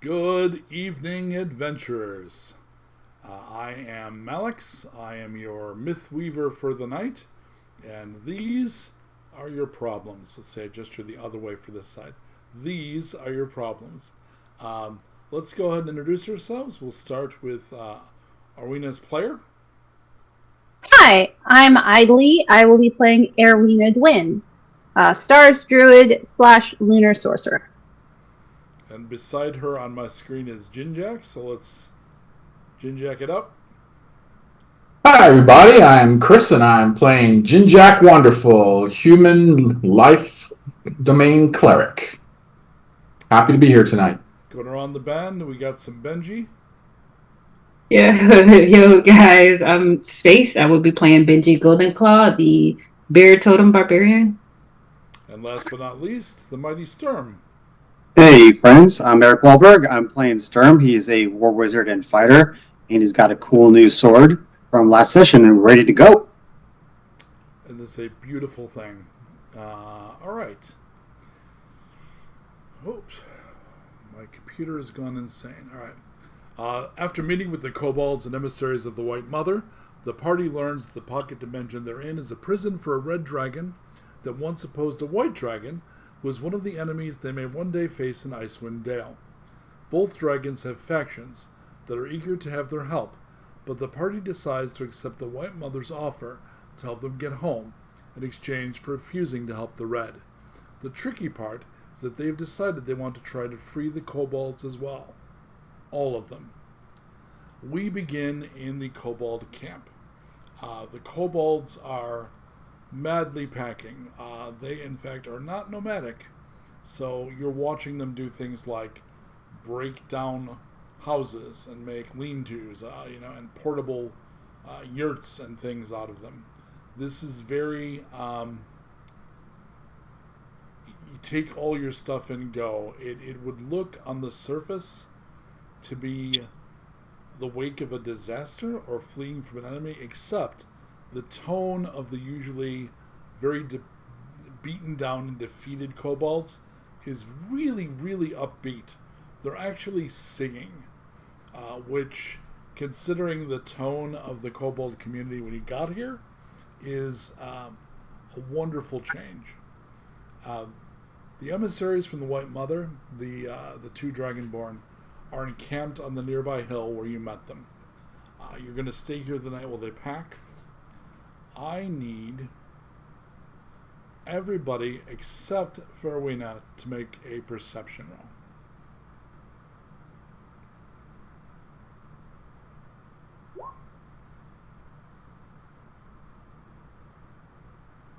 Good evening, adventurers. I am Malix. I am your myth weaver for the night, and these are your problems. Let's say I gesture the other way for this side. These are your problems. Um, let's go ahead and introduce ourselves. We'll start with Arwena's player, Hi, I'm Idly. I will be playing Erwina Dwin, Stars Druid / Lunar Sorcerer. and beside her on my screen is Jinjak. So let's Jinjak it up. Hi, everybody. I'm Chris, and I'm playing Jinjak Wonderful, Human Life Domain Cleric. Happy to be here tonight. Going around the band, we got some Benji. Yo, guys, I'm Space. I will be playing Benji Goldenclaw, the Bear Totem Barbarian. And last but not least, the mighty Sturm. Hey friends, I'm Eric Wahlberg. I'm playing Sturm. He is a war wizard and fighter, and he's got a cool new sword from last session and ready to go. And it's a beautiful thing. All right. Oops. My computer has gone insane. All right. After meeting with the kobolds and emissaries of the White Mother, the party learns that the pocket dimension they're in is a prison for a red dragon that once opposed a white dragon who was one of the enemies they may one day face in Icewind Dale. Both dragons have factions that are eager to have their help, but the party decides to accept the White Mother's offer to help them get home in exchange for refusing to help the Red. The tricky part is that they've decided they want to try to free the kobolds as well. All of them. We begin in the kobold camp. The kobolds are madly packing. They, in fact, are not nomadic, so you're watching them do things like break down houses and make lean-tos, and portable yurts and things out of them. This is very, you take all your stuff and go. It would look on the surface to be the wake of a disaster or fleeing from an enemy, except the tone of the usually very beaten down and defeated kobolds is really, really upbeat. They're actually singing, which, considering the tone of the kobold community when he got here, is a wonderful change. The emissaries from the White Mother, the two Dragonborn, are encamped on the nearby hill where you met them. You're going to stay here the night while they pack. I need everybody except Farwina to make a perception roll.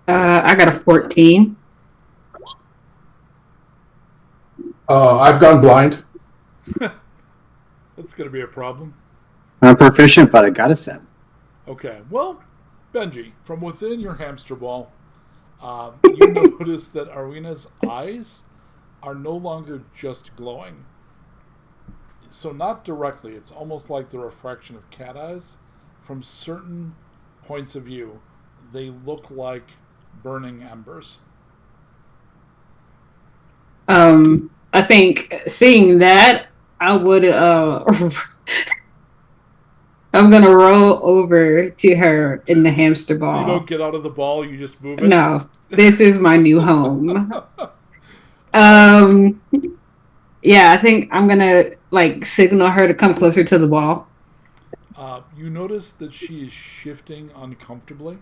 I got a 14. I've gone blind. That's going to be a problem. I'm proficient, but I got a 7. Okay, well, Benji, from within your hamster ball, you notice that Arwena's eyes are no longer just glowing. So not directly, it's almost like the refraction of cat eyes. From certain points of view, they look like burning embers. I think seeing that, I would I'm gonna roll over to her in the hamster ball. So you don't get out of the ball, you just move it? No, this is my new home. Yeah, I think I'm gonna signal her to come closer to the ball. You notice that she is shifting uncomfortably.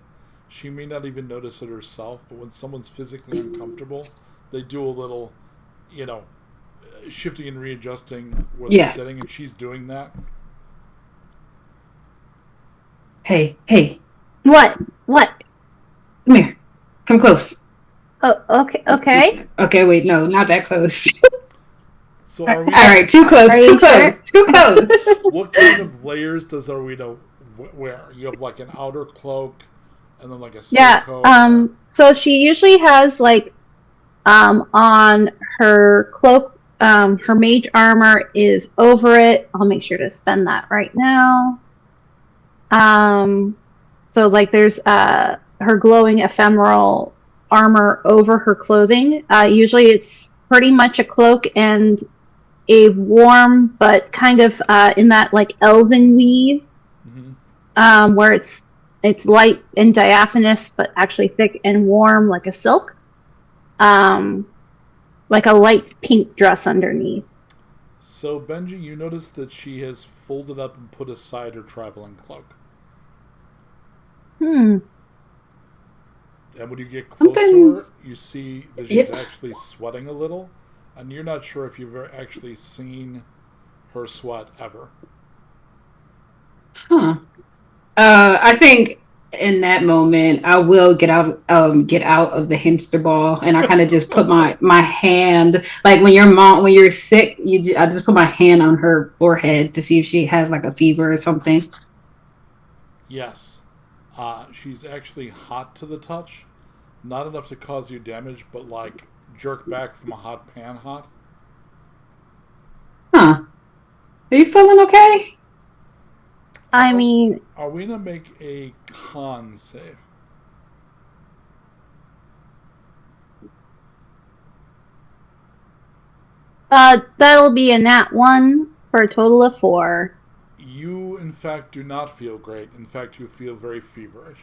She may not even notice it herself, but when someone's physically uncomfortable, they do a little, shifting and readjusting where they're sitting, and she's doing that. Hey. What? Come here. Come close. Oh, okay. Okay, wait, no, not that close. So are we? All right, too close. What kind of layers does Arwina wear? You have like an outer cloak, and then like a coat. So she usually has on her cloak, her mage armor is over it. I'll make sure to spend that right now. So there's her glowing ephemeral armor over her clothing. Usually it's pretty much a cloak and a warm but kind of in that like elven weave, where it's light and diaphanous but actually thick and warm like a silk, like a light pink dress underneath. So, Benji, you notice that she has folded up and put aside her traveling cloak. And when you get close to her, you see that she's actually sweating a little, and you're not sure if you've actually seen her sweat ever. I think in that moment I will get out of the hamster ball, and I kind of just put my hand, like when you're sick, I just put my hand on her forehead to see if she has like a fever or something. Yes. She's actually hot to the touch. Not enough to cause you damage, but like jerk back from a hot pan hot. Are you feeling okay? I mean, Arwina, make a con save. that'll be a nat 1 for a total of 4. You, in fact, do not feel great. In fact, you feel very feverish.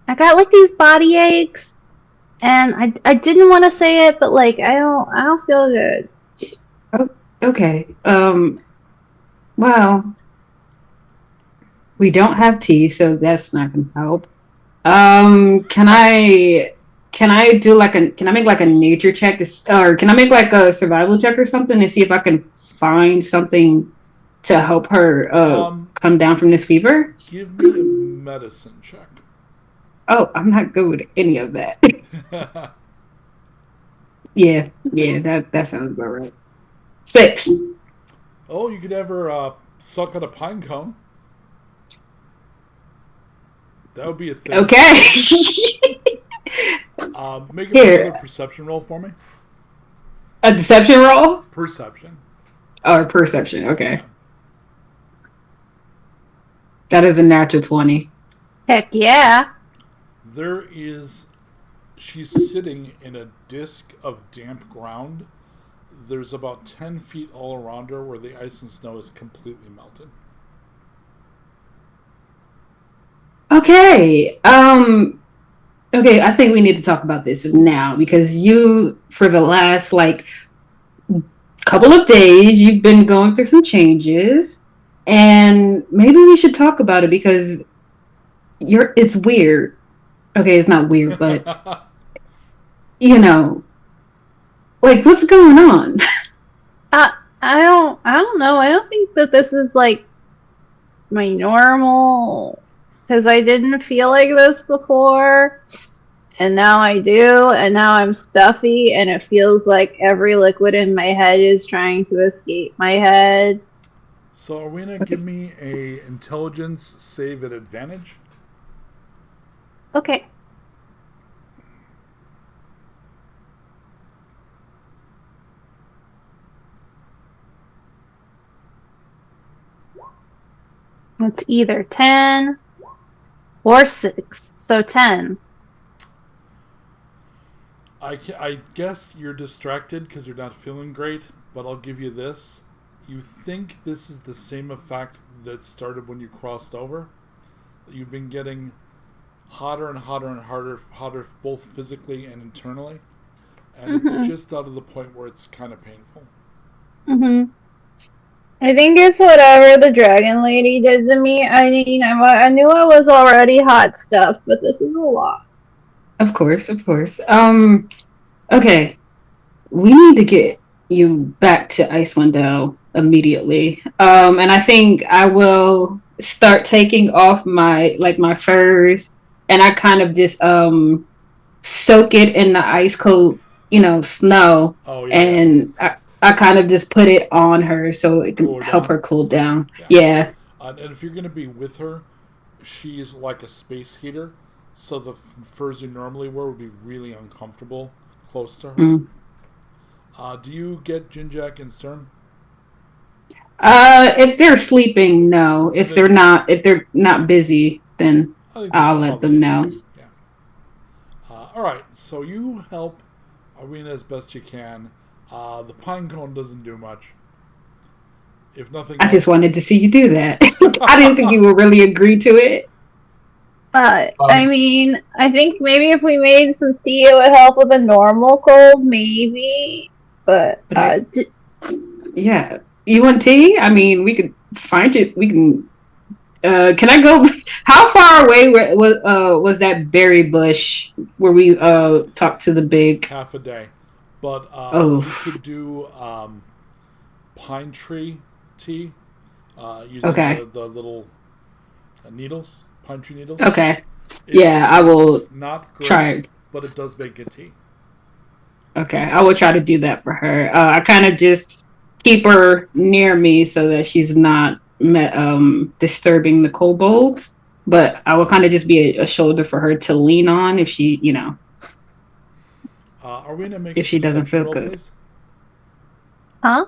I got like these body aches, and I didn't want to say it, but like I don't feel good. Okay. Well, we don't have tea, so that's not gonna help. Can I make like a nature check or can I make like a survival check or something to see if I can find something to help her come down from this fever? Give me a medicine check. Oh, I'm not good with any of that. Yeah, that sounds about right. 6. Oh, you could have her suck on a pine cone. That would be a thing. Okay. Make another perception roll for me. A deception roll? Perception. Or perception, okay. Yeah. That is a natural 20. Heck yeah. She's sitting in a disc of damp ground. There's about 10 feet all around her where the ice and snow is completely melted. Okay. Okay, I think we need to talk about this now because you, for the last couple of days, you've been going through some changes, and maybe we should talk about it because it's weird. Okay, it's not weird, but what's going on? I don't know. I don't think that this is like my normal, because I didn't feel like this before, and now I do, and now I'm stuffy, and it feels like every liquid in my head is trying to escape my head. So, Arwina, give me a intelligence save at advantage. Okay. It's either 10 or 6, so 10. I guess you're distracted because you're not feeling great, but I'll give you this. You think this is the same effect that started when you crossed over? You've been getting hotter and hotter and hotter both physically and internally. And it's just out of the point where it's kind of painful. Mm-hmm. I think it's whatever the dragon lady did to me. I mean, I knew I was already hot stuff, but this is a lot. Of course. Okay. We need to get you back to Icewind Dale immediately. And I think I will start taking off my furs, and I kind of just soak it in the ice cold, snow. Oh, yeah. And I kind of just put it on her so it can help her cool down. Yeah. And if you're going to be with her, she's like a space heater, so the furs you normally wear would be really uncomfortable close to her. Do you get Jinjak and Sturm? If they're sleeping, no. If they're not busy, then I'll let them know. Yeah. All right. So you help Arwina as best you can. The pine cone doesn't do much. If nothing I else, just wanted to see you do that. I didn't think you would really agree to it. I mean, I think maybe if we made some tea, it would help with a normal cold, maybe. But Yeah. You want tea? I mean, we could find it. We can. Can I go? How far away was that berry bush where we talked to the big? half a day. But Oh, you could do pine tree tea using okay. the little needles, pine tree needles. Okay. Yeah, I will it's not great, try. but it does make good tea. Okay, I will try to do that for her. I kind of just keep her near me so that she's not disturbing the kobolds. But I will kind of just be a shoulder for her to lean on if she, Are we gonna make if a she doesn't perception feel roll, good. please? huh?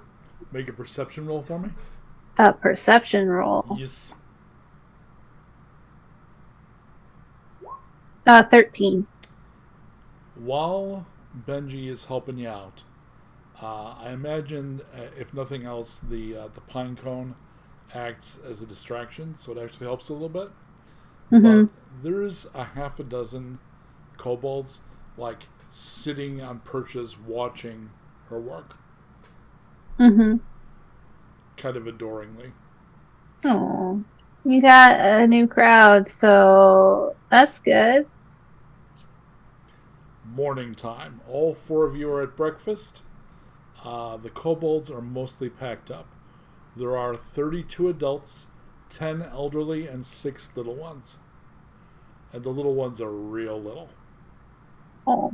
Make a perception roll for me. A perception roll. Yes. 13. While Benji is helping you out, I imagine, if nothing else, the pine cone acts as a distraction, so it actually helps a little bit. Mm-hmm. But there's a half a dozen kobolds, like, sitting on perches watching her work, Mm-hmm. kind of adoringly. Oh, you got a new crowd, so that's good. Morning time. All four of you are at breakfast. The kobolds are mostly packed up. There are 32 adults, 10 elderly, and 6 little ones. And the little ones are real little. Oh,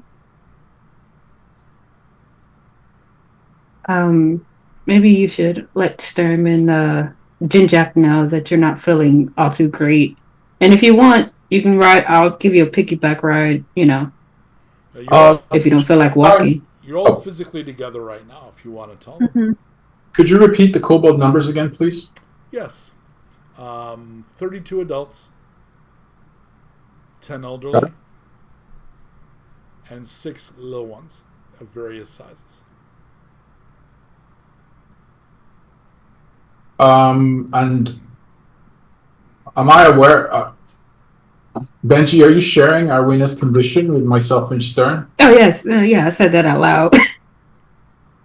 Maybe you should let Sturm and Jinjak know that you're not feeling all too great. And if you want, you can ride. I'll give you a piggyback ride. If you don't feel like walking. You're all physically together right now, if you want to tell them. mm-hmm. Could you repeat the kobold numbers again, please? Yes. 32 adults, 10 elderly, and 6 little ones of various sizes. And am I aware? Benji, are you sharing Arwena's condition with myself and Stern? Oh yes, yeah, I said that out loud.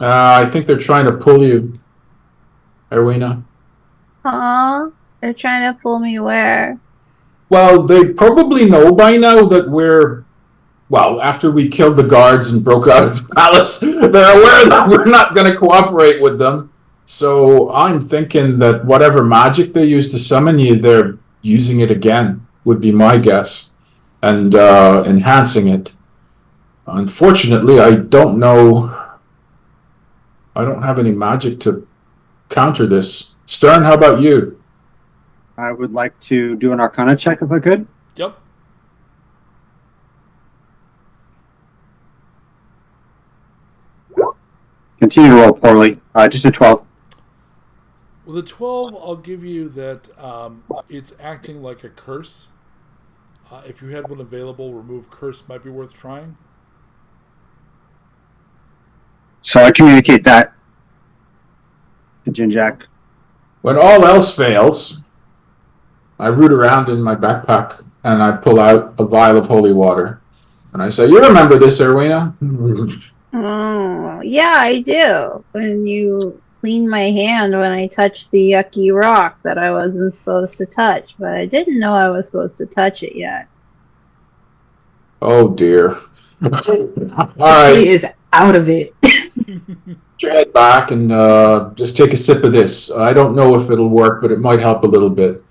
I think they're trying to pull you, Arwena. They're trying to pull me where? Well, they probably know by now that after we killed the guards and broke out of the palace, they're aware that we're not going to cooperate with them. So I'm thinking that whatever magic they used to summon you, they're using it again, would be my guess, and enhancing it. Unfortunately, I don't know. I don't have any magic to counter this. Stern, how about you? I would like to do an Arcana check if I could. Yep. Continue to roll poorly. Just a 12. With a 12, I'll give you that it's acting like a curse. If you had one available, remove curse might be worth trying. So I communicate that to Jinjak. When all else fails, I root around in my backpack and I pull out a vial of holy water. And I say, "You remember this, Erwina?" Oh, yeah, I do. When you cleaned my hand when I touched the yucky rock that I wasn't supposed to touch, but I didn't know I was supposed to touch it yet. Oh, dear. All right. She is out of it. Put your head back and just take a sip of this. I don't know if it'll work, but it might help a little bit.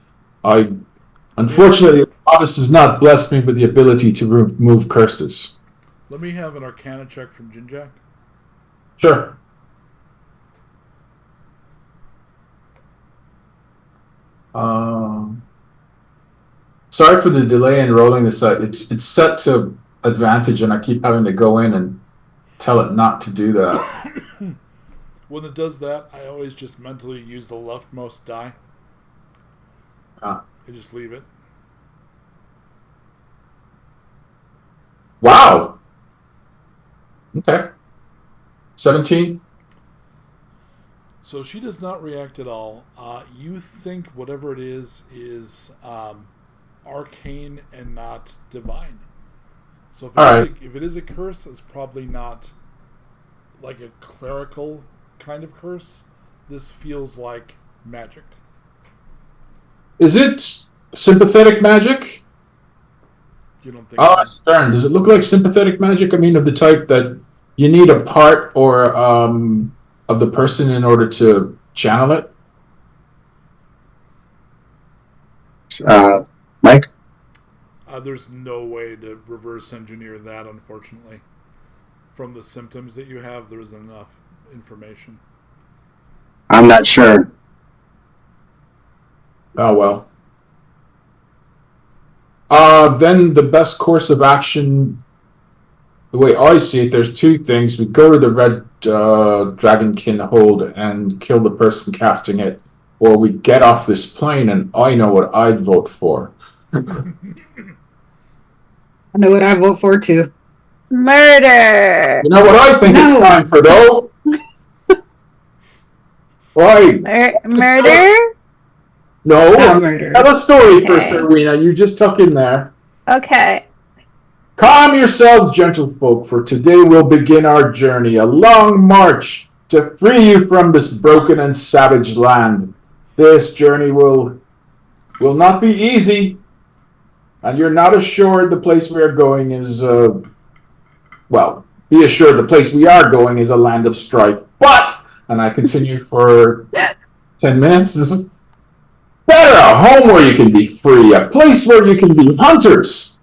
Unfortunately, the goddess has not blessed me with the ability to remove curses. Let me have an Arcana check from Jinjak. Sure. Sorry for the delay in rolling this out. It's set to advantage, and I keep having to go in and tell it not to do that. When it does that, I always just mentally use the leftmost die. Ah. I just leave it. Wow. Okay. 17? So she does not react at all. You think whatever it is arcane and not divine. So if it is a curse, it's probably not like a clerical kind of curse. This feels like magic. Is it sympathetic magic? You don't think? Oh, Stern. Does it look like sympathetic magic? I mean, of the type that you need a part or of the person in order to channel it? Mike? There's no way to reverse engineer that, unfortunately. From the symptoms that you have, there isn't enough information. I'm not sure. Oh, well. Then the best course of action, the way I see it, there's two things. We go to the red dragonkin hold and kill the person casting it, or we get off this plane, and I know what I'd vote for. I know what I vote for too. Murder. You know what I think it's time for, though? Why? Murder? No. Not murder. Tell a story first, Okay. Erwina. You just tuck in there. Okay. Calm yourselves, gentlefolk, for today we'll begin our journey, a long march to free you from this broken and savage land. This journey will not be easy, and you're not assured the place we are going is, be assured the place we are going is a land of strife. But, and I continue for 10 minutes, better a home where you can be free, a place where you can be hunters.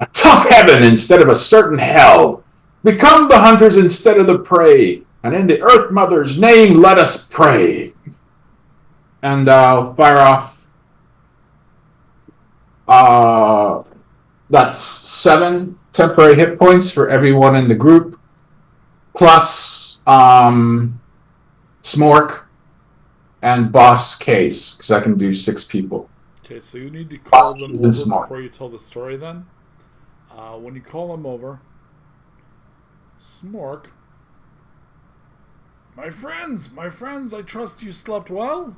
A tough heaven instead of a certain hell. Become the hunters instead of the prey. And in the Earth Mother's name, let us pray. And I'll fire off. That's 7 temporary hit points for everyone in the group. Plus Smork and Boss Case, because I can do 6 people. Okay, so you need to call them Boston's over smart. before you tell the story then. When you call them over, Smork, my friends, I trust you slept well?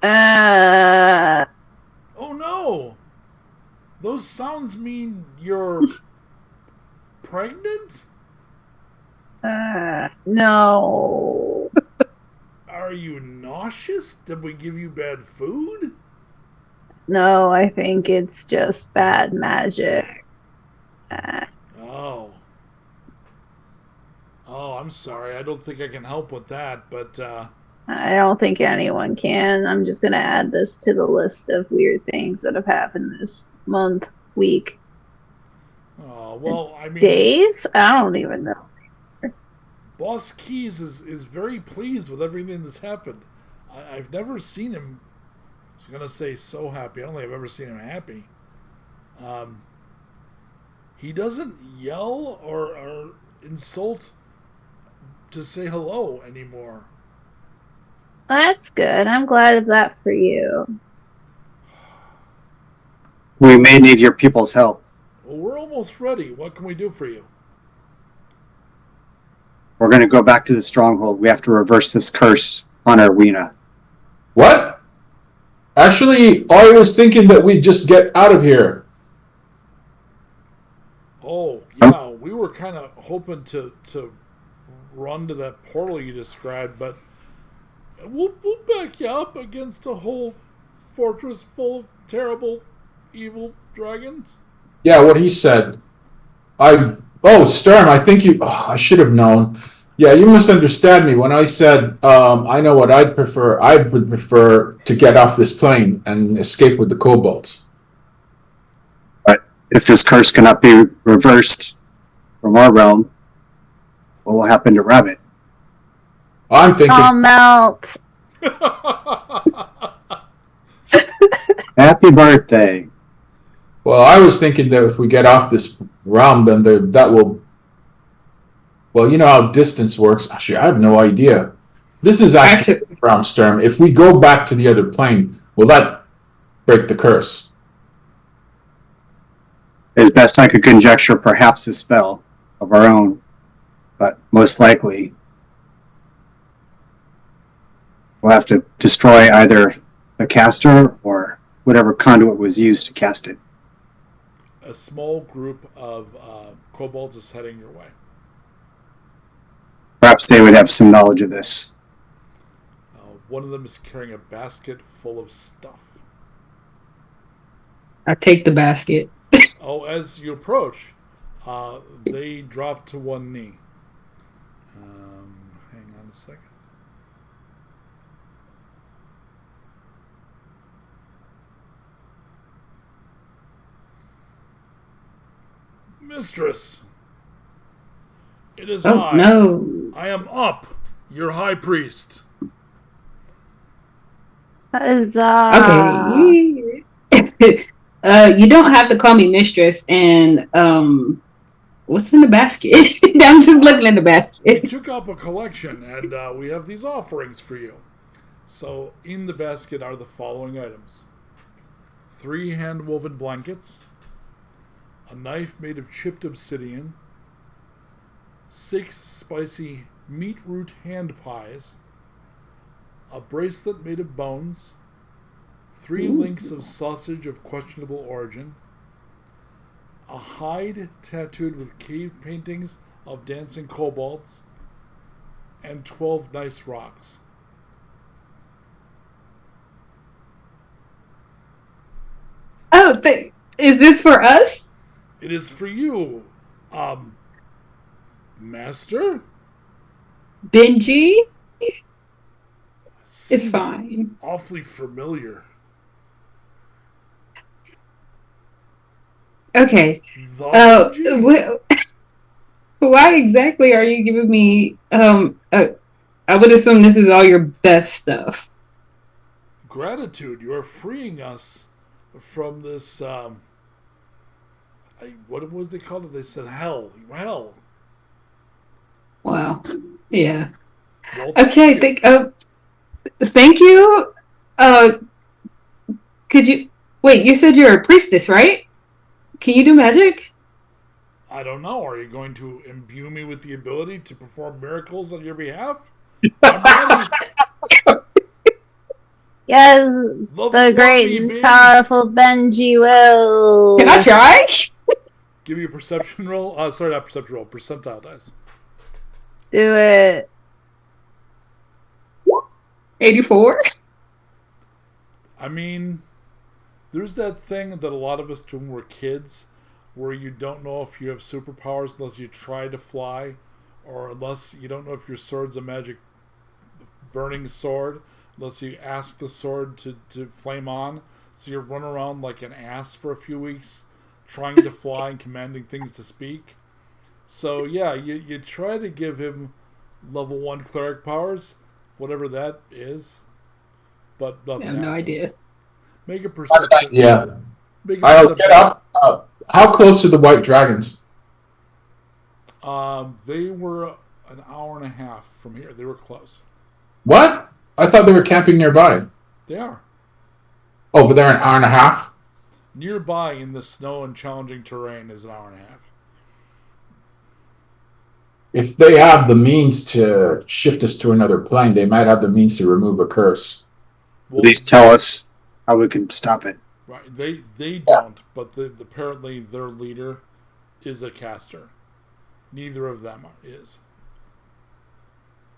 Oh no! Those sounds mean you're pregnant? No. Are you nauseous? Did we give you bad food? No, I think it's just bad magic. Oh, I'm sorry. I don't think I can help with that, but I don't think anyone can. I'm just going to add this to the list of weird things that have happened this month, week, well, I mean, days? I don't even know. Boss Keys is very pleased with everything that's happened. I've never seen him, I was going to say so happy. I don't think I've ever seen him happy. He doesn't yell or insult to say hello anymore. That's good. I'm glad of that for you. We may need your people's help. Well, we're almost ready. What can we do for you? We're going to go back to the stronghold. We have to reverse this curse on Erwina. What? Actually, I was thinking that we'd just get out of here. Oh, yeah, we were kind of hoping to run to that portal you described, but we'll back you up against a whole fortress full of terrible, evil dragons. Yeah, what he said. Stern, I think you... Oh, I should have known. Yeah, you misunderstood me when I said I know what I'd prefer. I would prefer to get off this plane and escape with the kobolds. If this curse cannot be reversed from our realm, what will happen to Rabbit? I'm thinking... I'll melt. Happy birthday. Well, I was thinking that if we get off this realm, then that will... Well, you know how distance works. Actually, I have no idea. This is actually realm, Stern. If we go back to the other plane, will that break the curse? As best I could conjecture, perhaps a spell. of our own, but most likely we'll have to destroy either the caster or whatever conduit was used to cast it. A small group of kobolds is heading your way. Perhaps they would have some knowledge of this. One of them is carrying a basket full of stuff. I take the basket. Oh, as you approach, they drop to one knee. Hang on a second. Mistress, it is Oh I. no. I am Up, your high priest. Huzzah. Okay. You don't have to call me mistress. And what's in the basket? I'm just looking in the We basket. took up a collection, and we have these offerings for you. So, in the basket are the following items: 3 hand-woven blankets, a knife made of chipped obsidian, 6 spicy meat root hand pies, a bracelet made of bones, 3 links of sausage of questionable origin, a hide tattooed with cave paintings of dancing kobolds, and 12 nice rocks. Oh, is this for us? It is for you, Master. Benji? It's Seems fine. awfully familiar. Okay. The Benji? Why exactly are you giving me? I would assume this is all your best stuff. Gratitude. You are freeing us from this. What was they called it? They said hell. Hell. Wow. Yeah. Well, Okay. Thank you. Could you wait? You said you're a priestess, right? Can you do magic? I don't know. Are you going to imbue me with the ability to perform miracles on your behalf? Yes, Love the me, great and baby. powerful Benji will. Can I try? Give me a perception roll. Sorry, not perception roll. Percentile dice. Do it. 84. I mean, there's that thing that a lot of us do when we're kids, where you don't know if you have superpowers unless you try to fly, or unless you don't know if your sword's a magic burning sword, unless you ask the sword to flame on. So you run around like an ass for a few weeks, trying to fly and commanding things to speak. So yeah, you try to give him level 1 cleric powers, whatever that is, but I nothing have no happens. idea. Make a perception. Yeah. Make a I'll perception. get up. How close are the white dragons? They were an hour and a half from here. They were close. What? I thought they were camping nearby. They are. Oh, but they're an hour and a half? Nearby in the snow and challenging terrain is an hour and a half. If they have the means to shift us to another plane, they might have the means to remove a curse. Well, At least tell us how we can stop it. right. They don't, but apparently their leader is a caster. Neither of them is.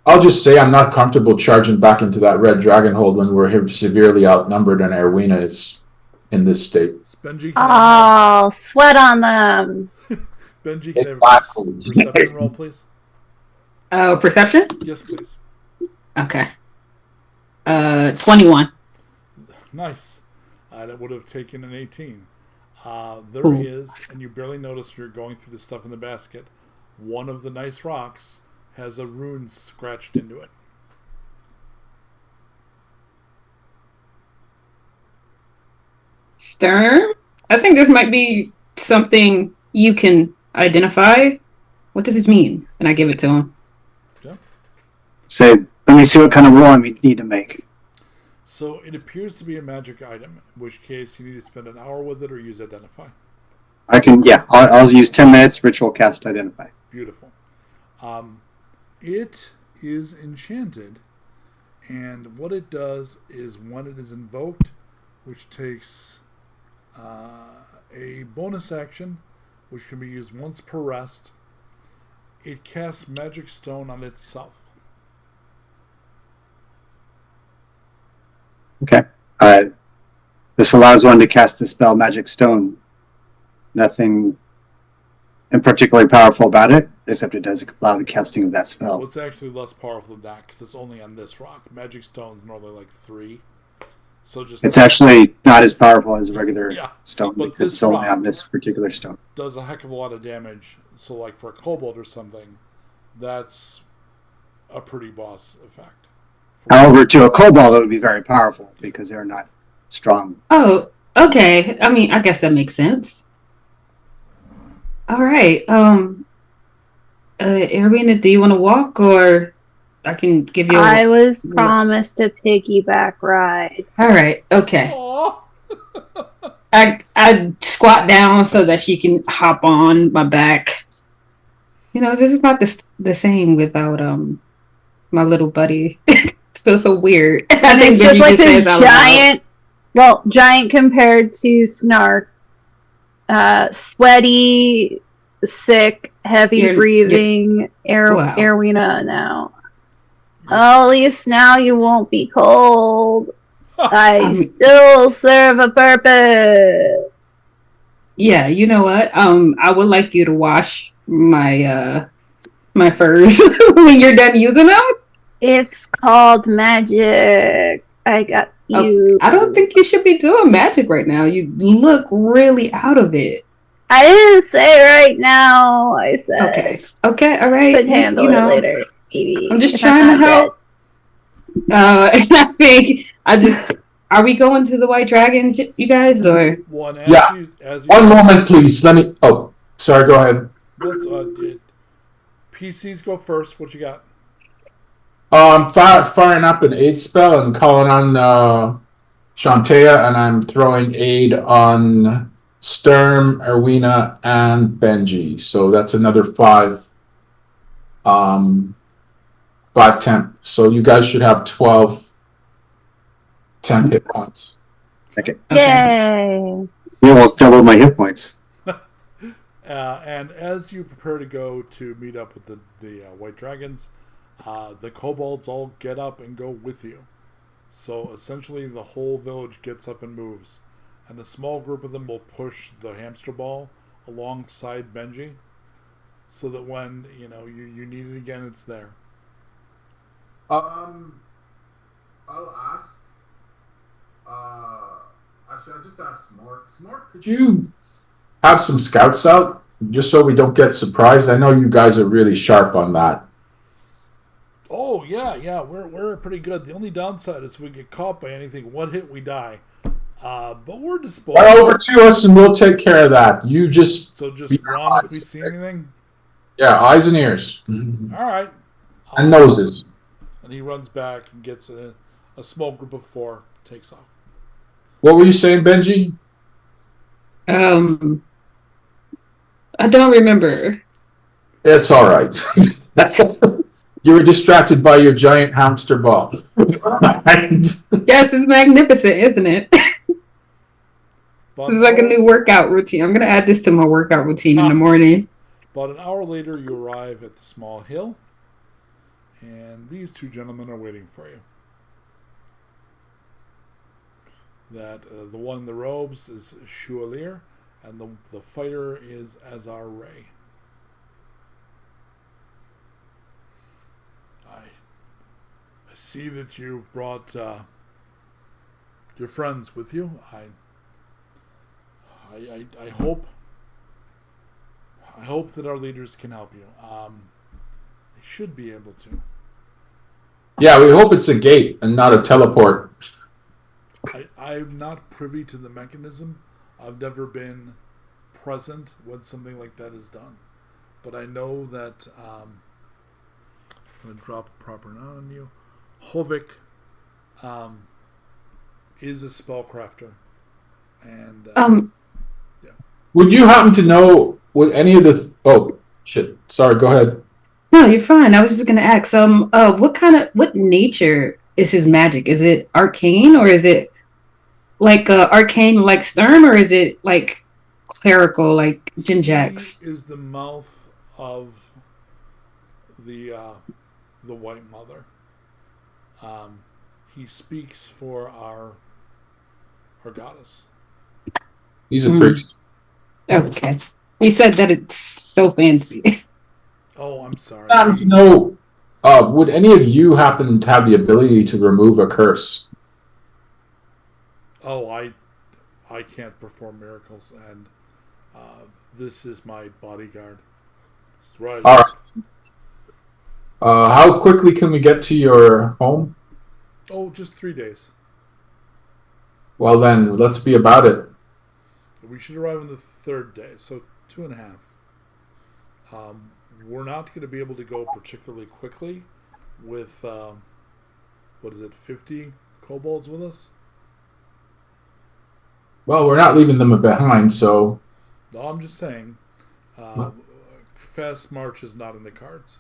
I'll just say I'm not comfortable charging back into that red dragon hold when we're severely outnumbered and Erwina is in this state. Benji, can I Oh, sweat on them. Benji, can I have Exactly. a perception roll, please? Perception? Yes, please. Okay. 21. Nice. That would have taken an 18. There Ooh. is, and you barely notice you're going through the stuff in the basket, one of the nice rocks has a rune scratched into it. Stern? I think this might be something you can identify. What does it mean? And I give it to him. Say, let me see what kind of roll I need to make. So it appears to be a magic item, in which case you need to spend an hour with it or use Identify. I can, yeah, I'll use 10 minutes, ritual cast identify. beautiful. It is enchanted, and what it does is when it is invoked, which takes a bonus action, which can be used once per rest, it casts Magic Stone on itself. Okay. This allows one to cast the spell Magic Stone. Nothing in particularly powerful about it, except it does allow the casting of that spell. Well, it's actually less powerful than that because it's only on this rock. Magic Stone's normally like 3. So just It's actually not as powerful as a regular Yeah, stone but because this it's only rock- on this particular stone. does a heck of a lot of damage. So like for a kobold or something, that's a pretty boss effect. However, to a kobold, it would be very powerful because they're not strong. Oh, okay. I mean, I guess that makes sense. All right. Irina, do you want to walk, or I can give you? I was promised a piggyback ride. All right. Okay. Aw. I squat down so that she can hop on my back. You know, this is not the same without my little buddy. It feels so weird. And it's just Benji like this says out loud. giant compared to Snark. Sweaty, sick, heavy You're- breathing, Wow. Erwina now. Oh, at least now you won't be cold. I still serve a purpose. Yeah, you know what? I would like you to wash my my furs when you're done using them. It's called magic. I got you. I don't think you should be doing magic right now. You look really out of it. I didn't say right now. I said Okay, all right. could handle You know, it later. Maybe. I'm just if trying I'm to not help. I think are we going to the White Dragons, you guys, or One as Yeah. as you One moment, please. Let me. Oh, sorry. Go ahead. PCs go first. What you got? Firing up an aid spell and calling on Shantea, and I'm throwing aid on Sturm, Erwina, and Benji. So that's another 5. 5 temp. So you guys should have 12 temp hit points. Okay. Yay! You almost doubled my hit points. And as you prepare to go to meet up with the White Dragons, the kobolds all get up and go with you. So essentially the whole village gets up and moves. And a small group of them will push the hamster ball alongside Benji so that when you need it again, it's there. I'll ask. Actually, I'll just ask Smart. Smart, could you have some scouts out just so we don't get surprised? I know you guys are really sharp on that. Oh yeah, we're pretty good. The only downside is if we get caught by anything, one hit we die. But we're disposable. Run over to us and we'll take care of that. You just So just be run if we eyes, see okay? anything. eyes and ears All right. and noses. And he runs back and gets a small group of 4, takes off. What were you saying, Benji? I don't remember. It's all right. You were distracted by your giant hamster ball. Yes, it's magnificent, isn't it? But It's like a new workout routine. I'm gonna add this to my workout routine in the morning. About an hour later, you arrive at the small hill, and these 2 gentlemen are waiting for you. That the one in the robes is Shualir, and the fighter is Azar Ray. I see that you've brought your friends with you. I hope that our leaders can help you. They should be able to. Yeah, we hope it's a gate and not a teleport. I'm not privy to the mechanism. I've never been present when something like that is done. But I know that I'm going to drop a proper noun on you. Hovik is a spellcrafter. And Would you happen to know would any of the Shit. Sorry, go ahead. No, you're fine. I was just gonna ask, what nature is his magic? Is it arcane, or is it like arcane like Sturm, or is it like clerical like He Jinjax? is the mouth of the White Mother. Um, he speaks for our goddess. He's a Hmm. priest. Okay. You said that it's so fancy. Oh, I'm sorry. To know, would any of you happen to have the ability to remove a curse? Oh, I can't perform miracles, and this is my bodyguard. That's right. All right. How quickly can we get to your home? Oh, just 3 days. Well, then, let's be about it. We should arrive on the third day, so 2.5. We're not going to be able to go particularly quickly with, what is it, 50 kobolds with us? Well, we're not leaving them behind, so No, I'm just saying, fast march is not in the cards.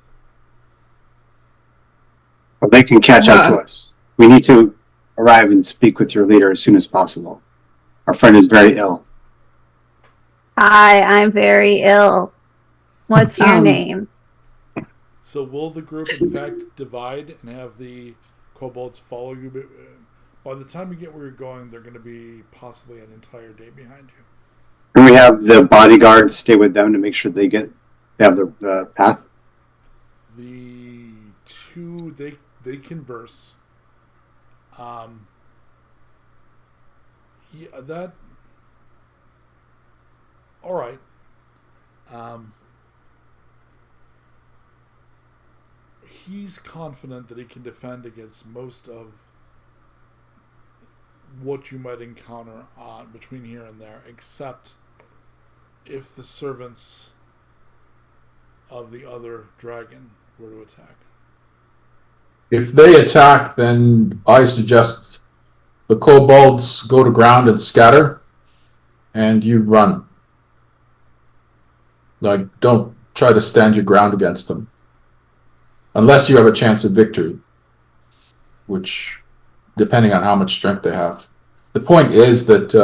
Well, they can catch up to us. We need to arrive and speak with your leader as soon as possible. Our friend is very ill. Hi, I'm very ill. What's your name? So will the group, in fact, divide and have the kobolds follow you? By the time you get where you're going, they're going to be possibly an entire day behind you. Can we have the bodyguard stay with them to make sure they have the path? The two they converse. Yeah, that. All right. He's confident that he can defend against most of what you might encounter on between here and there, except if the servants of the other dragon were to attack. if they attack, then I suggest the kobolds go to ground and scatter, and you run. Like, don't try to stand your ground against them. Unless you have a chance of victory, which, depending on how much strength they have. The point is that,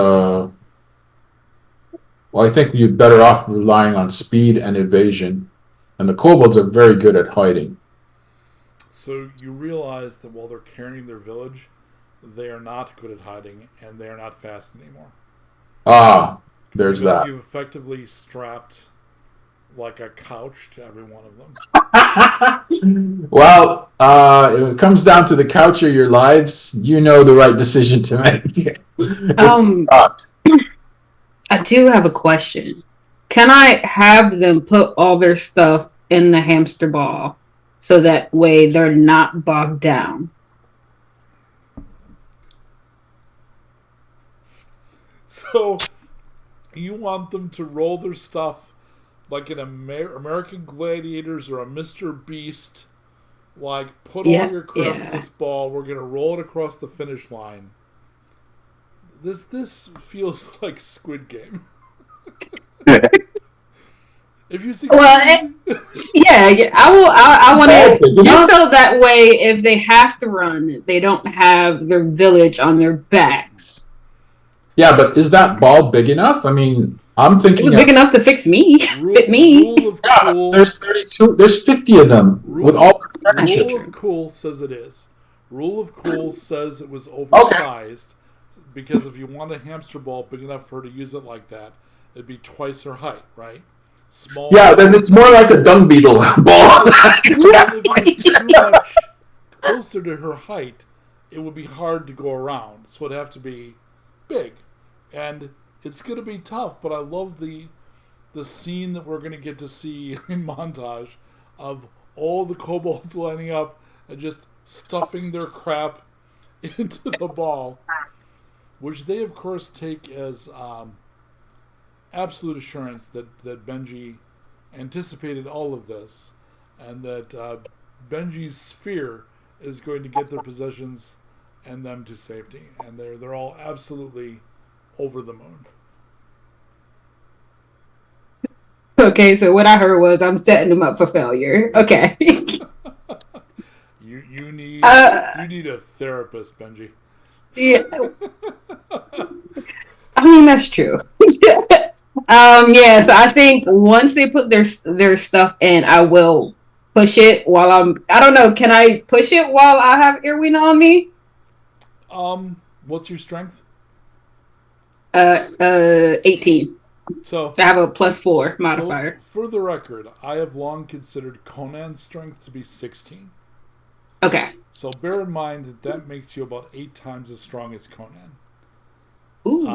well, I think you're better off relying on speed and evasion, and the kobolds are very good at hiding. So you realize that while they're carrying their village, they are not good at hiding, and they are not fast anymore. Ah, there's that. You've effectively strapped like a couch to every one of them. Well, if it comes down to the couch or your lives, you know the right decision to make. I do have a question. Can I have them put all their stuff in the hamster ball so that way they're not bogged down? So you want them to roll their stuff like an American Gladiators or a Mr. Beast, like put all your crap in this ball. We're gonna roll it across the finish line. This feels like Squid Game. If you succeed, yeah, I want to just so that way if they have to run, they don't have their village on their backs. Yeah, but is that ball big enough? I mean, I'm thinking it was big enough to fit me. Cool. There's 32. There's 50 of them with all their furniture. Rule of Cool says it is. Rule of Cool says it was oversized because if you want a hamster ball big enough for her to use it like that, it'd be twice her height, right? Small. Yeah, then it's more like a dung beetle ball. If it was too much closer to her height, it would be hard to go around. So it'd have to be big. And it's going to be tough, but I love the scene that we're going to get to see in montage of all the kobolds lining up and just stuffing their crap into the ball, which they, of course, take as absolute assurance that Benji anticipated all of this and that Benji's sphere is going to get their possessions and them to safety. And they're all absolutely over the moon. Okay, so what I heard was I'm setting them up for failure. Okay. You need uh, you need a therapist, Benji. yeah, I mean that's true. Yeah, so I think once they put their stuff in, I will push it while I don't know, can I push it while I have Irwin on me? What's your strength? 18. So, I have a +4 so modifier. for the record, I have long considered Conan's strength to be 16. Okay. So bear in mind that that makes you about 8 times as strong as Conan. Ooh.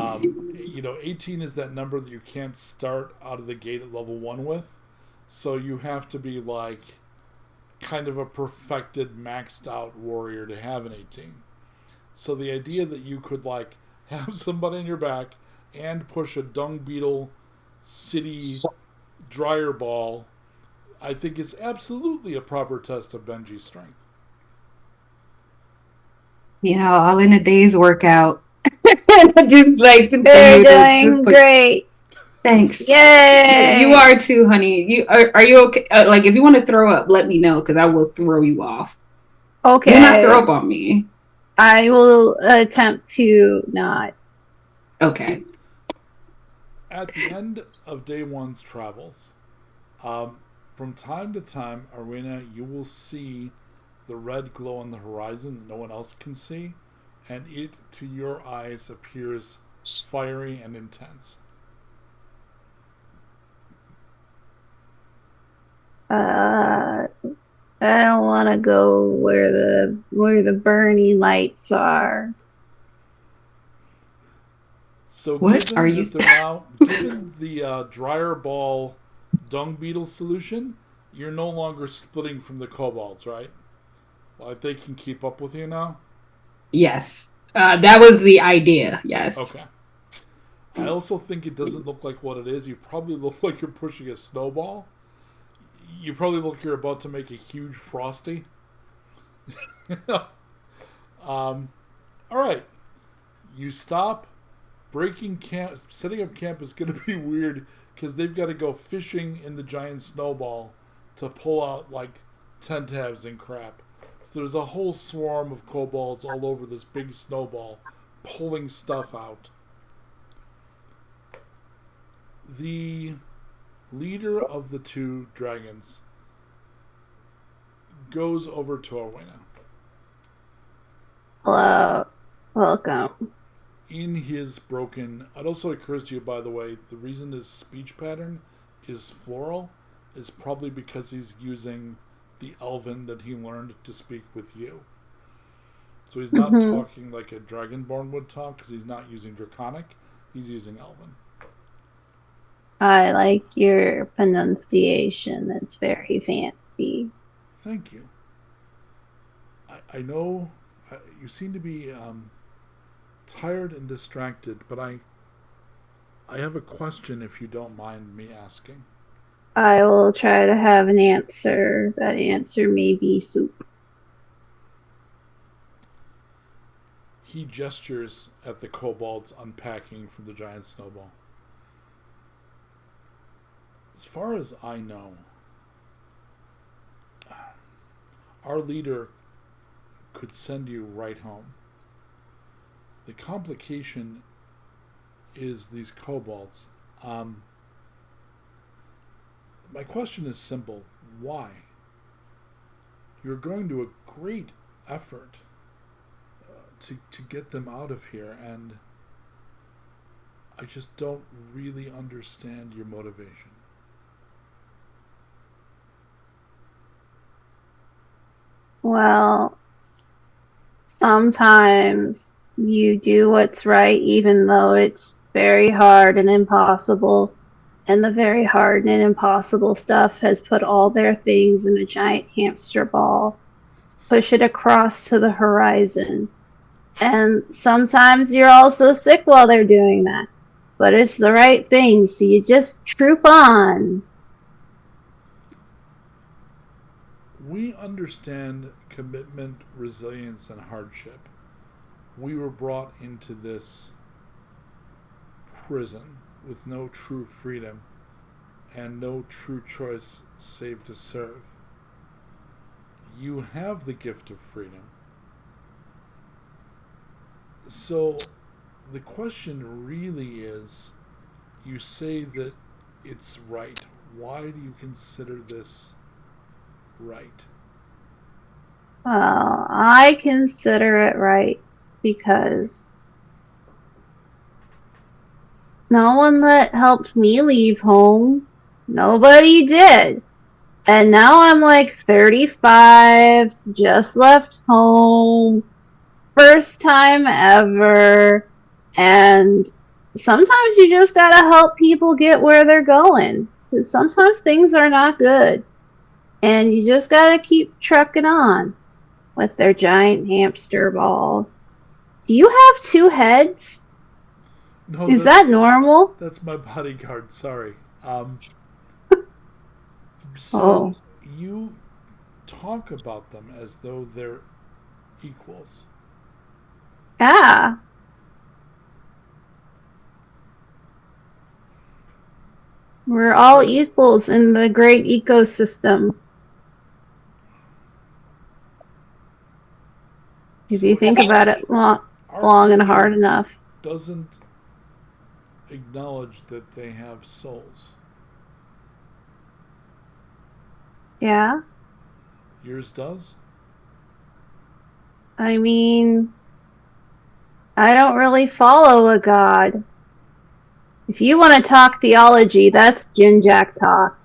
18 is that number that you can't start out of the gate at level 1 with. So you have to be like kind of a perfected, maxed out warrior to have an 18. So the idea that you could like have somebody in your back and push a dung beetle city dryer ball, I think is absolutely a proper test of Benji's strength. All in a day's workout. Just like to They're continue to doing push. great. Thanks. Yay! You are too, honey. Are you okay? Like, if you want to throw up, let me know because I will throw you off. Do not throw Okay. up on me. I will attempt to not. Okay. At the end of day 1's travels, from time to time, Arena, you will see the red glow on the horizon that no one else can see, and it, to your eyes, appears fiery and intense. I don't want to go where the burning lights are. So, What given are that you- they're now, given the dryer ball dung beetle solution, you're no longer splitting from the kobolds, right? Like they can keep up with you now. Yes. That was the idea. Yes. Okay. I also think it doesn't look like what it is. You probably look like you're pushing a snowball. You probably look like you're about to make a huge frosty. All right. You stop. Breaking camp, setting up camp is going to be weird because they've got to go fishing in the giant snowball to pull out like tent tabs and crap. So there's a whole swarm of kobolds all over this big snowball pulling stuff out. The leader of the 2 dragons goes over to Arwena. Hello. Welcome. In his broken, it also occurs to you, by the way, the reason his speech pattern is floral is probably because he's using the Elven that he learned to speak with you. So he's not talking like a Dragonborn would talk because he's not using Draconic, he's using Elven. I like your pronunciation. It's very fancy. Thank you. I know you seem to be tired and distracted, but I have a question if you don't mind me asking. I will try to have an answer. That answer may be soup. He gestures at the kobolds unpacking from the giant snowball. As far as I know, our leader could send you right home. The complication is these kobolds. My question is simple. Why? You're going to a great effort to get them out of here, and I just don't really understand your motivation. Well, sometimes you do what's right even though it's very hard and impossible. And the very hard and impossible stuff has put all their things in a giant hamster ball, push it across to the horizon. And sometimes you're also sick while they're doing that. But it's the right thing, so you just troop on. We understand commitment, resilience, and hardship. We were brought into this prison with no true freedom, and no true choice save to serve. You have the gift of freedom. So the question really is, you say that it's right. Why do you consider this right? Well, I consider it right because no one that helped me leave home, nobody did. And now I'm like 35, just left home, first time ever, and sometimes you just gotta help people get where they're going. Because sometimes things are not good. And you just gotta keep trucking on with their giant hamster ball. Do you have 2 heads? No, Is that normal? That's my bodyguard. Sorry. So Oh. you talk about them as though they're equals. Yeah. We're all So- equals in the great ecosystem. If So you think about it our long and culture hard enough. doesn't acknowledge that they have souls. Yeah. Yours does? I mean, I don't really follow a god. If you want to talk theology, that's Jinjak talk.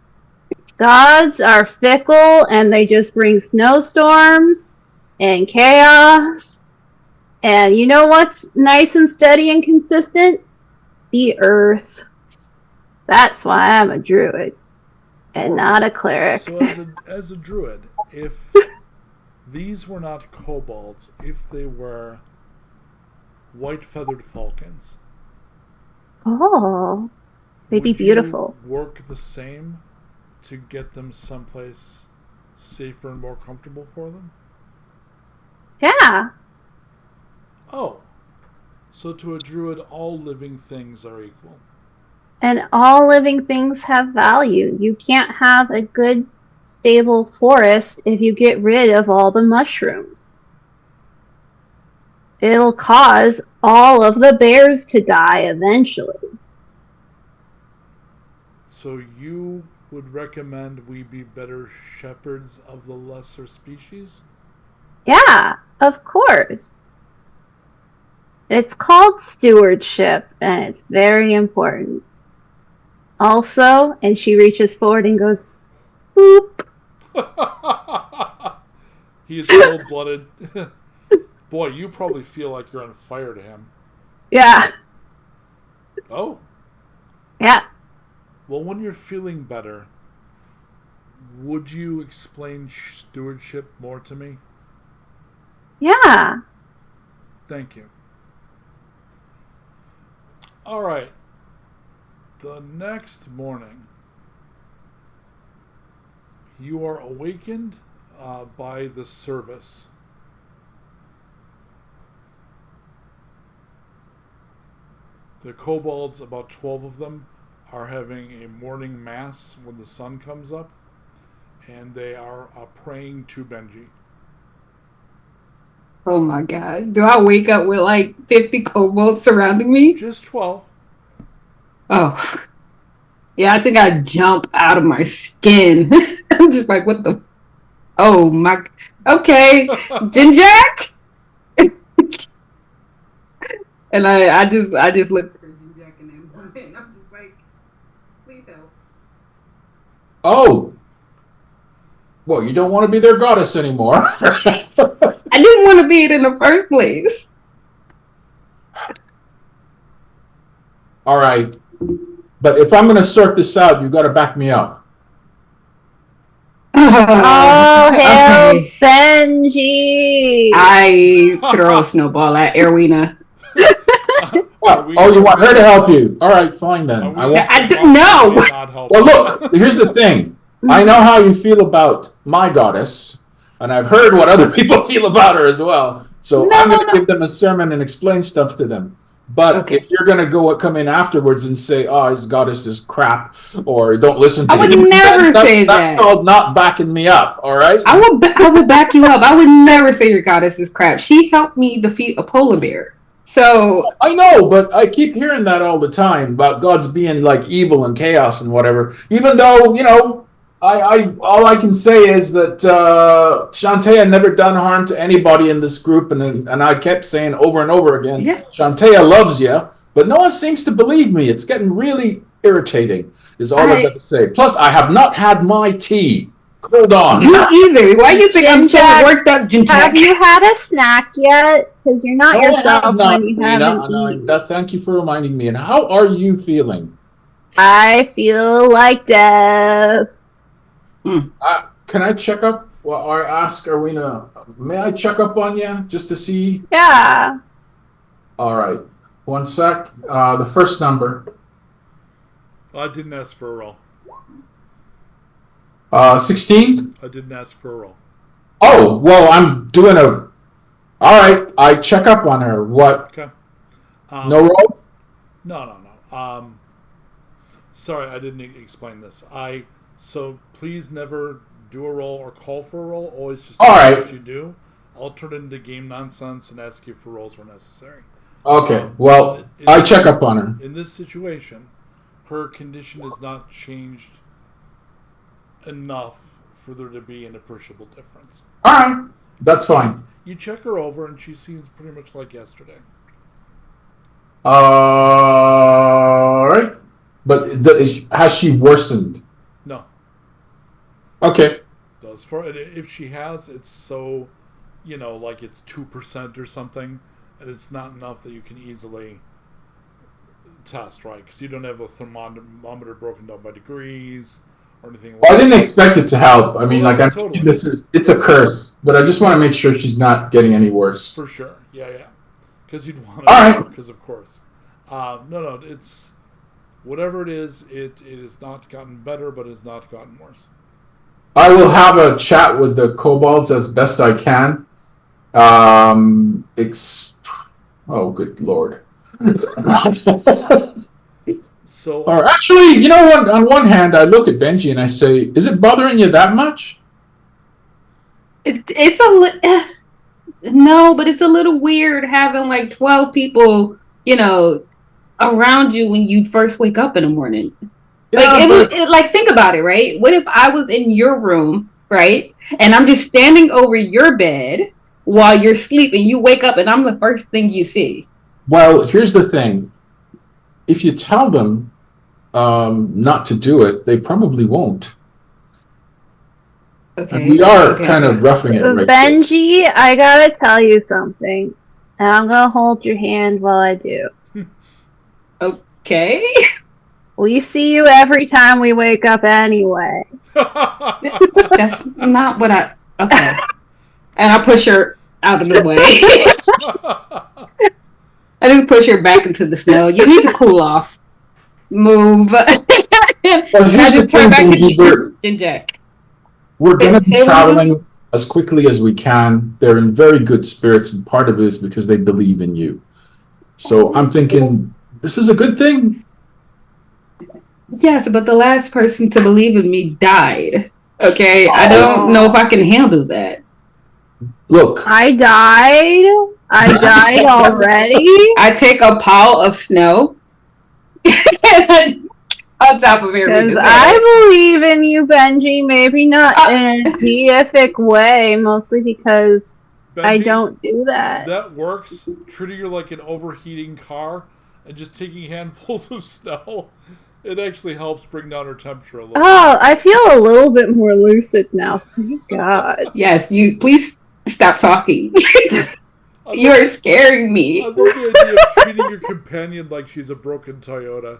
Gods are fickle and they just bring snowstorms and chaos. And you know what's nice and steady and consistent? The earth. That's why I'm a druid and not a cleric. So as a druid, if these were not kobolds, if they were white feathered falcons, Oh, they'd be would you beautiful. work the same to get them someplace safer and more comfortable for them? Yeah. Oh, so to a druid, all living things are equal. And all living things have value. You can't have a good, stable forest if you get rid of all the mushrooms. It'll cause all of the bears to die eventually. So you would recommend we be better shepherds of the lesser species? Yeah, of course. It's called stewardship, and it's very important. Also, and she reaches forward and goes, boop. He is cold-blooded. Boy, you probably feel like you're on fire to him. Yeah, Oh, yeah. well, when you're feeling better, would you explain stewardship more to me? Yeah. Thank you. All right. The next morning, you are awakened by the service. The kobolds, about 12 of them, are having a morning mass when the sun comes up, and they are praying to Benji. Oh my god. Do I wake up with like 50 kobolds surrounding me? Just 12. Oh. Yeah, I think I jump out of my skin. I'm just like, what the? Oh my. Okay. Jinjak? And I just look for Jinjak in that moment. I'm just like, please help. Oh. Well, you don't want to be their goddess anymore. I didn't want to be it in the first place. All right. But if I'm going to sort this out, you got to back me up. Oh, hail Okay. Benji! I throw a snowball at Erwina. Oh, you want her to help you? All right, fine then. I won't. I didn't know. Well, look, here's the thing. I know how you feel about my goddess, and I've heard what other people feel about her as well. So No, I'm going to no. give them a sermon and explain stuff to them. But Okay. if you're gonna come in afterwards and say, "Oh, his goddess is crap," or "Don't listen to I would him," never say that's that. called not backing me up. All right. I would back you up. I would never say your goddess is crap. She helped me defeat a polar bear. So I know, but I keep hearing that all the time about gods being like evil and chaos and whatever. Even though, I all I can say is that Shantae never done harm to anybody in this group, and I kept saying over and over again, Yeah. Shantae loves you, but no one seems to believe me. It's getting really irritating. Is all I've got to say. Plus, I have not had my tea. Hold on. you either. Why you think I'm so Jin-Jack, worked up, Jin-Jack? Have you had a snack yet? Because you're not No, I have yourself not, when you Nina, haven't and eaten. thank you for reminding me. And how are you feeling? I feel like death. Can I check up? Well, or ask Arena, may I check up on you just to see? Yeah. All right. One sec. The first number. I didn't ask for a roll. 16? I didn't ask for a roll. Oh, well, I'm doing a. All right. I check up on her. What? Okay. No roll? No. Sorry, I didn't explain this. So please never do a roll or call for a roll. Always just do All right. what you do. I'll turn it into game nonsense and ask you for rolls where necessary. Okay. Well, I check up on her. In this situation, her condition has not changed enough for there to be an appreciable difference. All right. That's fine. You check her over and she seems pretty much like yesterday. All right. But has she worsened? No. Okay. Does for if she has, it's so, like it's 2% or something, and it's not enough that you can easily test, right? Because you don't have a thermometer broken down by degrees or anything like Well, I that. didn't expect it to help. I mean, Oh, like, I'm totally. it's a curse, but I just want to make sure she's not getting any worse. For sure, yeah. Because you'd want All right. because of course. No, it's whatever it is. It has not gotten better, but has not gotten worse. I will have a chat with the kobolds as best I can. Oh, good lord. So, Or actually, you know what? On one hand, I look at Benji and I say, "Is it bothering you that much?" It's no, but it's a little weird having like 12 people, around you when you first wake up in the morning. Like think about it, right? What if I was in your room, right? And I'm just standing over your bed while you're sleeping. You wake up and I'm the first thing you see. Well, here's the thing. If you tell them not to do it, they probably won't. Okay. And we are kind of roughing it right there. Benji, I gotta tell you something. And I'm gonna hold your hand while I do. Okay. We see you every time we wake up anyway. That's not what okay. And I push her out of the way. I just push her back into the snow. You need to cool off. Move. Well, here's the thing, Benji, Jin-Jack. we're going to be Say what traveling as quickly as we can. They're in very good spirits, and part of it is because they believe in you. So I'm thinking this is a good thing. Yes, but the last person to believe in me died. Okay, I don't know if I can handle that. Look, I died already. I take a pile of snow on top of Because everything. I believe in you, Benji. Maybe not in a deific way, mostly because I Benji, don't do that. That works. Treating her like an overheating car and just taking handfuls of snow. It actually helps bring down her temperature a little. Oh, I feel a little bit more lucid now. Thank God. Yes, you please stop talking. You're scaring me. I love the idea of treating your companion like she's a broken Toyota.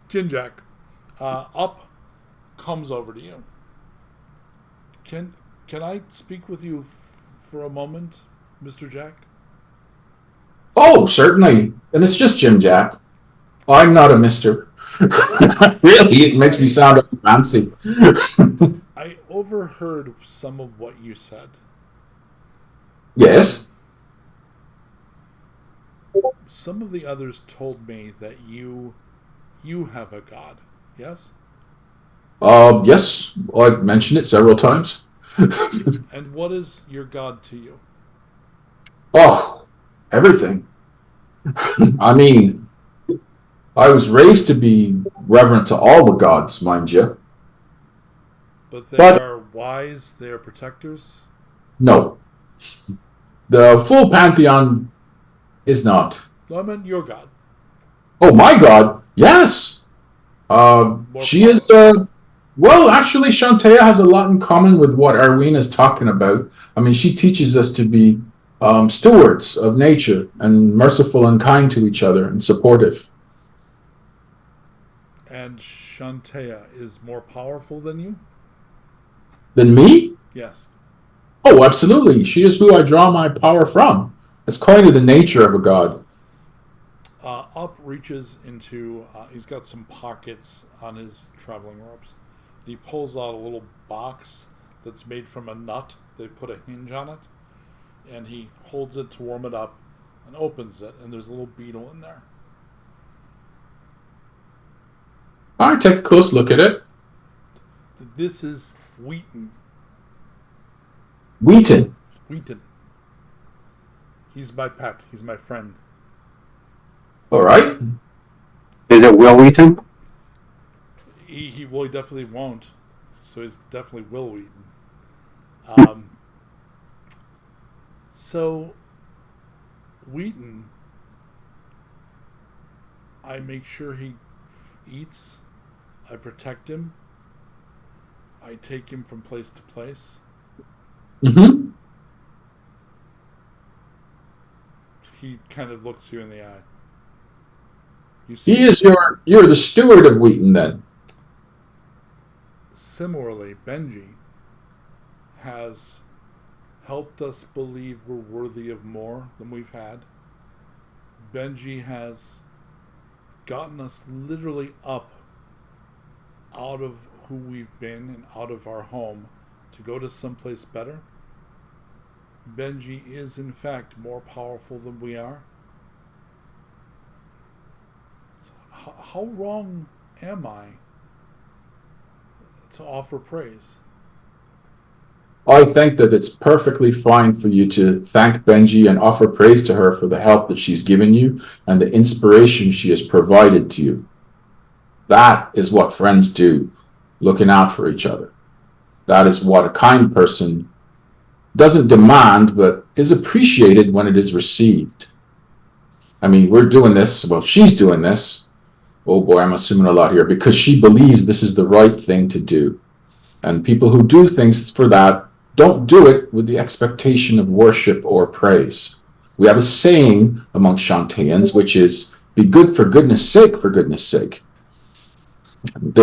Jin-Jack, up comes over to you. Can I speak with you for a moment, Mr. Jack? oh, certainly. And it's just Jim Jack. I'm not a mister. Really, it makes me sound fancy. I overheard some of what you said. Yes. Some of the others told me that you have a god. Yes? Yes. I've mentioned it several times. And what is your god to you? Oh, everything. I mean, I was raised to be reverent to all the gods, mind you. But they But are wise, they are protectors. no, the full pantheon is not. No, I meant your god. Oh my God! Yes. More She is. powerful. Well, actually, Shantea has a lot in common with what Arween is talking about. I mean, she teaches us to be stewards of nature and merciful and kind to each other and supportive. And Shantea is more powerful than you? Than me? Yes. Oh, absolutely. She is who I draw my power from. It's kind of the nature of a god. Up reaches into, he's got some pockets on his traveling ropes. He pulls out a little box that's made from a nut. They put a hinge on it. And he holds it to warm it up and opens it. And there's a little beetle in there. All right, take a close look at it. This is Wheaton. Wheaton. Wheaton. He's my pet. He's my friend. All right. Is it Will Wheaton? He well, he definitely won't. So he's definitely Will Wheaton. So Wheaton, I make sure he eats. I protect him. I take him from place to place. Mm-hmm. He kind of looks you in the eye. You He see, is you're the steward of Wheaton then. similarly, Benji has helped us believe we're worthy of more than we've had. Benji has gotten us literally up out of who we've been and out of our home to go to someplace better. Benji is in fact more powerful than we are. How wrong am I to offer praise? I think that it's perfectly fine for you to thank Benji and offer praise to her for the help that she's given you and the inspiration she has provided to you. That is what friends do, looking out for each other. That is what a kind person doesn't demand, but is appreciated when it is received. I mean, we're doing this, well, she's doing this. Oh boy, I'm assuming a lot here, because she believes this is the right thing to do. And people who do things for that don't do it with the expectation of worship or praise. We have a saying among Shantaeans, which is, be good for goodness sake, for goodness sake. And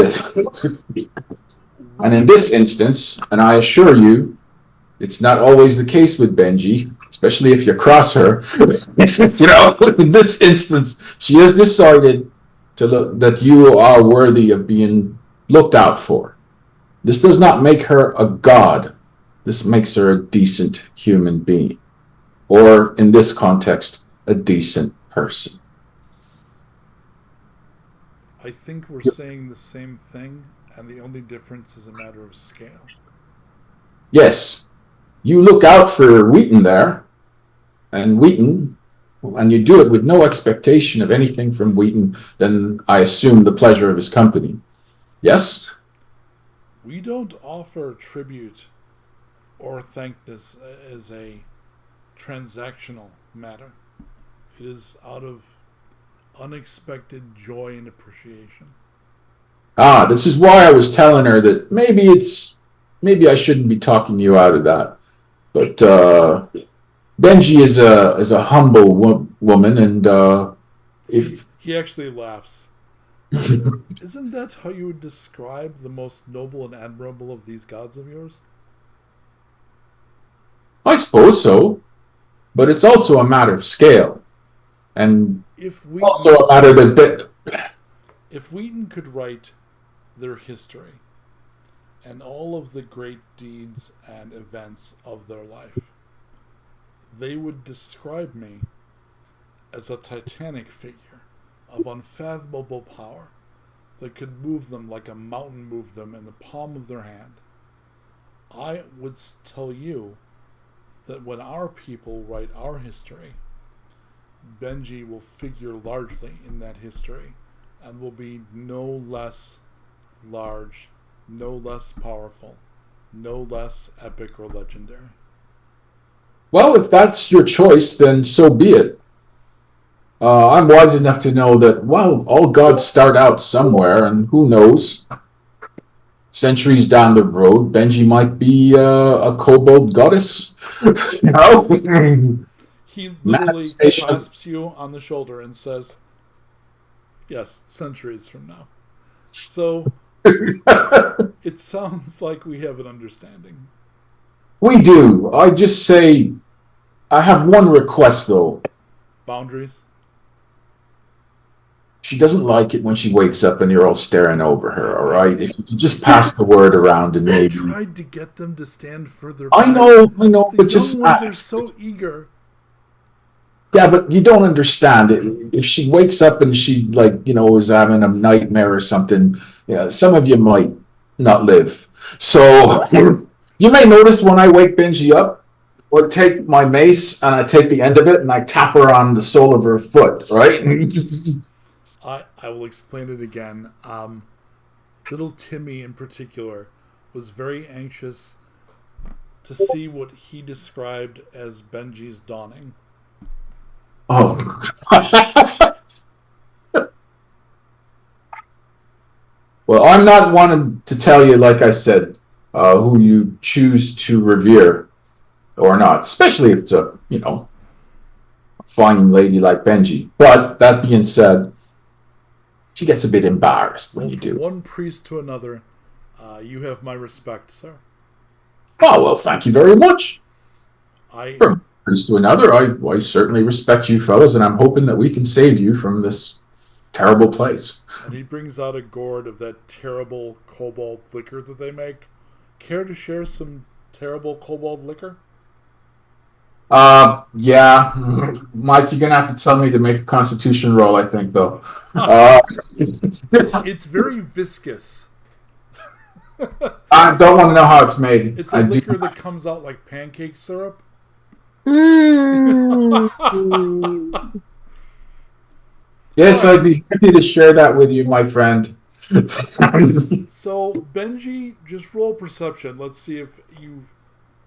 in this instance, and I assure you, it's not always the case with Benji, especially if you cross her. In this instance, she has decided to look that you are worthy of being looked out for. This does not make her a god. This makes her a decent human being. Or, in this context, a decent person. I think we're saying the same thing, and the only difference is a matter of scale. Yes, you look out for Wheaton there, and you do it with no expectation of anything from Wheaton than, I assume, the pleasure of his company. Yes? We don't offer tribute or thankness as a transactional matter. It is out of unexpected joy and appreciation. This is why I was telling her that maybe I shouldn't be talking you out of that. But Benji is a humble woman, and if He actually laughs. Isn't that how you would describe the most noble and admirable of these gods of yours? I suppose so, but it's also a matter of scale, and If also a matter that if Wheaton could write their history and all of the great deeds and events of their life, they would describe me as a titanic figure of unfathomable power that could move them like a mountain moved them in the palm of their hand. I would tell you that when our people write our history, Benji will figure largely in that history and will be no less large, no less powerful, no less epic or legendary. Well, if that's your choice, then so be it. I'm wise enough to know that, well, all gods start out somewhere, and who knows? Centuries down the road, Benji might be a kobold goddess. You know? He literally Manifestation. clasps you on the shoulder and says, yes, centuries from now. So it sounds like we have an understanding. We do. I just say, I have one request, though. Boundaries? She doesn't like it when she wakes up and you're all staring over her, all right? If you could just pass the word around and I maybe... tried to get them to stand further I back. know, The but young just ones are ask. so eager. Yeah, but you don't understand it. If she wakes up and she, like, you know, is having a nightmare or something, yeah, some of you might not live. So you may notice when I wake Benji up, I take my mace and I take the end of it and I tap her on the sole of her foot, right? I will explain it again. Little Timmy in particular was very anxious to see what he described as Benji's dawning. Oh. Well, I'm not wanting to tell you, like I said, who you choose to revere or not, especially if it's a, you know, fine lady like Benji. But that being said, she gets a bit embarrassed when Well, you from do. one priest to another, you have my respect, sir. Oh, well, thank you very much. I From one priest to another, I certainly respect you fellas, and I'm hoping that we can save you from this terrible place. and he brings out a gourd of that terrible cobalt liquor that they make. Care to share some terrible cobalt liquor? Yeah. Mike, you're gonna have to tell me to make a constitution roll, I think, though. It's very viscous. I don't want to know how it's made. It's a I do. liquor that comes out like pancake syrup. Mm. Yes, I'd be happy to share that with you, my friend. So, Benji, just roll perception. Let's see if you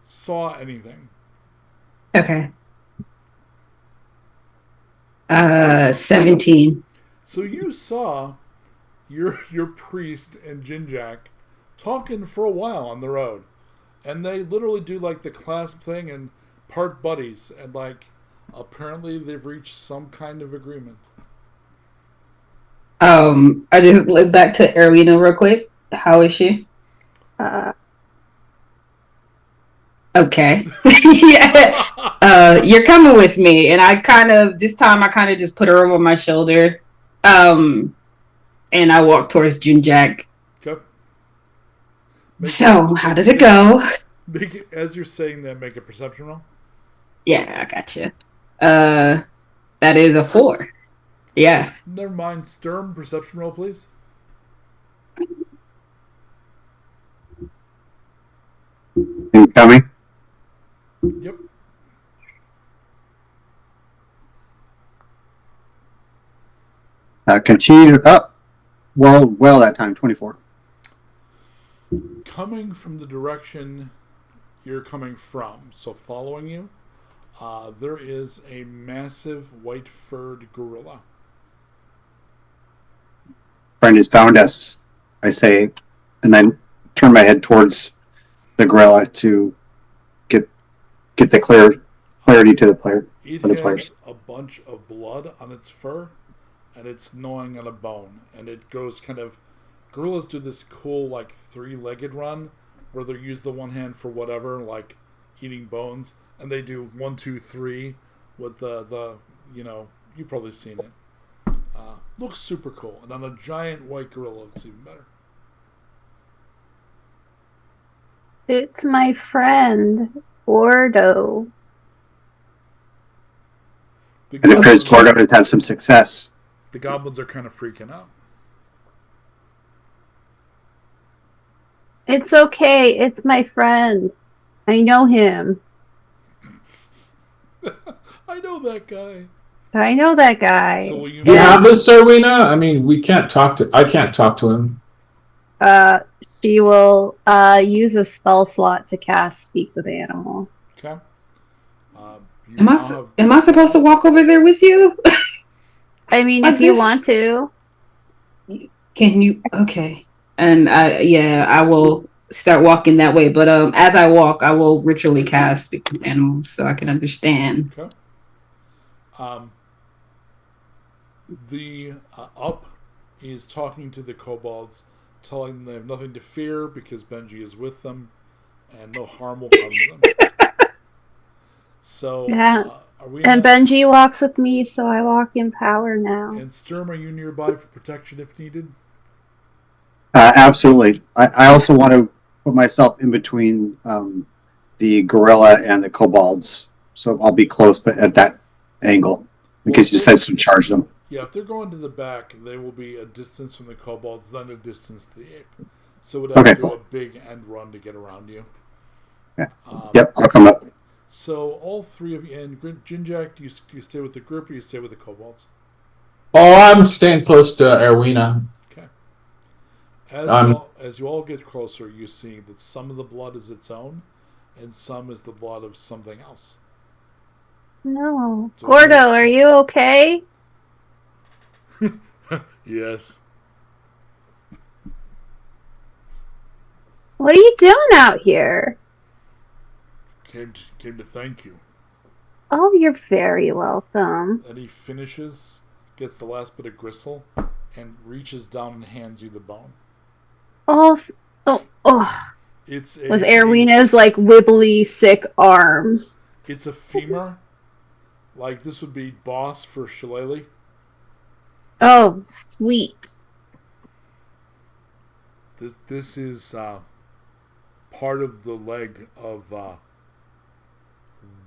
saw anything. Okay. 17. So you saw your priest and Jinjak talking for a while on the road. And they literally do like the clasp thing and part buddies, and like apparently they've reached some kind of agreement. I just look back to Erwina real quick. How is she? Okay. Yeah. You're coming with me, and this time I kind of just put her over my shoulder. And I walk towards Junjak. Okay. So, how did it go? Make it, as you're saying that, make a perception roll. Yeah, I gotcha. That is a 4. Yeah. Never mind. Sturm, perception roll, please. Incoming. Yep. Continue up. Well, that time, 24. Coming from the direction you're coming from, so following you, there is a massive white-furred gorilla. Friend has found us, I say, and then turn my head towards the gorilla to get the clarity to the player. It For the has players. a bunch of blood on its fur, and it's gnawing on a bone. And it goes kind of... Gorillas do this cool, like, three-legged run, where they use the one hand for whatever, like eating bones, and they do 1, 2, 3 with the you know, you've probably seen it. Looks super cool. And on a giant white gorilla, looks even better. It's my friend, Ordo. And it appears Gorgo has had some success. The goblins are kind of freaking out. It's okay. It's my friend. I know him. I know that guy. I know that guy. So will you Do you have this, Serwina? I mean, we can't talk to. I can't talk to him. She will use a spell slot to cast Speak with Animal. Okay. Am I supposed to walk over there with you? I mean, if you want to. Can you? Okay. And I will start walking that way. But as I walk, I will ritually cast Speak with Animals so I can understand. Okay. The up is talking to the kobolds, telling them they have nothing to fear because Benji is with them, and no harm will come to them. So, Yeah. are we? And Benji walks with me, so I walk in power now. And Sturm, are you nearby for protection if needed? Absolutely. I also want to put myself in between the gorilla and the kobolds, so I'll be close, but at that angle, in case you decide to charge them. Yeah, if they're going to the back, they will be a distance from the kobolds, then a distance to the ape. So it would have to do a big end run to get around you. Yeah. Yep, I'll come up. So all three of you, and Jinjak, do you stay with the group or you stay with the kobolds? Oh, I'm staying close to Erwina. Okay. As you all get closer, you see that some of the blood is its own, and some is the blood of something else. No. So Gordo, are you okay? Yes. What are you doing out here? Came to thank you. Oh, you're very welcome. And he finishes, gets the last bit of gristle, and reaches down and hands you the bone. Oh. It's with Erwina's like wibbly, sick arms. It's a femur. Like this would be boss for Shillelagh. Oh, sweet. This is part of the leg of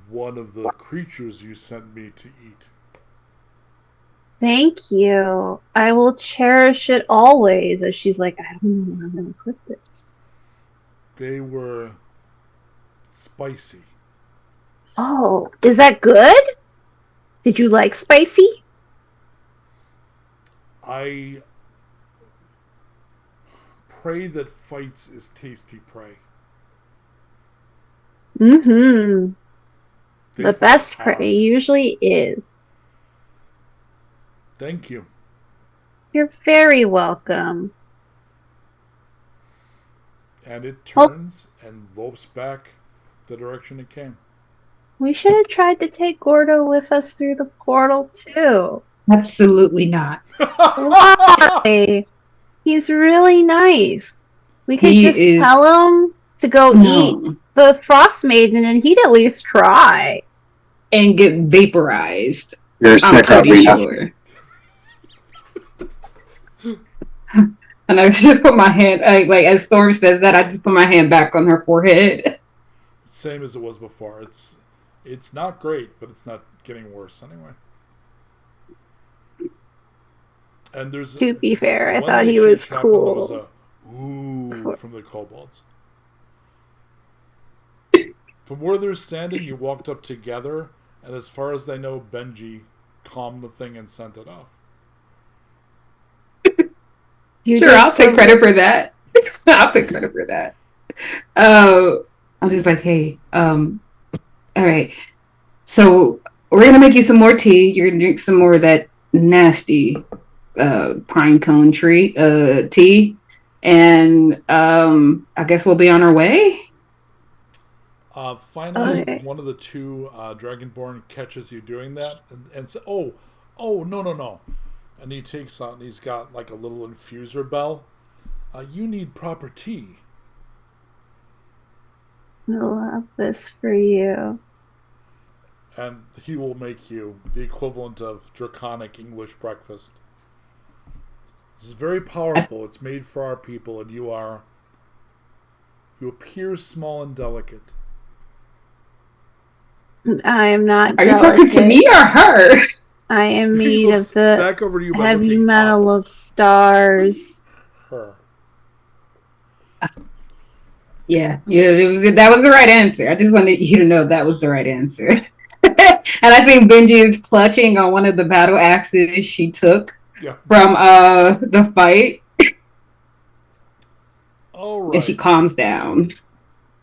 one of the creatures you sent me to eat. Thank you. I will cherish it always. As she's like, I don't know where I'm going to put this. They were spicy. Oh, is that good? Did you like spicy? I pray that fights is tasty prey. Mm-hmm. The best prey usually is. Thank you. You're very welcome. And it turns and lopes back the direction it came. We should have tried to take Gordo with us through the portal, too. Absolutely not. Why? He's really nice. We could tell him to go eat the Frost Maiden, and he'd at least try. And get vaporized. You're sick, sure. And I just put my hand, like as Storm says that, I just put my hand back on her forehead. Same as it was before. It's not great, but it's not getting worse anyway. And there's to be fair, I thought he was cool. There was a ooh from the kobolds. From where they're standing, you walked up together, and as far as they know, Benji calmed the thing and sent it off. Sure, I'll take credit for that. I'll take credit for that. I'm just like, hey, all right. So we're gonna make you some more tea. You're gonna drink some more of that nasty pine cone tea, and I guess we'll be on our way. Finally, one of the two Dragonborn catches you doing that, and says, "Oh, no." And he takes out, and he's got like a little infuser bell. You need proper tea. I love this for you. And he will make you the equivalent of draconic English breakfast. This is very powerful. It's made for our people, and you appear small and delicate. I am not. Are you talking to delicate. me or her? I am He made of looks the back over to you by heavy looking metal up. of stars. Her. Yeah, that was the right answer. I just wanted you to know that was the right answer. And I think Benji is clutching on one of the battle axes she took Yeah. from the fight, All right. and she calms down.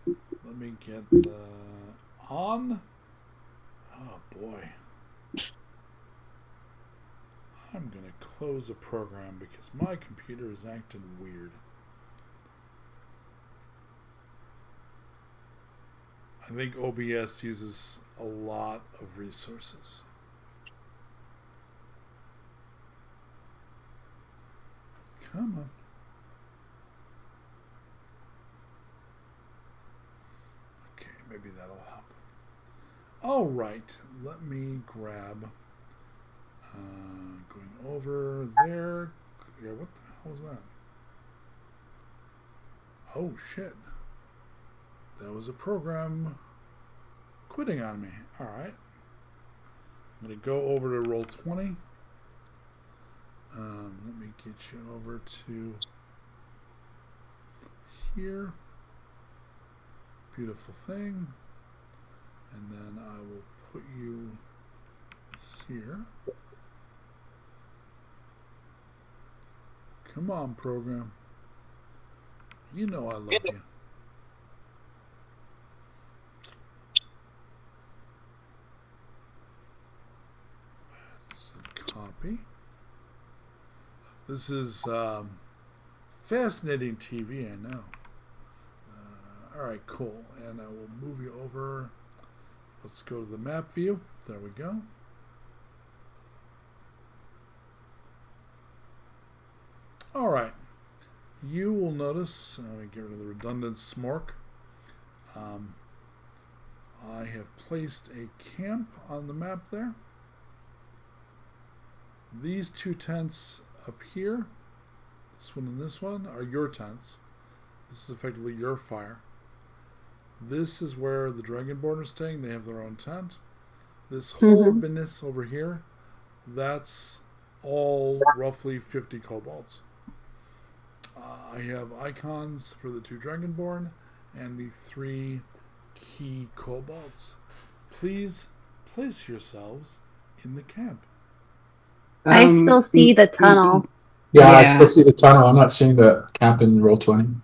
Let me get on. Oh boy. I'm going to close a program because my computer is acting weird. I think OBS uses a lot of resources. Come on. Okay, maybe that'll help. All right, let me grab. Going over there. Yeah, what the hell was that? Oh shit. That was a program quitting on me. All right. I'm going to go over to Roll20. Let me get you over to here. Beautiful thing. And then I will put you here. Come on, program. You know I love you. Let's copy. This is fascinating TV, I know. All right, cool. And I will move you over. Let's go to the map view. There we go. All right. You will notice, let me get rid of the redundant smork. I have placed a camp on the map there. These two tents up here, this one and this one, are your tents. This is effectively your fire. This is where the Dragonborn are staying. They have their own tent. This whole business over here, that's all roughly 50 kobolds. I have icons for the two Dragonborn and the 3 key kobolds. Please place yourselves in the camp. I still see the tunnel. Yeah, I Yeah. still see the tunnel. I'm not seeing the camp in Roll20.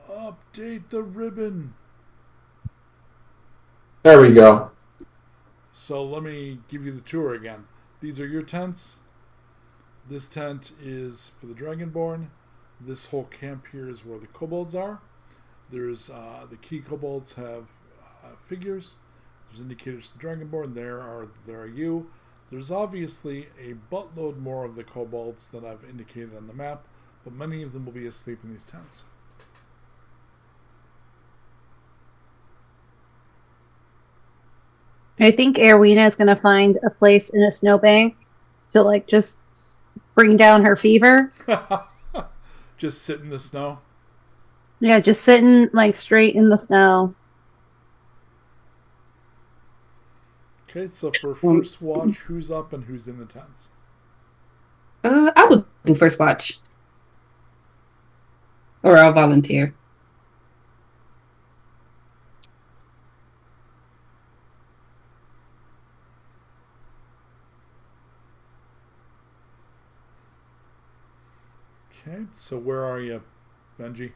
Update the ribbon. There we go. So let me give you the tour again. These are your tents. This tent is for the Dragonborn. This whole camp here is where the kobolds are. There's the key kobolds have figures. There's indicators to the Dragonborn. There are you. There's obviously a buttload more of the kobolds than I've indicated on the map, but many of them will be asleep in these tents. I think Erwina is going to find a place in a snowbank to like just bring down her fever. Just sit in the snow. Yeah, just sitting like straight in the snow. Okay, so for first watch, who's up and who's in the tents? I will do first watch. Or I'll volunteer. Okay, so where are you, Benji?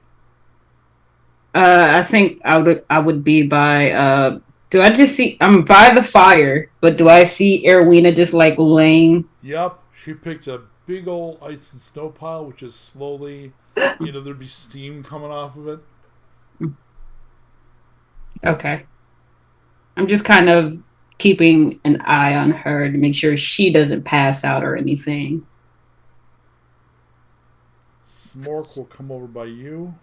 I think I would be by do I just see I'm by the fire, but do I see Erwina just like laying? Yep, she picked a big old ice and snow pile, which is slowly, there'd be steam coming off of it. Okay. I'm just kind of keeping an eye on her to make sure she doesn't pass out or anything. Smork will come over by you.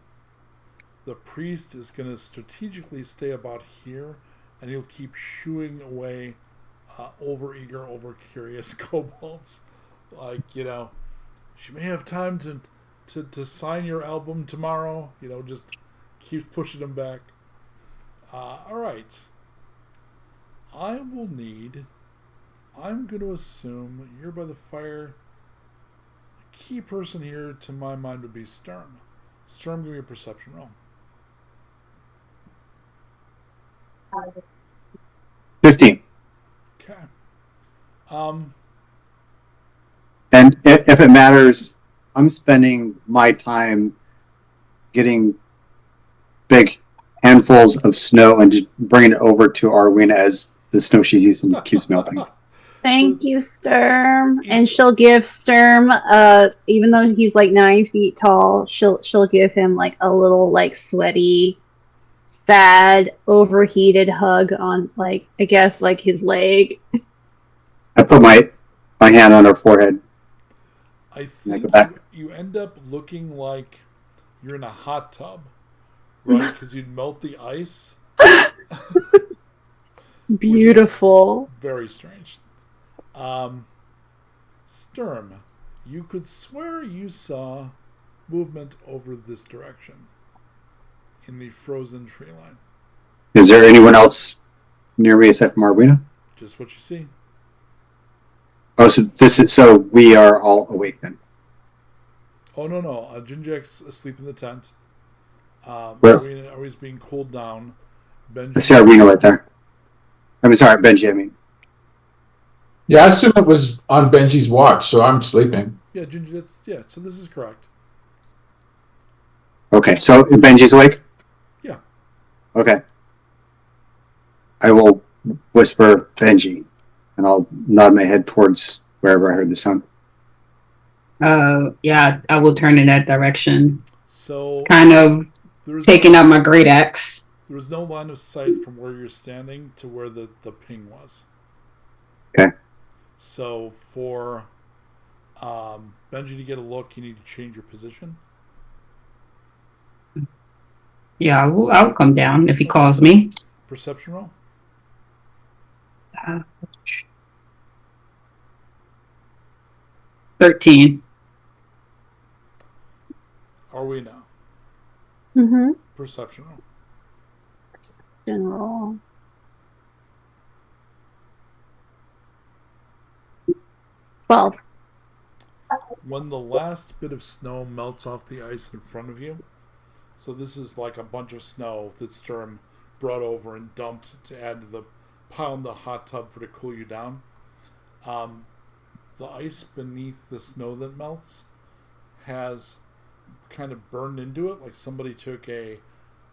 The priest is going to strategically stay about here, and he'll keep shooing away over-eager, over-curious kobolds. Like, she may have time to sign your album tomorrow. Just keep pushing them back. All right. I'm going to assume you're by the fire. The key person here, to my mind, would be Sturm. Sturm, give me a perception roll. 15. Okay. And if it matters, I'm spending my time getting big handfuls of snow and just bringing it over to Arwina as the snow she's using keeps melting. Thank you, Sturm. And It's- she'll give Sturm, even though he's like 9 feet tall, she'll give him like a little like sweaty, sad, overheated hug on like I guess like his leg. I put my hand on her forehead. I I think go back. you end up looking like you're in a hot tub, right? Because you'd melt the ice. Beautiful. Very strange. Sturm, you could swear you saw movement over this direction in the frozen tree line. Is there anyone else near me except from Arwina? Just what you see. Oh, so we are all awake then. Oh, no. Jinjak's asleep in the tent. Where? Arwina's being cooled down. I see Arwina right there. I'm sorry, Benji, I mean. Yeah, I assume it was on Benji's watch, so I'm sleeping. Yeah, Ginger, so this is correct. Okay, so Benji's awake? Yeah. Okay. I will whisper Benji, and I'll nod my head towards wherever I heard the sound. Yeah, I will turn in that direction. So Kind of there's taking out my great axe. there was no line of sight from where you're standing to where the ping was. Okay. So for Benji to get a look, you need to change your position. Yeah, I'll come down if he calls me. Perception roll. 13. Are we now? Mm-hmm. Perception roll. General. Well, When the last bit of snow melts off the ice in front of you, so this is like a bunch of snow that Sturm brought over and dumped to add to the pile in the hot tub for to cool you down. The ice beneath the snow that melts has kind of burned into it, like somebody took a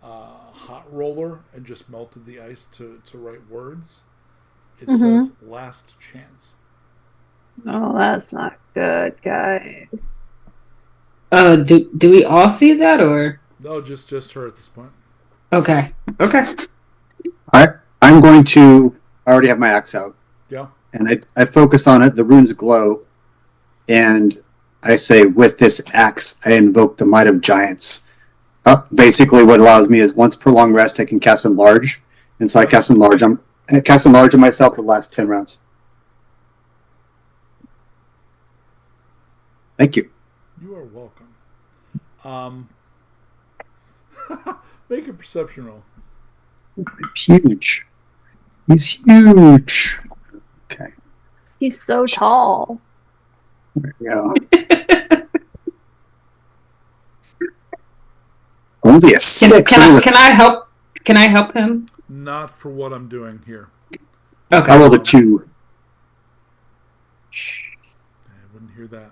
hot roller and just melted the ice to write words. It says "last chance." oh, that's not good, guys. Do we all see that or? No, just her at this point. Okay. I'm going to. I already have my axe out, Yeah. and I focus on it. The runes glow, and I say, "With this axe, I invoke the might of giants." Basically, what allows me is once per long rest, I can cast enlarge, and so I cast enlarge. I cast enlarge on myself for the last 10 rounds. Thank you. You are welcome. Make a perception roll. Huge. He's huge. Okay. He's so tall. There we go. Only a 6. Can I help? Can I help him? Not for what I'm doing here. Okay. I rolled a 2. I wouldn't hear that.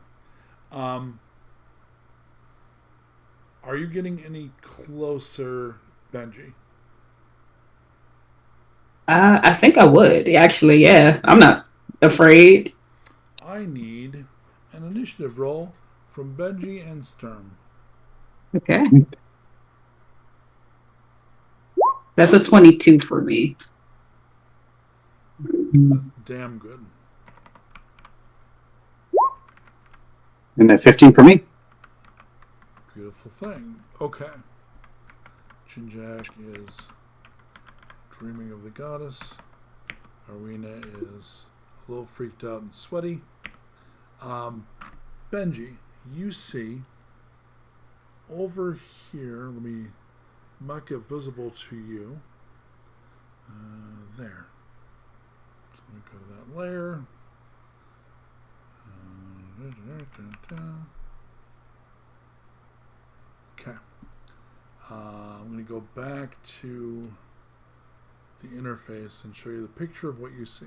Are you getting any closer, Benji? I think I would actually. Yeah, I'm not afraid. I need an initiative roll from Benji and Sturm. Okay. That's a 22 for me. Damn good. And a 15 for me. Beautiful thing. Okay. Jinjak is dreaming of the goddess. Arena is a little freaked out and sweaty. Benji, you see over here, let me make it visible to you. There. let me go to that layer. Okay. I'm going to go back to the interface and show you the picture of what you see.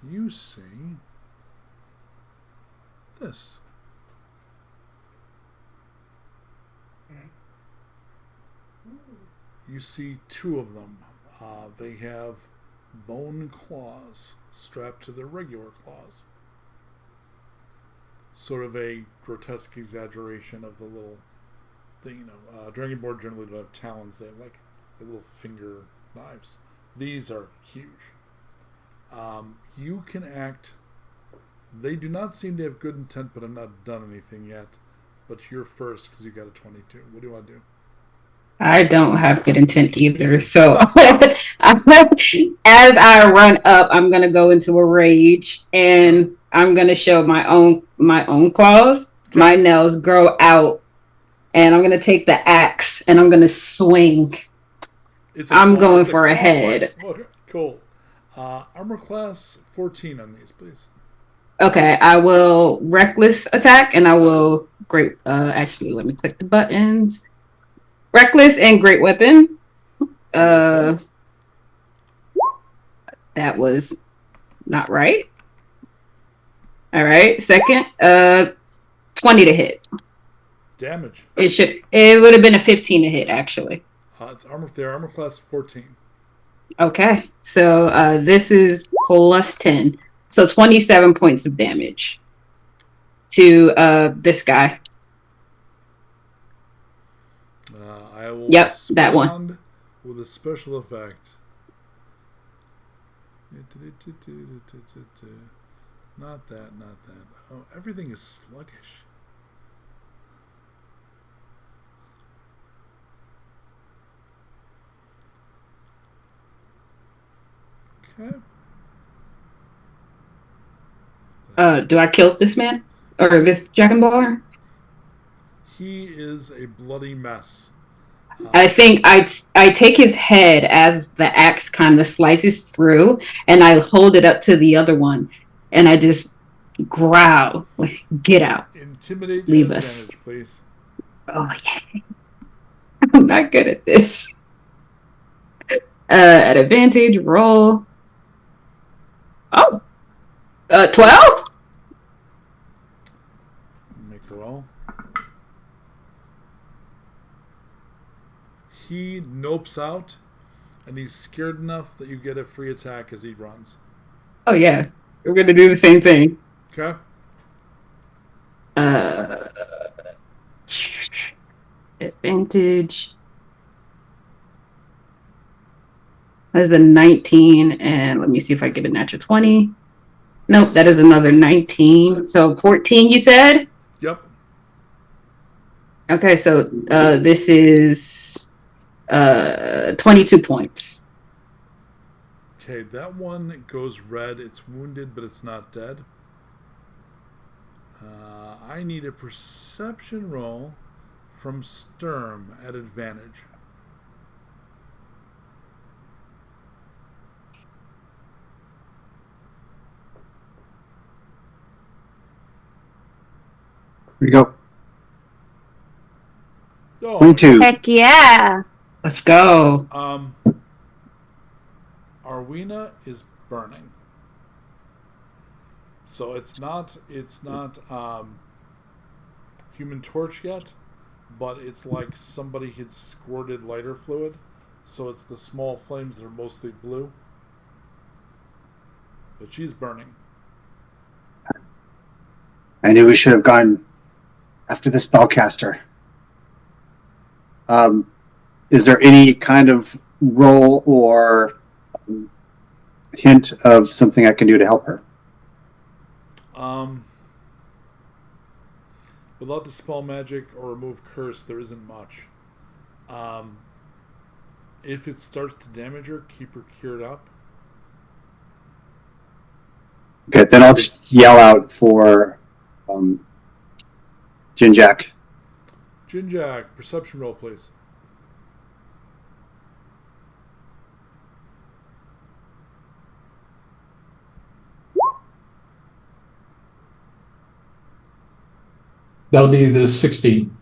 You see this. You see two of them. They have bone claws strapped to their regular claws. Sort of a grotesque exaggeration of the little thing, Dragonborn generally don't have talons. They have like little finger knives. These are huge. You can act. They do not seem to have good intent, but have not done anything yet. But you're first because you got a 22. What do you want to do? I don't have good intent either. So as I run up, I'm gonna go into a rage and I'm gonna show my own claws. Okay. My nails grow out, and I'm gonna take the axe and I'm gonna swing. I'm going for a head. Okay, cool. Armor class 14 on these, please. Okay, I will reckless attack and I will great. Actually, let me click the buttons. Reckless and great weapon. That was not right. All right, second. 20 to hit. Damage. It would have been a 15 to hit actually. It's armor class 14. Okay, so this is plus 10, so 27 points of damage to this guy. I will Yep, that one. With a special effect. Not that. Oh, everything is sluggish. Okay. Do I kill this man or this dragonborn? He is a bloody mess. I think I take his head as the axe kind of slices through, and I hold it up to the other one, and I just growl, like, "Get out! Intimidate. Leave and us." advantage, please. Oh yeah, I'm not good at this. At advantage, roll. Oh, 12. Make a roll. He nopes out, and he's scared enough that you get a free attack as he runs. Oh yeah, we're gonna do the same thing. Okay. Advantage. That is a 19, and let me see if I get a natural 20. Nope, that is another 19. So 14, you said? Yep. Okay, so this is 22 points. Okay, that one goes red. It's wounded, but it's not dead. I need a perception roll from Sturm at advantage. Here we go. Oh, 22. Heck yeah. Let's go. Arwina is burning. So it's not Human Torch yet, but it's like somebody had squirted lighter fluid. So it's the small flames that are mostly blue. But she's burning. I knew we should have gone after the spellcaster. Is there any kind of roll or hint of something I can do to help her? Without dispel magic or remove curse, there isn't much. If it starts to damage her, keep her cured up. Okay, then I'll just yell out for Jinjak. Jinjak, perception roll, please. That'll be the 16.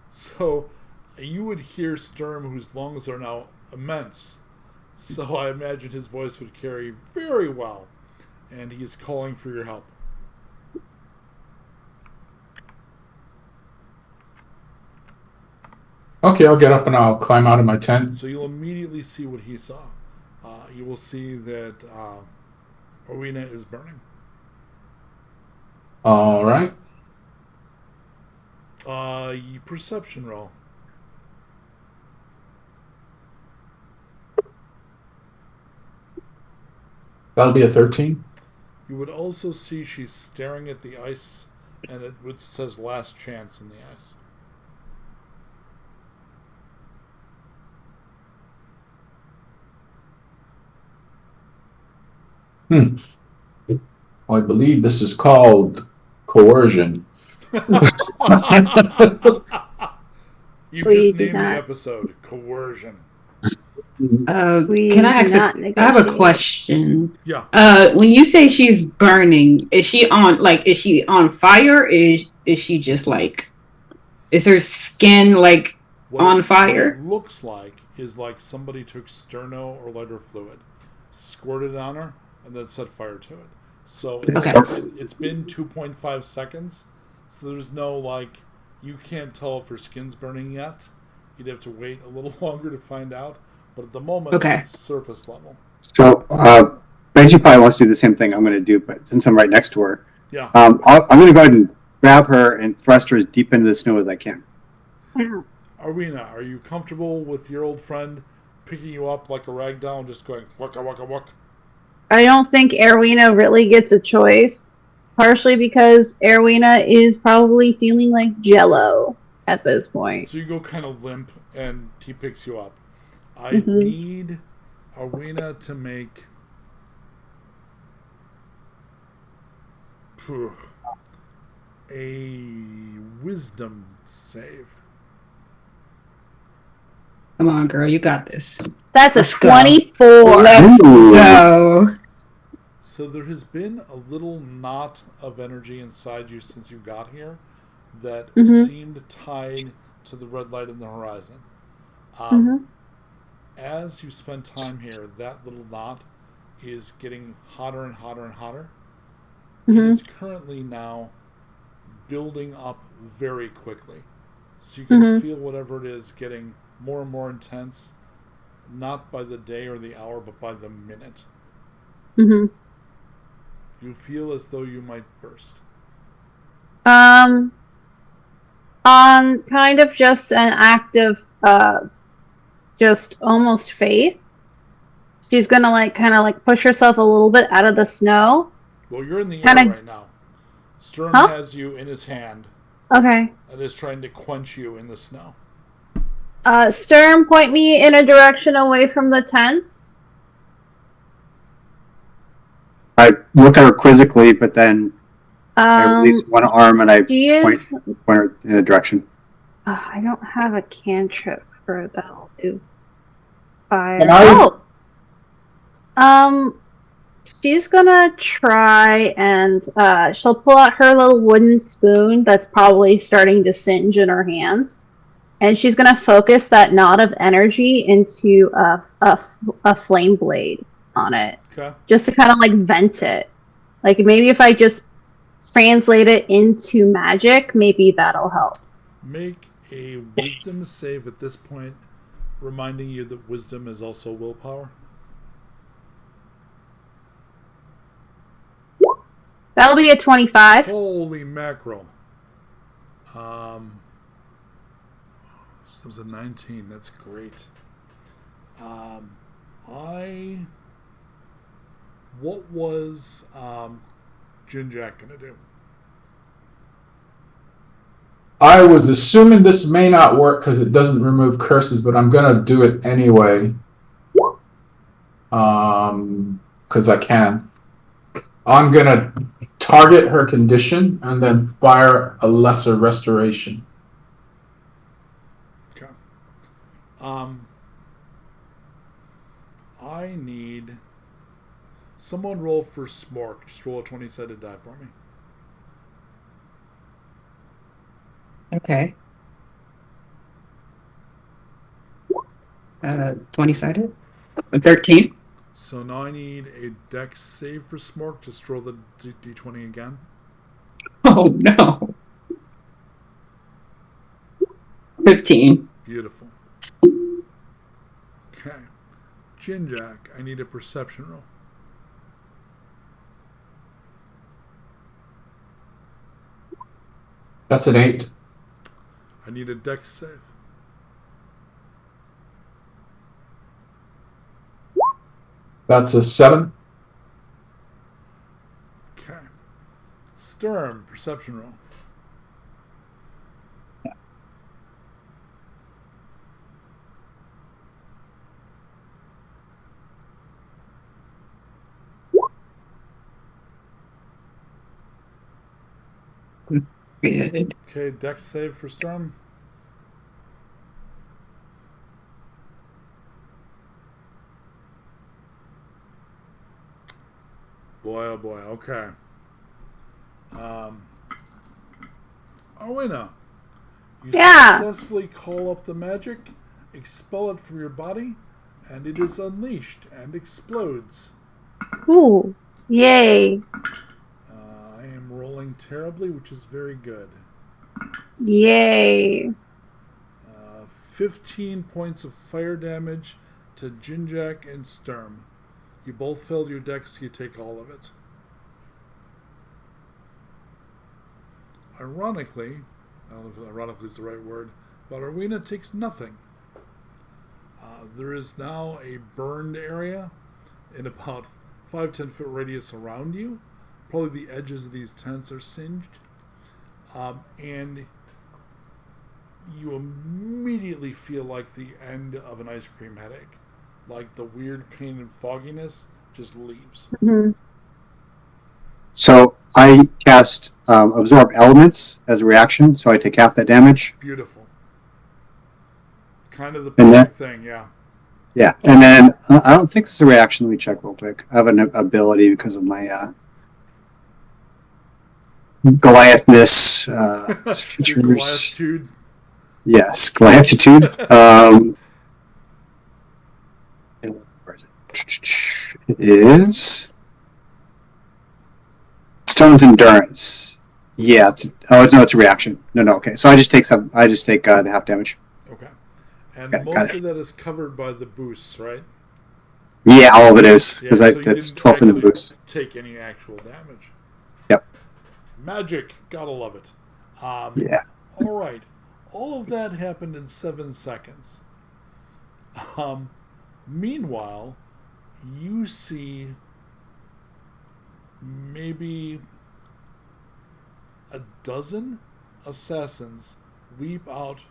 So you would hear Sturm, whose lungs are now immense. So I imagine his voice would carry very well. And he is calling for your help. Okay, I'll get up and I'll climb out of my tent. So you'll immediately see what he saw. You will see that Arena is burning. All right. Perception roll. That'll be a 13. You would also see she's staring at the ice, and it says "last chance" in the ice. I believe this is called coercion. You've We just do named the not. episode "Coercion." We Can I do ask? not I have a negotiate. question. Yeah. When you say she's burning, is she on fire? Is she just like? Is her skin like on fire? What it looks like is like somebody took sterno or lighter fluid, squirted it on her, and then set fire to it. So it's been 2.5 seconds. So there's no like, you can't tell if her skin's burning yet. You'd have to wait a little longer to find out. But at the moment, it's surface level. So Benji probably wants to do the same thing I'm going to do, but since I'm right next to her, Yeah. I'm going to go ahead and grab her and thrust her as deep into the snow as I can. Arena, are you comfortable with your old friend picking you up like a rag doll and just going waka waka waka? I don't think Erwina really gets a choice, partially because Erwina is probably feeling like jello at this point. So you go kind of limp, and he picks you up. I Mhm. need Arena to make a wisdom save. Come on, girl, you got this. That's a Let's go. 24. Let's Ooh. go. So there has been a little knot of energy inside you since you got here that seemed tied to the red light in the horizon. As you spend time here, that little knot is getting hotter and hotter and hotter. It is currently now building up very quickly. So you can feel whatever it is getting more and more intense, not by the day or the hour, but by the minute. You feel as though you might burst. On kind of just an act of just almost faith, she's gonna like push herself a little bit out of the snow. Well, you're in the Kinda- air right now. Stern Huh? has you in his hand Okay. and is trying to quench you in the snow. Stern, point me in a direction away from the tents. I look at her quizzically, but then I release one arm and I She is. point her in a direction. I don't have a cantrip for that'll do. Fire. Can I- She's gonna try and she'll pull out her little wooden spoon that's probably starting to singe in her hands, and she's gonna focus that knot of energy into a flame blade on it, Okay. just to kind of like vent it. Like maybe if I just translate it into magic, maybe that'll help. Make a wisdom save at this point, reminding you that wisdom is also willpower. That'll be a 25. Holy mackerel. This was a 19. That's great. What was Jinjack gonna do? I was assuming this may not work because it doesn't remove curses, but I'm gonna do it anyway. Because I can. I'm gonna target her condition and then fire a lesser restoration. Okay. I need someone roll for Smork. Just roll a 20-sided die for me. Okay. 20-sided. 13. So now I need a dex save for Smork. Just roll the d20 again. Oh no. 15. Beautiful. Okay. Jinjak, I need a perception roll. That's an 8. I need a dex save. That's a 7. Okay. Sturm, perception roll. Good. Okay, dex save for Sturm. Boy, oh boy, okay. Arwina, you Yeah. successfully call up the magic, expel it from your body, and it is unleashed and explodes. Ooh. Yay. I am rolling terribly, which is very good. Yay. 15 points of fire damage to Jinjak and Sturm. You both failed your dex, you take all of it. Ironically, I don't know if ironically is the right word, but Arwina takes nothing. There is now a burned area in about 5-10 foot radius around you. Probably the edges of these tents are singed. And you immediately feel like the end of an ice cream headache. Like the weird pain and fogginess just leaves. Mhm. So I cast Absorb Elements as a reaction, so I take half that damage. Beautiful. Kind of the And perfect thing, yeah. Yeah, and then I don't think this is a reaction. Let me check real quick. I have an ability because of my Goliathness Your features. Goliath-tude. Yes, Goliathitude. Where is it? It is Stone's Endurance. Yeah. It's a reaction. No. Okay, so I just take the half damage. Okay. And Got most it. of that is covered by the boosts, right? Yeah, all of it is Yeah, because so you that's didn't 12 from the actually boost. take any actual damage. Yep. Magic, gotta love it. Yeah. All right. All of that happened in 7 seconds. Meanwhile, you see maybe a dozen assassins leap out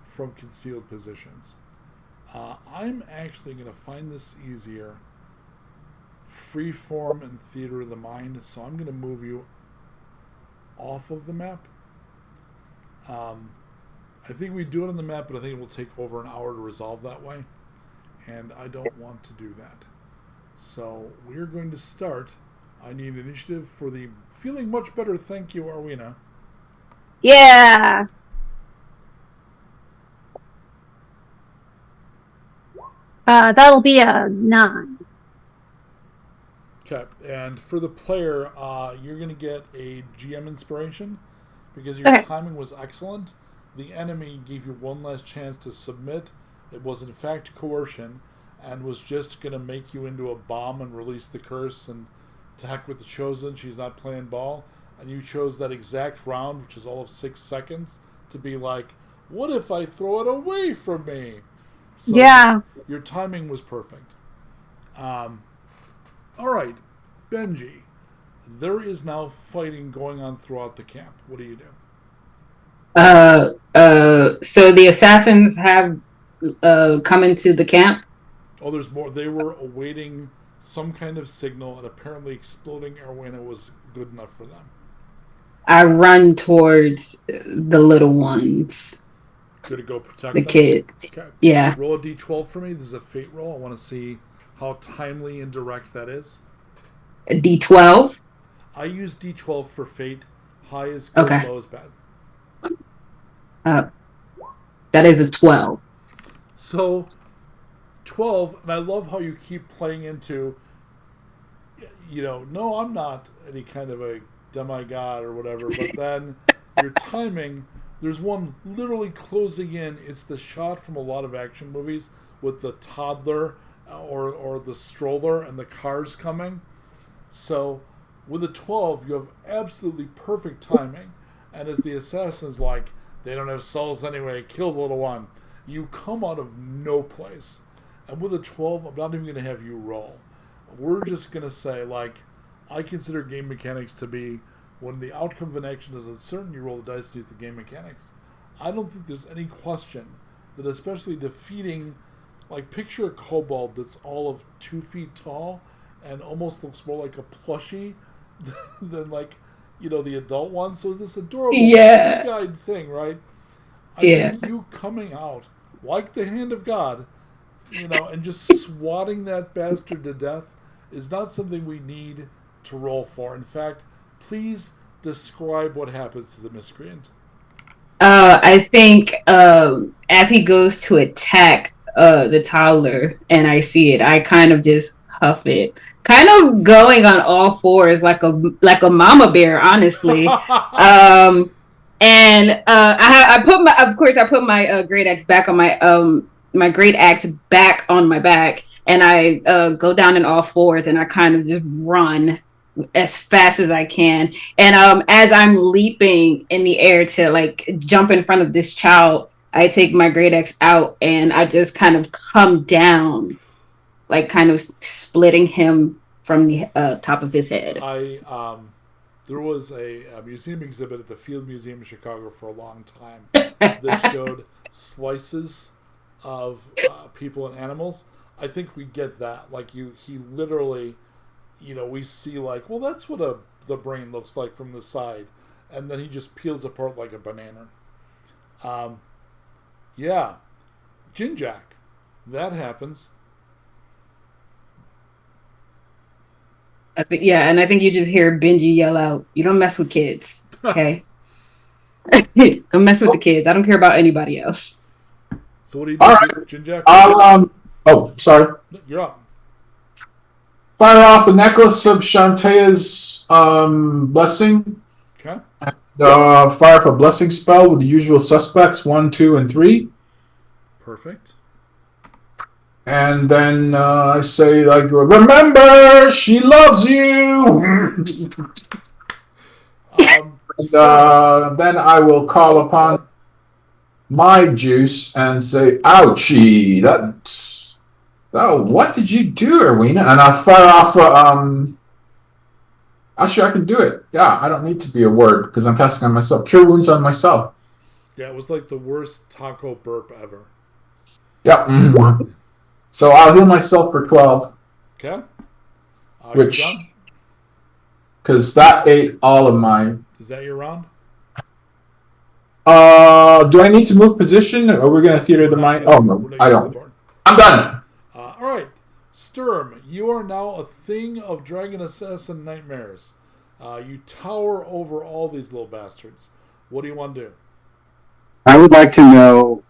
from concealed positions. I'm actually going to find this easier. Freeform and Theater of the Mind, so I'm going to move you off of the map. I think we do it on the map, but I think it will take over an hour to resolve that way. And I don't want to do that. So we're going to start. I need initiative for the feeling much better. Thank you, Arwina. Yeah. That'll be a 9. Okay, and for the player, you're going to get a GM inspiration because your Okay. timing was excellent. The enemy gave you one last chance to submit. It was in fact coercion and was just going to make you into a bomb and release the curse and to heck with the Chosen. She's not playing ball. And you chose that exact round, which is all of 6 seconds, to be like, what if I throw it away from me? So Yeah. your timing was perfect. All right, Benji. There is now fighting going on throughout the camp. What do you do? So the assassins have come into the camp. Oh, there's more. They were awaiting some kind of signal, and apparently exploding Arwina was good enough for them. I run towards the little ones, Good to go protect the them. kid. Okay. Yeah. Roll a d12 for me. This is a fate roll. I want to see how timely and direct that is. A D12. I use d12 for fate. High is good, Okay. low is bad. That is a 12. So 12, and I love how you keep playing into, no, I'm not any kind of a demigod or whatever, but then your timing, there's one literally closing in. It's the shot from a lot of action movies with the toddler or the stroller and the cars coming. So with a 12, you have absolutely perfect timing. And as the assassin's like, they don't have souls anyway, kill the little one, you come out of no place. And with a 12, I'm not even going to have you roll. We're just going to say, I consider game mechanics to be when the outcome of an action is uncertain, you roll the dice and use the game mechanics. I don't think there's any question that, especially defeating, picture a kobold that's all of 2 feet tall and almost looks more like a plushie than the adult one. So it's this adorable big-eyed thing, right? I think you coming out like the hand of God, and just swatting that bastard to death is not something we need to roll for. In fact, please describe what happens to the miscreant. I think as he goes to attack the toddler and I see it, I kind of just huff it. Kind of going on all fours like a mama bear, honestly. And I put my great axe back on my great axe back on my back, and I go down in all fours, and I kind of just run as fast as I can. And as I'm leaping in the air to jump in front of this child, I take my great axe out, and I just kind of come down, kind of splitting him from the top of his head. There was a museum exhibit at the Field Museum in Chicago for a long time that showed slices of people and animals. I think we get that. He literally, we see well, that's what the brain looks like from the side, and then he just peels apart like a banana. Yeah, Jinjack, that happens. I think you just hear Benji yell out, "You don't mess with kids, okay? Don't mess with the kids. I don't care about anybody else." So what do you do, All right. Jinjack? Oh, sorry. You're up. Fire off the necklace of Shantaea's blessing. Okay. Fire off a blessing spell with the usual suspects 1, 2, and 3. Perfect. And then I say, remember, she loves you! Then I will call upon my juice and say, ouchie, what did you do, Erwina? And I'll fire off actually, I can do it. Yeah, I don't need to be a word, because I'm casting on myself. Cure wounds on myself. Yeah, it was the worst taco burp ever. Yep. So I'll heal myself for 12. Okay. Which, because that ate all of mine. Is that your round? Do I need to move position, or are we going to theater the mind? Oh, no, I don't. I'm done. All right. Sturm, you are now a thing of Dragon Assassin nightmares. You tower over all these little bastards. What do you want to do? I would like to know,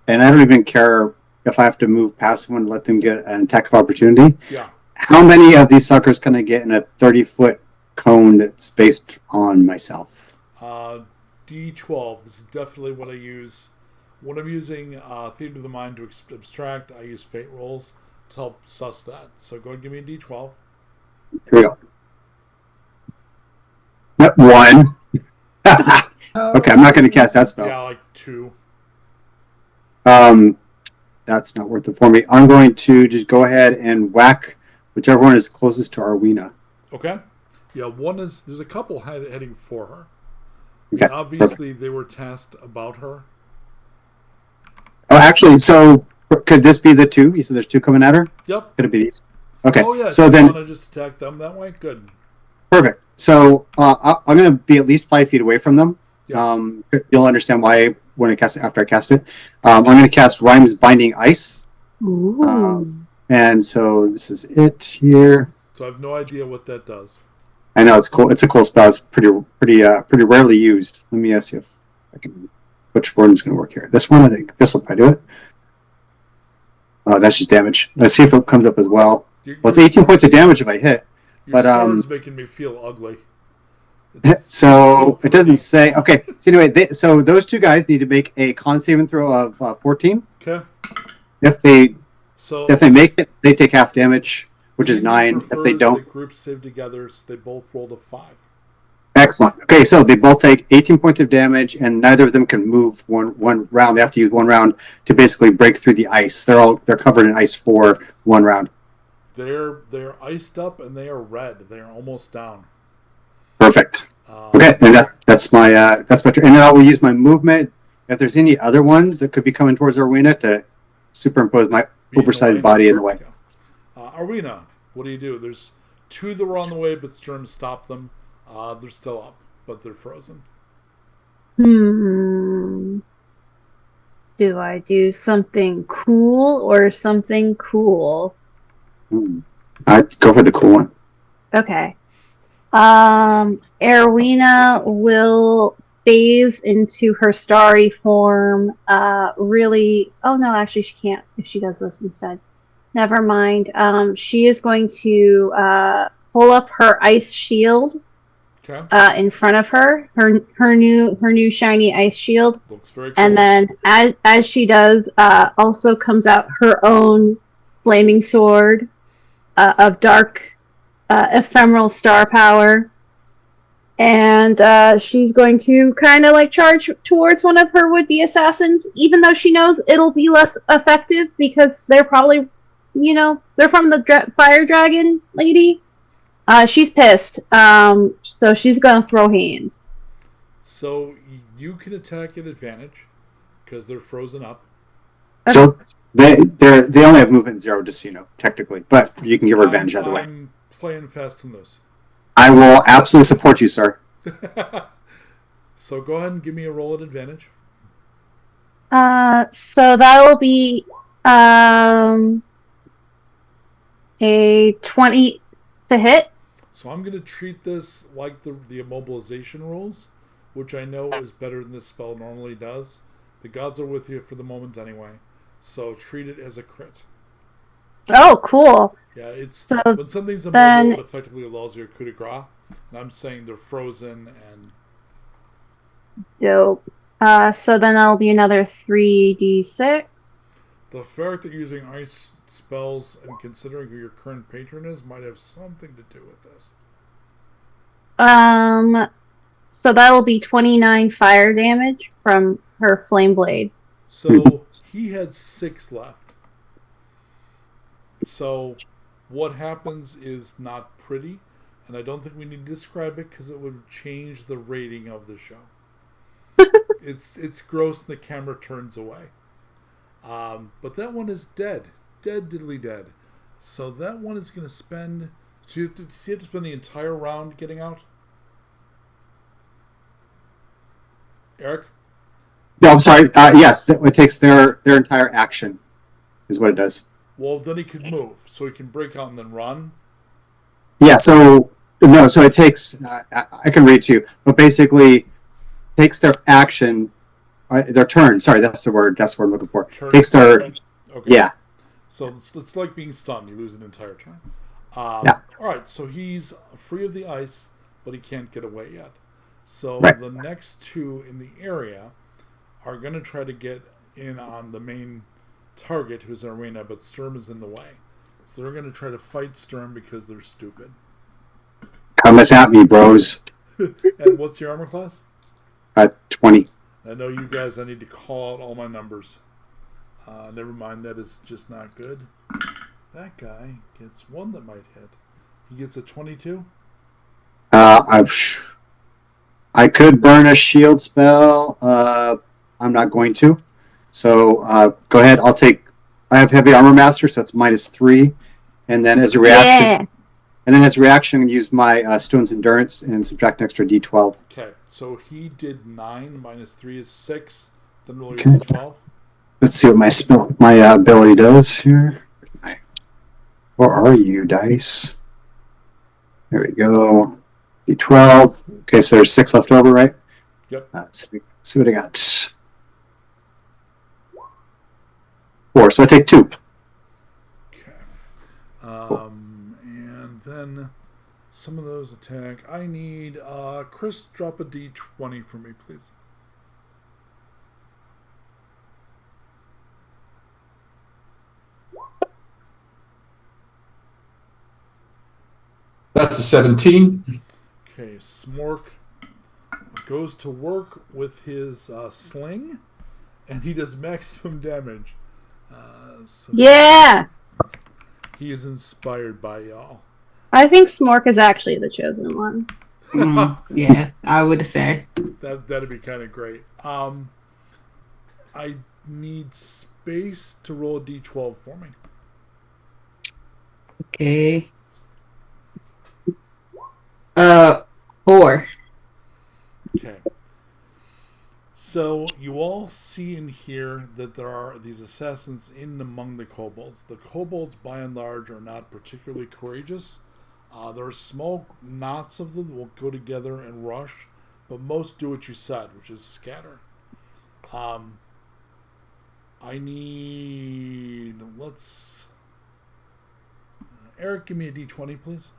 and I don't even care if I have to move past someone and let them get an attack of opportunity. Yeah. How many of these suckers can I get in a 30-foot cone that's based on myself? D12. This is definitely what I use. When I'm using Theater of the Mind to abstract, I use fate rolls to help suss that. So go ahead and give me a D12. Here we go. Yep, 1. Okay, I'm not going to cast that spell. Yeah, 2. That's not worth it for me. I'm going to just go ahead and whack whichever one is closest to Arwina. Okay. Yeah, there's a couple heading for her. Okay. Obviously, they were tasked about her. Oh, actually, so could this be the 2? You said there's 2 coming at her? Yep. Could it be these? Okay. Oh, yeah. So you then, want to just attack them that way? Good. Perfect. So I'm going to be at least 5 feet away from them. Yeah. You'll understand why when I cast it, after I cast it. I'm going to cast Rhyme's Binding Ice. And so this is it here. So I have no idea what that does. I know it's cool. It's a cool spell. It's pretty rarely used. Let me see if I can which one's going to work here? This one, I think. This will probably do it. Oh, that's just damage. Let's see if it comes up as well. Well, it's 18 points of damage if I hit. Your But sword's making me feel ugly. So it doesn't say. Okay. So anyway, so those two guys need to make a con saving throw of 14. Okay. If they So make it, they take half damage, which is 9. If they prefers don't, the group save together, so they both rolled a 5. excellent. Okay, so they both take 18 points of damage, and neither of them can move one round. They have to use one round to basically break through the ice. They're covered in ice for one round. They're iced up and they are red. They are almost down. Perfect. Okay, and that's my turn. And then I will use my movement. If there's any other ones that could be coming towards Arwina to superimpose my oversized body in the way. Arwina, what do? There's 2 that were on the way, but Sturm stopped them. They're still up, but they're frozen. Do I do something cool or something cool? I'd go for the cool one. Okay. Erwina will phase into her starry form. Really. Oh no, actually she can't if she does this instead. Never mind. She is going to pull up her ice shield. Okay. In front of her, her new shiny ice shield. Looks very cool. And then as she does, also comes out her own flaming sword of dark ephemeral star power. And she's going to kind of like charge towards one of her would-be assassins, even though she knows it'll be less effective because they're probably, they're from the fire dragon lady. She's pissed, so she's gonna throw hands. So you can attack at advantage because they're frozen up. So they only have movement 0, just so you know, technically, but you can give her advantage either way. I'm playing fast and loose. I will absolutely support you, sir. So go ahead and give me a roll at advantage. So that will be a 20 to hit. So I'm going to treat this like the immobilization rules, which I know is better than this spell normally does. The gods are with you for the moment anyway, so treat it as a crit. Oh, cool. Yeah, it's so when something's immobile, it effectively allows your coup de grace, and I'm saying they're frozen and... Dope. So then that'll be another 3d6. The fact that you're using ice spells and considering who your current patron is might have something to do with this. So that'll be 29 fire damage from her flame blade. So he had 6 left. So what happens is not pretty, and I don't think we need to describe it because it would change the rating of the show. It's gross and the camera turns away. But that one is dead. Dead diddly dead. So that one is going to spend... Does he have to spend the entire round getting out? Eric? No, I'm sorry. Yes, it takes their entire action is what it does. Well, then he can move. So he can break out and then run. Yeah, so it takes... I can read to you. But basically, takes their action... their turn. Sorry, that's the word. That's what I'm looking for. Turn. Takes their... Okay. Yeah. So it's like being stunned. You lose an entire turn. Yeah. All right, so he's free of the ice, but he can't get away yet. So Right. the next 2 in the area are going to try to get in on the main target, who's Arwina, but Sturm is in the way. So they're going to try to fight Sturm because they're stupid. Cometh at me, bros. And what's your armor class? 20. I know you guys, I need to call out all my numbers. Never mind, that is just not good. That guy gets 1 that might hit. He gets a 22. I could burn a shield spell. I'm not going to. So go ahead. I have heavy armor master, so it's -3. And then as a reaction, I'm going to use my Stone's Endurance and subtract an extra D12. Okay, so he did 9 minus 3 is 6. Then roll Okay. your 12. Let's see what my ability does here. Where are you, dice? There we go. D12. Okay, so there's 6 left over, right? Yep. Let's see what I got. 4. So I take 2. Okay. And then some of those attack. I need Chris, drop a d20 for me, please. That's a 17. Okay, Smork goes to work with his sling, and he does maximum damage. So Yeah, he is inspired by y'all. I think Smork is actually the chosen one. Yeah, I would say. That'd be kind of great. I need space to roll a d12 for me. Okay. 4. Okay. So you all see and hear that there are these assassins in among the kobolds. The kobolds, by and large, are not particularly courageous. There are small knots of them that will go together and rush, but most do what you said, which is scatter. I need... Let's... Eric, give me a d20, please.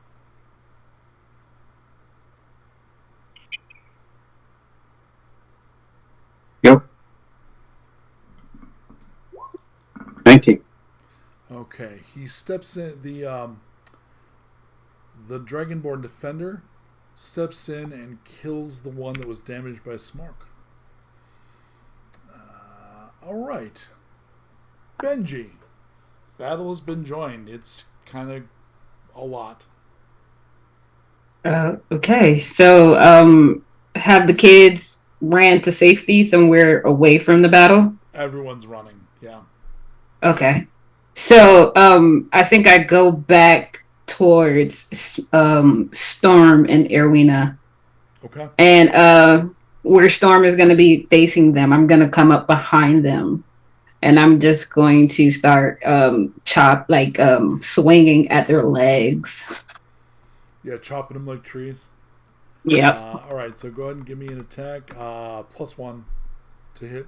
Yep. 19. Okay, he steps in. The Dragonborn defender steps in and kills the one that was damaged by Smork. All right, Benji. Battle has been joined. It's kind of a lot. Okay, so have the kids ran to safety somewhere away from the battle? Everyone's running. Yeah. Okay. So I think I go back towards Storm and Erwina. Okay. And where Storm is going to be facing them, I'm going to come up behind them. And I'm just going to start swinging at their legs. Yeah, chopping them like trees. Yep. All right, so go ahead and give me an attack. +1 to hit.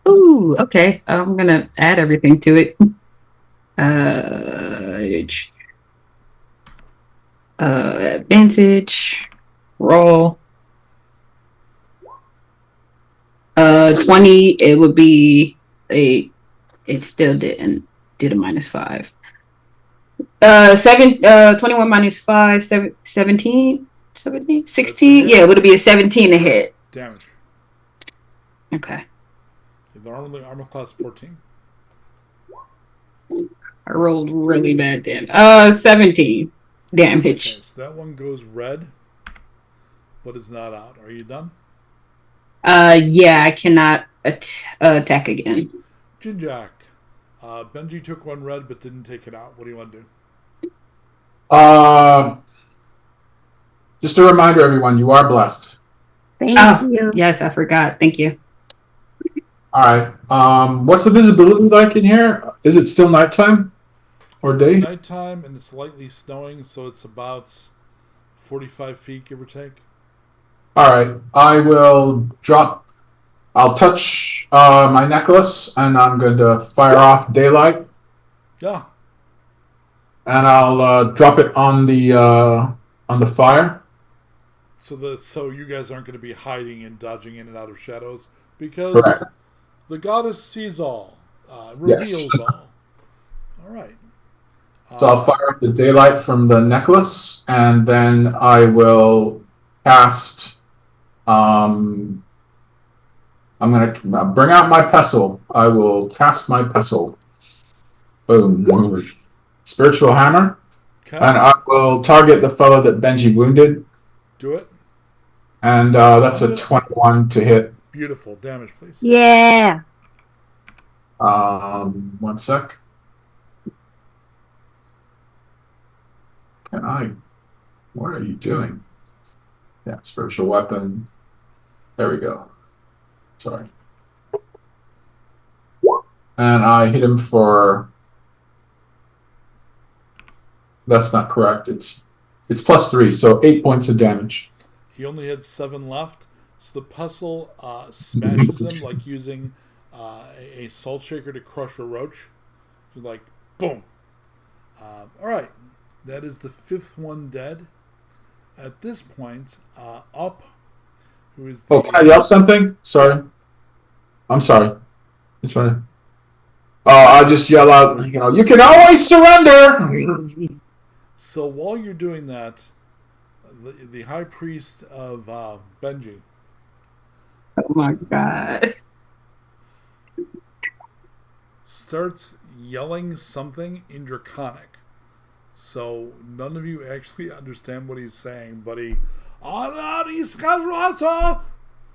Ooh, okay. I'm going to add everything to it. Advantage. Roll. 20, it would be it still didn't do the -5. 21 minus 5, 17, 16. Yeah, would it be a 17 to hit? Damage. Okay. The armor class 14. I rolled really bad then. 17 damage. Okay, so that one goes red, but is not out. Are you done? Yeah, I cannot attack again. Jinjak. Benji took one red but didn't take it out. What do you want to do? Just a reminder, everyone, you are blessed. Thank you. Yes, I forgot. Thank you. All right. What's the visibility like in here? Is it still nighttime or It's day? nighttime and it's lightly snowing, so it's about 45 feet, give or take. All right. I'll touch my necklace and I'm going to fire off daylight Yeah. and I'll drop it on the fire. So you guys aren't going to be hiding and dodging in and out of shadows because Correct. the goddess sees all, reveals Yes. all. All right. So I'll fire up the daylight from the necklace and then I will cast. I'm going to bring out my pestle. I will cast my pestle. Boom. Spiritual hammer. Okay. And I will target the fellow that Benji wounded. Do it. And that's a 21 to hit. Beautiful. Damage, please. Yeah. 1 sec. What are you doing? Yeah, spiritual weapon. There we go. Sorry. And I hit him for... That's not correct. It's +3, so 8 points of damage. He only had 7 left, so the pestle smashes him like using a salt shaker to crush a roach. You're like, boom. All right, that is the 5th one dead. At this point, Up, who is the... Oh, can I yell something? Sorry. I'm sorry. Just wanna... I'll just yell out, you can always surrender! So while you're doing that, the high priest of Benji Oh my god. starts yelling something in Draconic. So none of you actually understand what he's saying, but he... Ara Iskaroto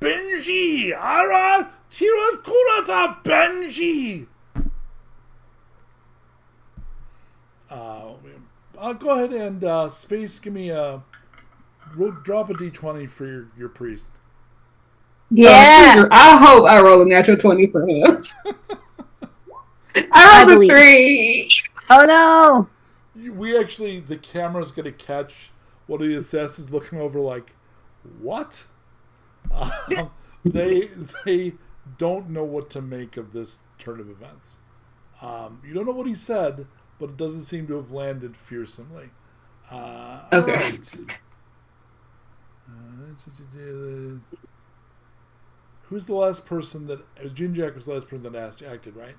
Benji! Ara Tirakurata Benji! Go ahead and Space, give me drop a d20 for your priest. Yeah. I hope I roll a natural 20 for him. I rolled a 3. Oh no. We actually, the camera's going to catch one of the assassins looking over like, what? They don't know what to make of this turn of events. You don't know what he said, but it doesn't seem to have landed fearsomely. Okay. Right. Who's the last person that... Jinjak was the last person that acted, right?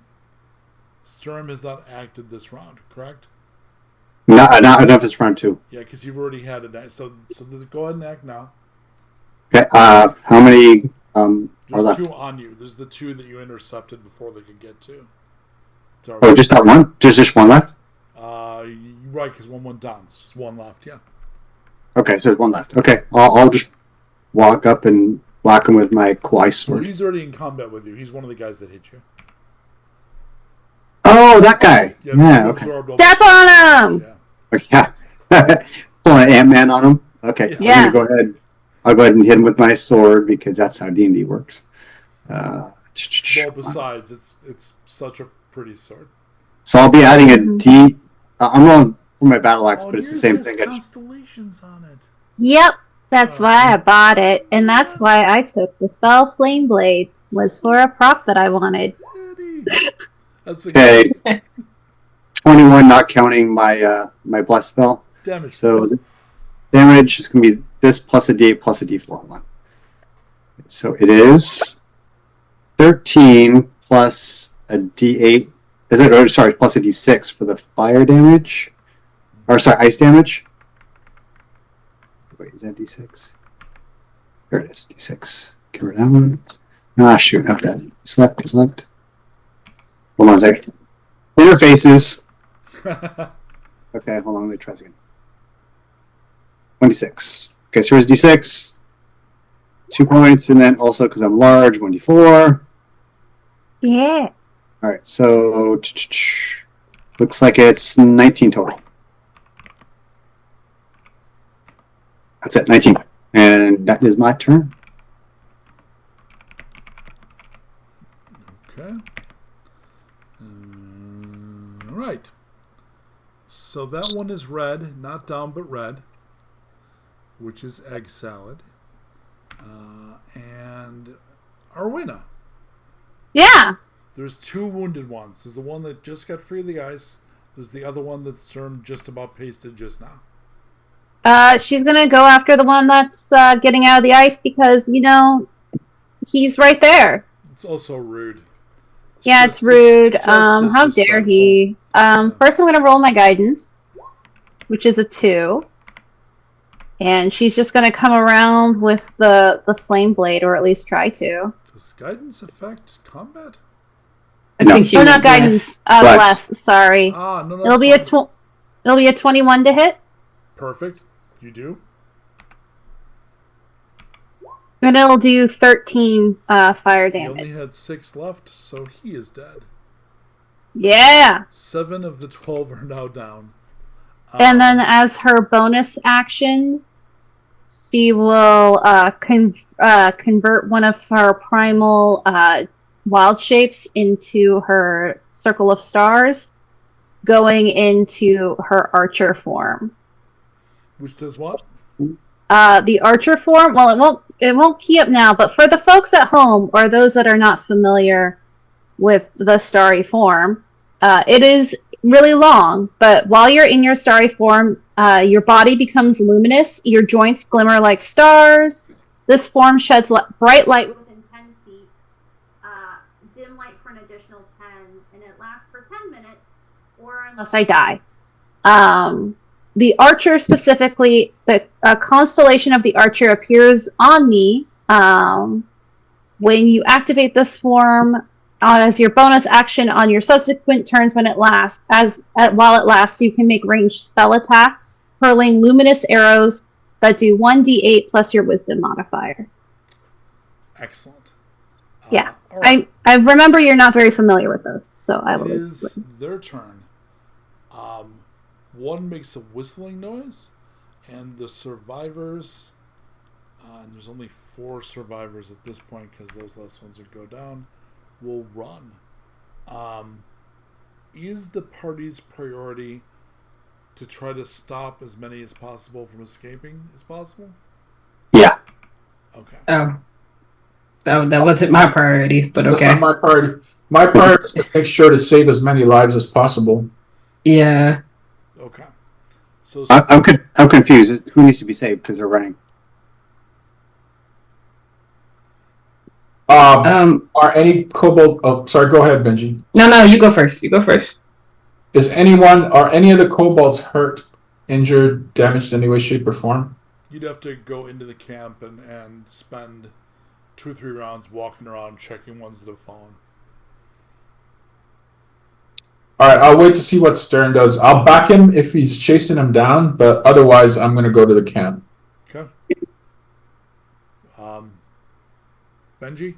Sturm has not acted this round, correct? Not enough is round 2. Yeah, because you've already had an act. So go ahead and act now. Okay, how many are There's left? 2 on you. There's the 2 that you intercepted before they could get to. Oh, just that one? There's just one left? Right, because one went down. It's just 1 left, yeah. Okay, so there's one left. Okay, I'll just walk up and whack him with my Kwai So sword. he's already in combat with you. He's one of the guys that hit you. Oh, that guy! Yeah, Yeah, you okay. absorbed all Step on him. Yeah. Yeah. Pulling an Ant-Man on him? Okay, Yeah. I'm gonna go ahead. I'll go ahead and hit him with my sword because that's how D&D works. Well, besides, it's such a pretty sword. So I'll be adding a D... I'm rolling for my battle axe, but it's the yours same has thing. Constellations on it. Yep. That's why I bought it, and that's why I took the spell Flame Blade. Was for a prop that I wanted. Goody. That's a Okay, good 21 not counting my my bless spell. damage. So the damage is going to be this plus a D8 plus a D4. Hold on. So it is 13 plus a D8. Is it? Or, sorry, plus a D6 for the fire damage. Or sorry, ice damage. Wait, is that D6? There it is, D6. Get rid of that one. Ah, shoot. Okay. Select. Hold on a second. Interfaces. Okay, hold on. Let me try this again. 26. Okay, so here's D6. 2 points, and then also because I'm large, 1d4. Yeah. All right, so looks like it's 19 total. That's it, 19. And that is my turn. Okay. All right. So that one is red, not down, but red, which is egg salad. And Arwina. Yeah. There's 2 wounded ones. There's the one that just got free of the ice. There's the other one that's turned just about pasted just now. She's gonna go after the one that's getting out of the ice because, he's right there. It's also rude. Yeah, it's rude. just How dare he? First I'm gonna roll my guidance, which is a 2. And she's just gonna come around with the flame blade, or at least try to. Does guidance affect combat? I No. think she Oh, meant not guidance. Bless. Bless. Sorry. No, It'll be it'll be a 21 to hit. Perfect. You do? And it'll do 13 fire He only damage. had 6 left, so he is dead. Yeah. 7 of the 12 are now down. And then as her bonus action, she will convert one of her primal wild shapes into her circle of stars, going into her archer form. Which does what? The archer form, well, it won't key up now, but for the folks at home or those that are not familiar, with the starry form. It is really long, but while you're in your starry form, your body becomes luminous, your joints glimmer like stars. This form sheds bright light within 10 feet, dim light for an additional 10, and it lasts for 10 minutes, or unless I die. The Archer specifically, the constellation of the Archer appears on me when you activate this form as your bonus action on your subsequent turns when it lasts. While it lasts, you can make ranged spell attacks, hurling luminous arrows that do 1d8 plus your Wisdom modifier. Excellent. Yeah, all right. I remember you're not very familiar with those, so I It will. is their turn. One makes a whistling noise, and the survivors, and there's only 4 survivors at this point because those last ones would go down, will run. Is the party's priority to try to stop as many as possible from escaping as possible? Yeah. Okay. Oh, that wasn't my priority, but That's okay. not my priority. My priority is to make sure to save as many lives as possible. Yeah. Okay. So I'm confused. Who needs to be saved because they're running? Are any kobold? Oh, sorry. Go ahead, Benji. No, you go first. You go first. Are any of the kobolds hurt, injured, damaged in any way, shape, or form? you'd have to go into the camp and spend 2 or 3 rounds walking around checking ones that have fallen. All right, I'll wait to see what Stern does. I'll back him if he's chasing him down, but otherwise, I'm going to go to the camp. Okay. Benji?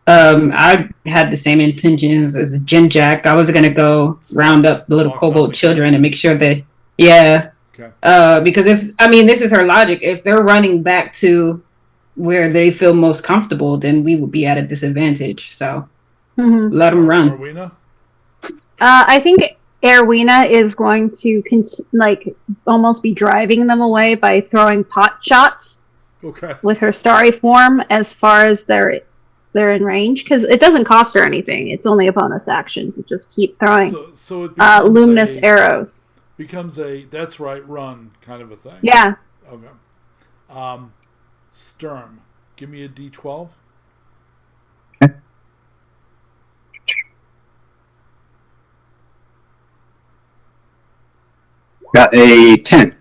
I had the same intentions as Jin Jack. I was gonna go round up the little Walk down kobold the children and make sure that, yeah. Okay. Because this is her logic. If they're running back to where they feel most comfortable, then we would be at a disadvantage. So let them run. Arwina? I think Erwina is going to almost be driving them away by throwing pot shots Okay. with her starry form as far as they're in range, because it doesn't cost her anything. It's only a bonus action to just keep throwing So it becomes luminous arrows. becomes a that's right, run kind of a thing. Yeah. Okay. Sturm, give me a D12. Got a 10.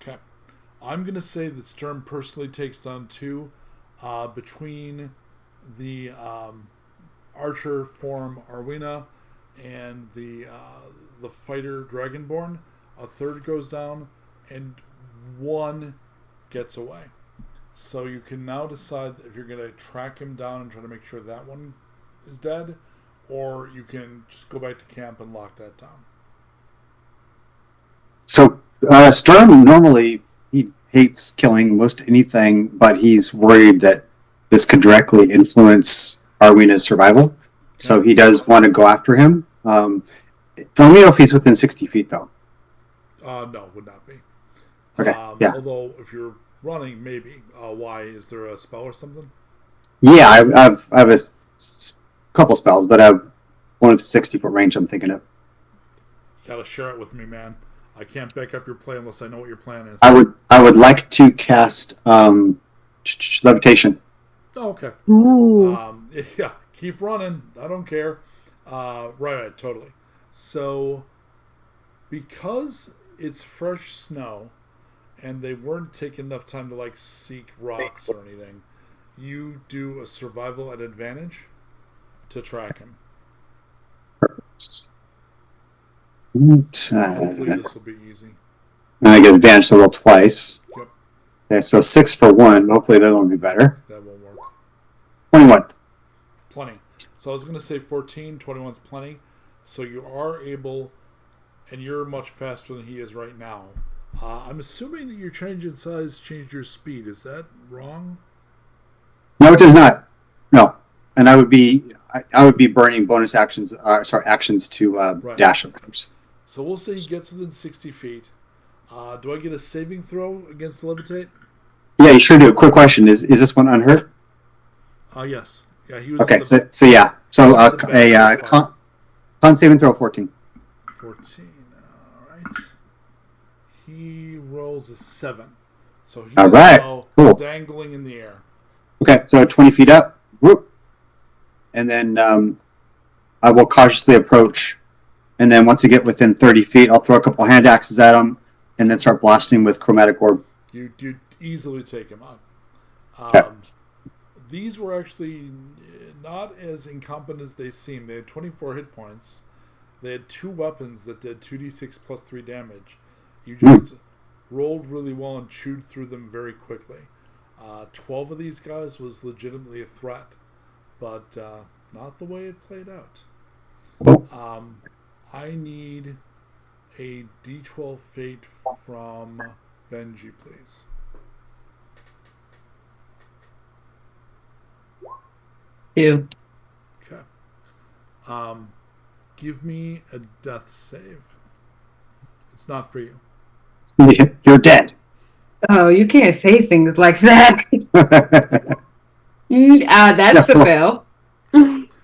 Okay. I'm going to say that Sturm personally takes down 2 between the Archer form Arwina and the fighter Dragonborn. A third goes down and 1 gets away. So you can now decide if you're going to track him down and try to make sure that one is dead, or you can just go back to camp and lock that down. So Sturm normally he hates killing most anything, but he's worried that this could directly influence Arwina's survival. So he does want to go after him. Let me know if he's within 60 feet, though. No, would not be. Okay, yeah. Although if you're running, maybe. Why? Is there a spell or something? Yeah, I have a couple spells, but I have one with 60-foot range I'm thinking of. You gotta share it with me, man. I can't back up your play unless I know what your plan is. I would like to cast levitation. Oh, okay. Ooh. Yeah, keep running. I don't care. Right, totally. So, because it's fresh snow, and they weren't taking enough time to seek rocks or anything, you do a survival at advantage to track him. Hopefully this will be easy. And I get advantage to roll twice. Yep, Okay, so 6 for 1. Hopefully that won't be better. that won't work. 21. Plenty. So I was going to say 14, 21's plenty. So you are able, and you're much faster than he is right now. I'm assuming that your change in size changed your speed. Is that wrong? No, it does not. No, and I would be burning bonus actions. Actions to Right. dash, of course. So we'll say he gets within 60 feet. Do I get a saving throw against levitate? Yeah, you sure do. Quick question: Is this one unhurt? Yes. Yeah, he was. Okay, at the, so yeah. So at the so yeah. So at the back of the fight. con saving throw 14. 14. All right. He rolls a 7. So he All is right, now cool. dangling in the air. Okay, so 20 feet up. Whoop. And then I will cautiously approach. And then once I get within 30 feet, I'll throw a couple hand axes at him and then start blasting with chromatic orb. You easily take him out. Okay. These were actually not as incompetent as they seem. They had 24 hit points. They had 2 weapons that did 2d6 plus 3 damage. You just rolled really well and chewed through them very quickly. 12 of these guys was legitimately a threat, but not the way it played out. I need a D12 fate from Benji, please. Two. Okay. Give me a death save. It's not for you. You're dead. Oh, you can't say things like that. That's a fail.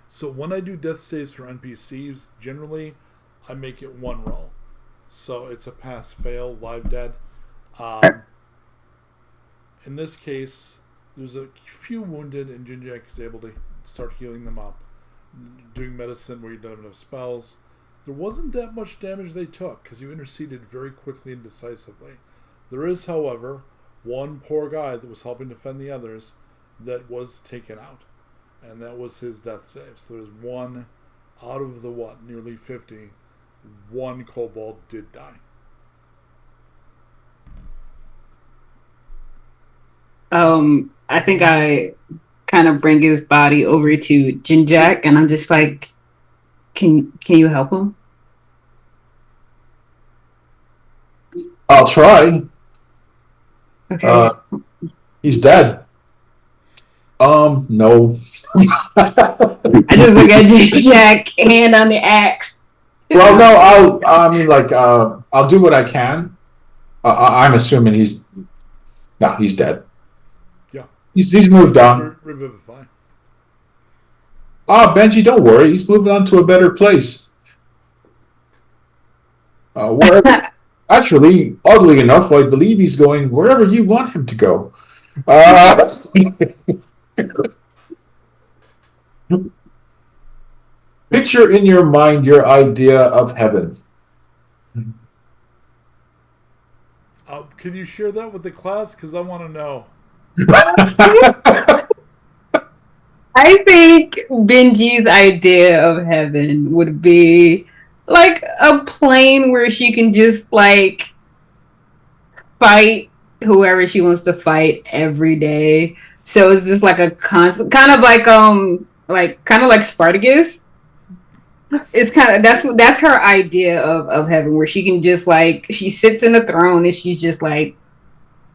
So when I do death saves for NPCs, generally I make it 1 roll. So it's a pass fail, live dead. In this case, there's a few wounded and Jinjak is able to start healing them up. Doing medicine where you don't have enough spells. There wasn't that much damage they took because you interceded very quickly and decisively. There is, however, one poor guy that was helping defend the others that was taken out. And that was his death save. So there's 1 out of the, nearly 50, 1 kobold did die. I think I kind of bring his body over to Jinjak, and I'm just like, can you help him? I'll try. Okay. He's dead. No. I just look at Jinjak, hand on the axe. Well, no, I'll do what I can. I'm assuming he's dead. Yeah. He's moved on. Revivify. Benji, don't worry. He's moving on to a better place. Wherever, actually, oddly enough, I believe he's going wherever you want him to go. Picture in your mind your idea of heaven. Can you share that with the class? Because I want to know. I think Benji's idea of heaven would be like a plane where she can just like fight whoever she wants to fight every day. So it's just like a constant, kind of like Spartacus. It's kind of that's her idea of heaven, where she can just like she sits in the throne and she's just like,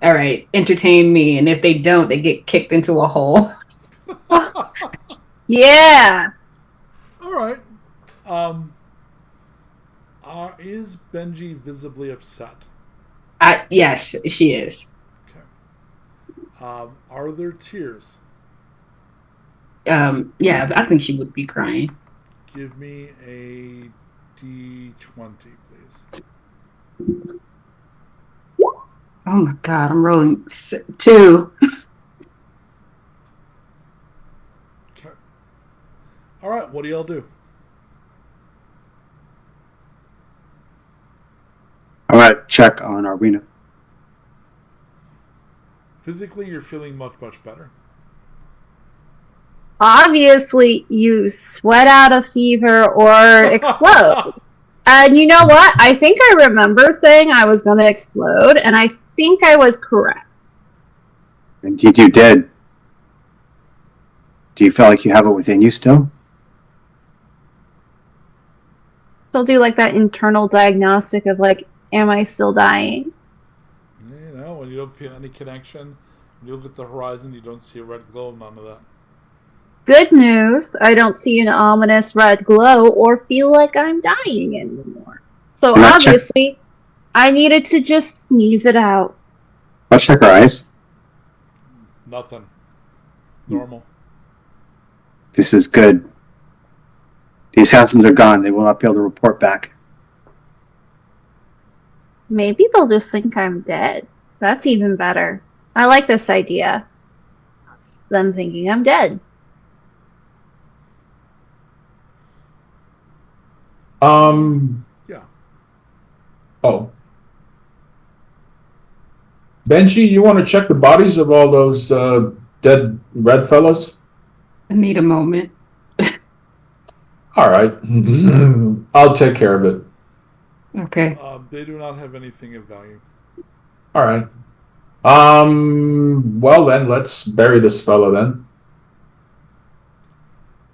all right, entertain me, and if they don't, they get kicked into a hole. Yeah. All right. Is Benji visibly upset? Yes, she is. Okay. Are there tears? Yeah, I think she would be crying. Give me a D20, please. Oh my god, I'm rolling 2. Okay. All right, what do y'all do? All right, check on Arwina. Physically, you're feeling much, much better. Obviously, you sweat out a fever or explode. And you know what? I think I remember saying I was going to explode, and I think I was correct. Indeed, you did. Do you feel like you have it within you still? So I'll do like that internal diagnostic of like, am I still dying? You know, when you don't feel any connection, when you look at the horizon, you don't see a red glow, none of that. Good news, I don't see an ominous red glow or feel like I'm dying anymore. So obviously, I needed to just sneeze it out. Let's check her eyes. Nothing. Normal. This is good. The assassins are gone. They will not be able to report back. Maybe they'll just think I'm dead. That's even better. I like this idea. Them thinking I'm dead. Yeah. Oh. Benji, you want to check the bodies of all those dead red fellows? I need a moment. All right. I'll take care of it. Okay. They do not have anything of value. All right. Well then, let's bury this fellow then.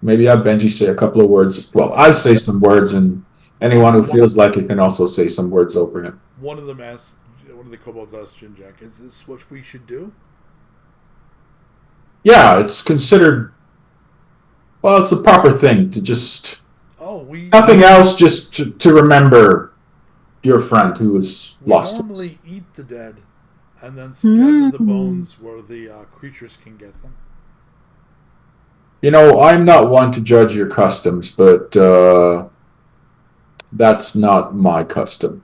Maybe have Benji say a couple of words. Well, I say some words, and anyone who feels like it can also say some words over him. One of the kobolds asked Jinjak, "Is this what we should do?" Yeah, it's considered. Well, it's the proper thing to just. Nothing else, just to remember your friend who was lost. We normally eat the dead, and then scatter the bones where the creatures can get them. You know, I'm not one to judge your customs, but that's not my custom.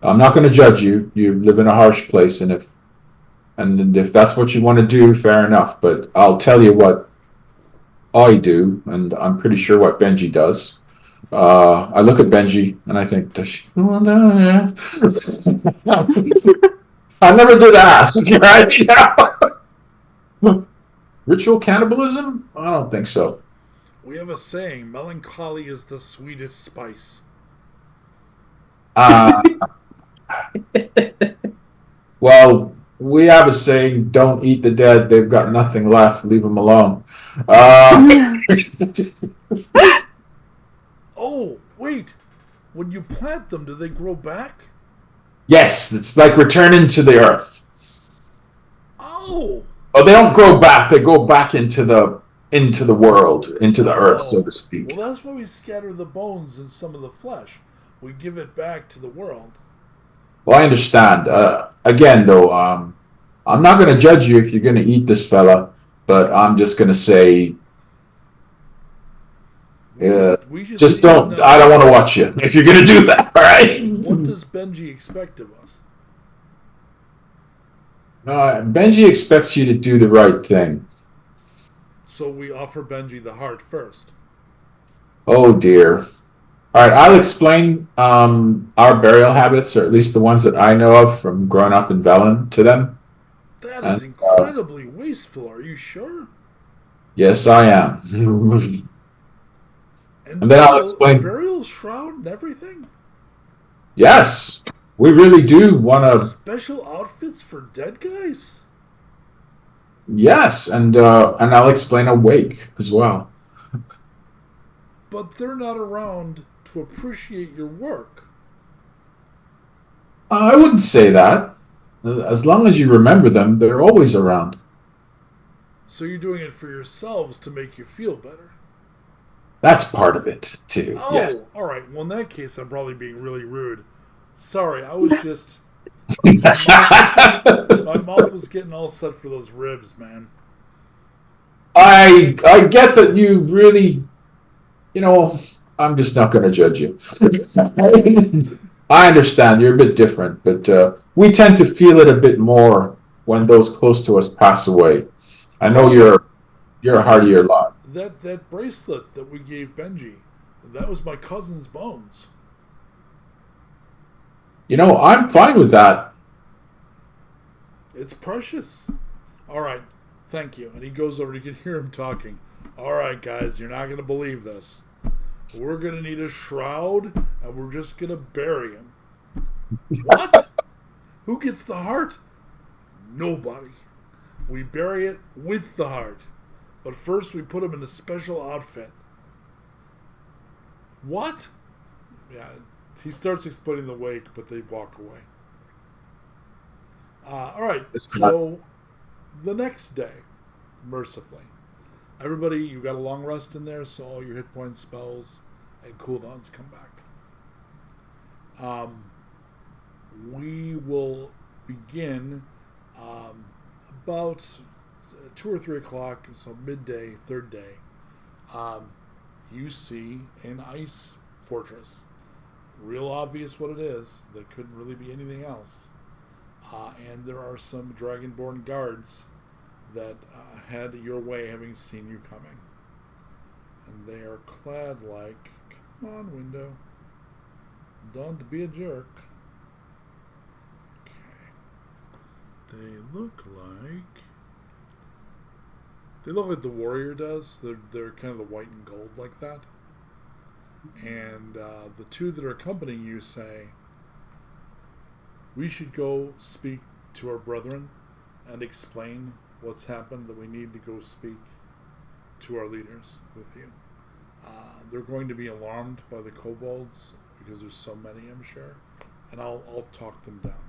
I'm not going to judge you. You live in a harsh place, and if that's what you want to do, fair enough. But I'll tell you what I do, and I'm pretty sure what Benji does. I look at Benji and I think, does she go on down here? I never did ask, right? Ritual cannibalism? I don't think so. We have a saying: melancholy is the sweetest spice. Well, we have a saying: don't eat the dead. They've got nothing left. Leave them alone. Oh, wait. When you plant them, do they grow back? Yes, it's like returning to the earth. Oh, they don't grow back. They go back into the world, into the earth, so to speak. Well, that's why we scatter the bones and some of the flesh. We give it back to the world. Well, I understand. Again, though, I'm not going to judge you if you're going to eat this fella, but I'm just going to say, just don't. I don't want to watch you if you're going to do that. All right. What does Benji expect of us? Benji expects you to do the right thing. So we offer Benji the heart first. Oh dear. All right, I'll explain our burial habits, or at least the ones that I know of from growing up in Velen, to them. That is incredibly wasteful. Are you sure? Yes, I am. And then I'll explain. Burial shroud and everything? Yes, we really do want to. Special outfits for dead guys? Yes, and I'll explain a wake as well. But they're not around to appreciate your work. I wouldn't say that. As long as you remember them, they're always around. So you're doing it for yourselves to make you feel better? That's part of it, too. Oh, yes. All right. Well, in that case, I'm probably being really rude. Sorry, I was just... my mouth was getting all set for those ribs, man. I get that you really... You know, I'm just not going to judge you. I understand. You're a bit different, but we tend to feel it a bit more when those close to us pass away. I know you're a heartier lot. That bracelet that we gave Benji, that was my cousin's bones. You know, I'm fine with that. It's precious. All right, thank you. And he goes over, you can hear him talking. All right, guys, you're not going to believe this. We're going to need a shroud, and we're just going to bury him. What? Who gets the heart? Nobody. We bury it with the heart. But first we put him in a special outfit. What? Yeah, he starts explaining the wake, but they walk away. All right, so the next day, mercifully, everybody, you got a long rest in there, so all your hit points, spells, and cooldowns come back. We will begin about 2 or 3 o'clock, so midday, third day. you see an ice fortress. Real obvious what it is. That couldn't really be anything else. And there are some Dragonborn guards that head your way, having seen you coming. And they are clad like, come on, window. Don't be a jerk. Okay. They look like the warrior does. They're kind of the white and gold like that. And the two that are accompanying you say, we should go speak to our brethren and explain what's happened, that we need to go speak to our leaders with you. They're going to be alarmed by the kobolds because there's so many, I'm sure. And I'll talk them down.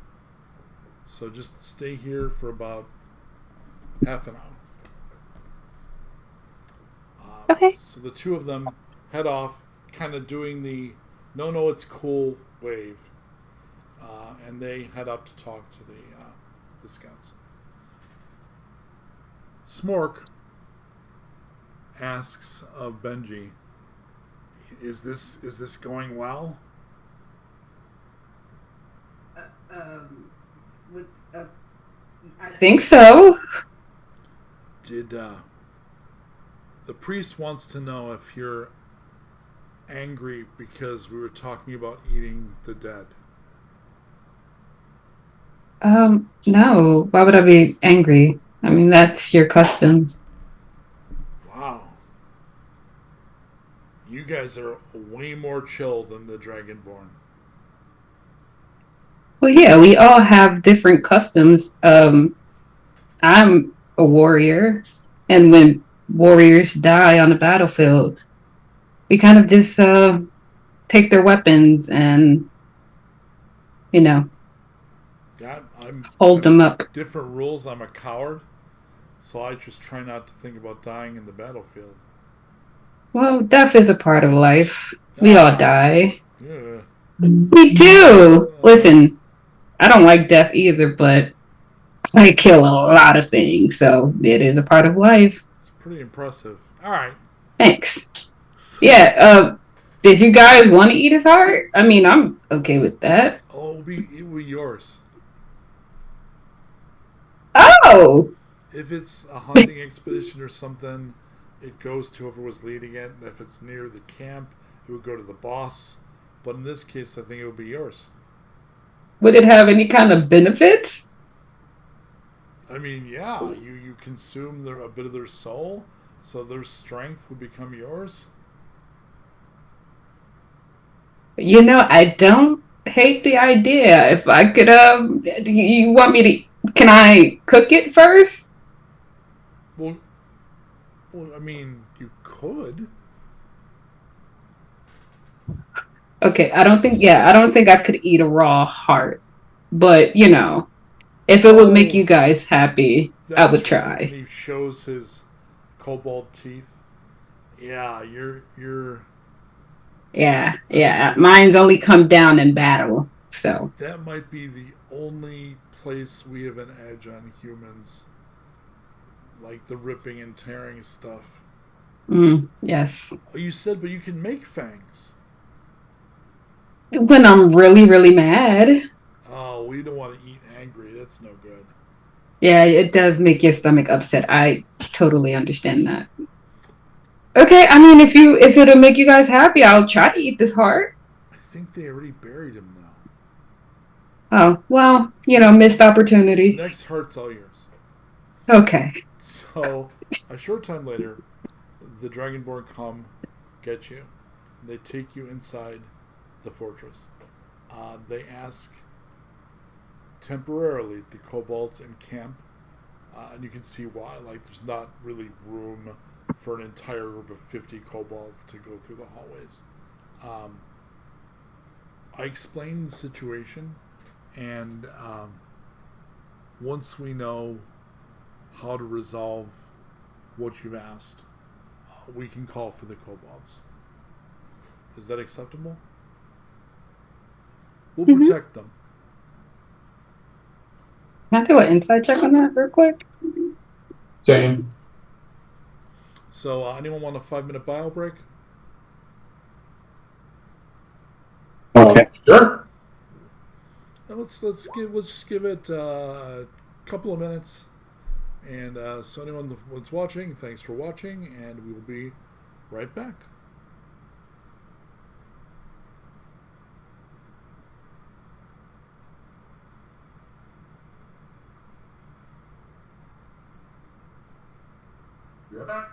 So just stay here for about half an hour. Okay. So the two of them head off, kind of doing the no, it's cool wave. And they head up to talk to the scouts. Smork asks of Benji, "Is this going well?" I think so. Did the priest wants to know if you're angry because we were talking about eating the dead? No. Why would I be angry? I mean, that's your custom. Wow. You guys are way more chill than the Dragonborn. Well, yeah, we all have different customs. I'm a warrior, and when warriors die on the battlefield, we kind of just take their weapons and, hold them up. Different rules. I'm a coward, so I just try not to think about dying in the battlefield. Well, death is a part of life. We all die. Yeah. We do! Listen, I don't like death either, but I kill a lot of things, so it is a part of life. It's pretty impressive. All right. Thanks. Yeah, did you guys want to eat his heart? I mean, I'm okay with that. Oh, it will be yours. Oh! If it's a hunting expedition or something, it goes to whoever was leading it. And if it's near the camp, it would go to the boss. But in this case, I think it would be yours. Would it have any kind of benefits? I mean, yeah, you consume a bit of their soul, so their strength would become yours. I don't hate the idea. If I could, you want me to? Can I cook it first? Well, I mean, you could. Okay, I don't think I could eat a raw heart. But, if it would make you guys happy, I would try. And he shows his cobalt teeth. Yeah, you're. Yeah. Mine's only come down in battle, so. That might be the only place we have an edge on humans. Like the ripping and tearing stuff. Yes. Oh, you said, but you can make fangs. When I'm really, really mad. Oh, we don't want to eat angry. That's no good. Yeah, it does make your stomach upset. I totally understand that. Okay, I mean, if it'll make you guys happy, I'll try to eat this heart. I think they already buried him now. Oh, well, missed opportunity. Next heart's all yours. Okay. So, a short time later, the Dragonborn come get you. They take you inside the fortress. They ask temporarily the kobolds in camp, and you can see why. Like, there's not really room for an entire group of 50 kobolds to go through the hallways. I explained the situation, and once we know how to resolve what you've asked, we can call for the kobolds. Is that acceptable? We'll protect them. Can I do an inside check on that real quick? Same. So, anyone want a 5-minute bio break? Okay. Sure. Let's just give it a couple of minutes. And so anyone that's watching, thanks for watching, and we will be right back. You're back.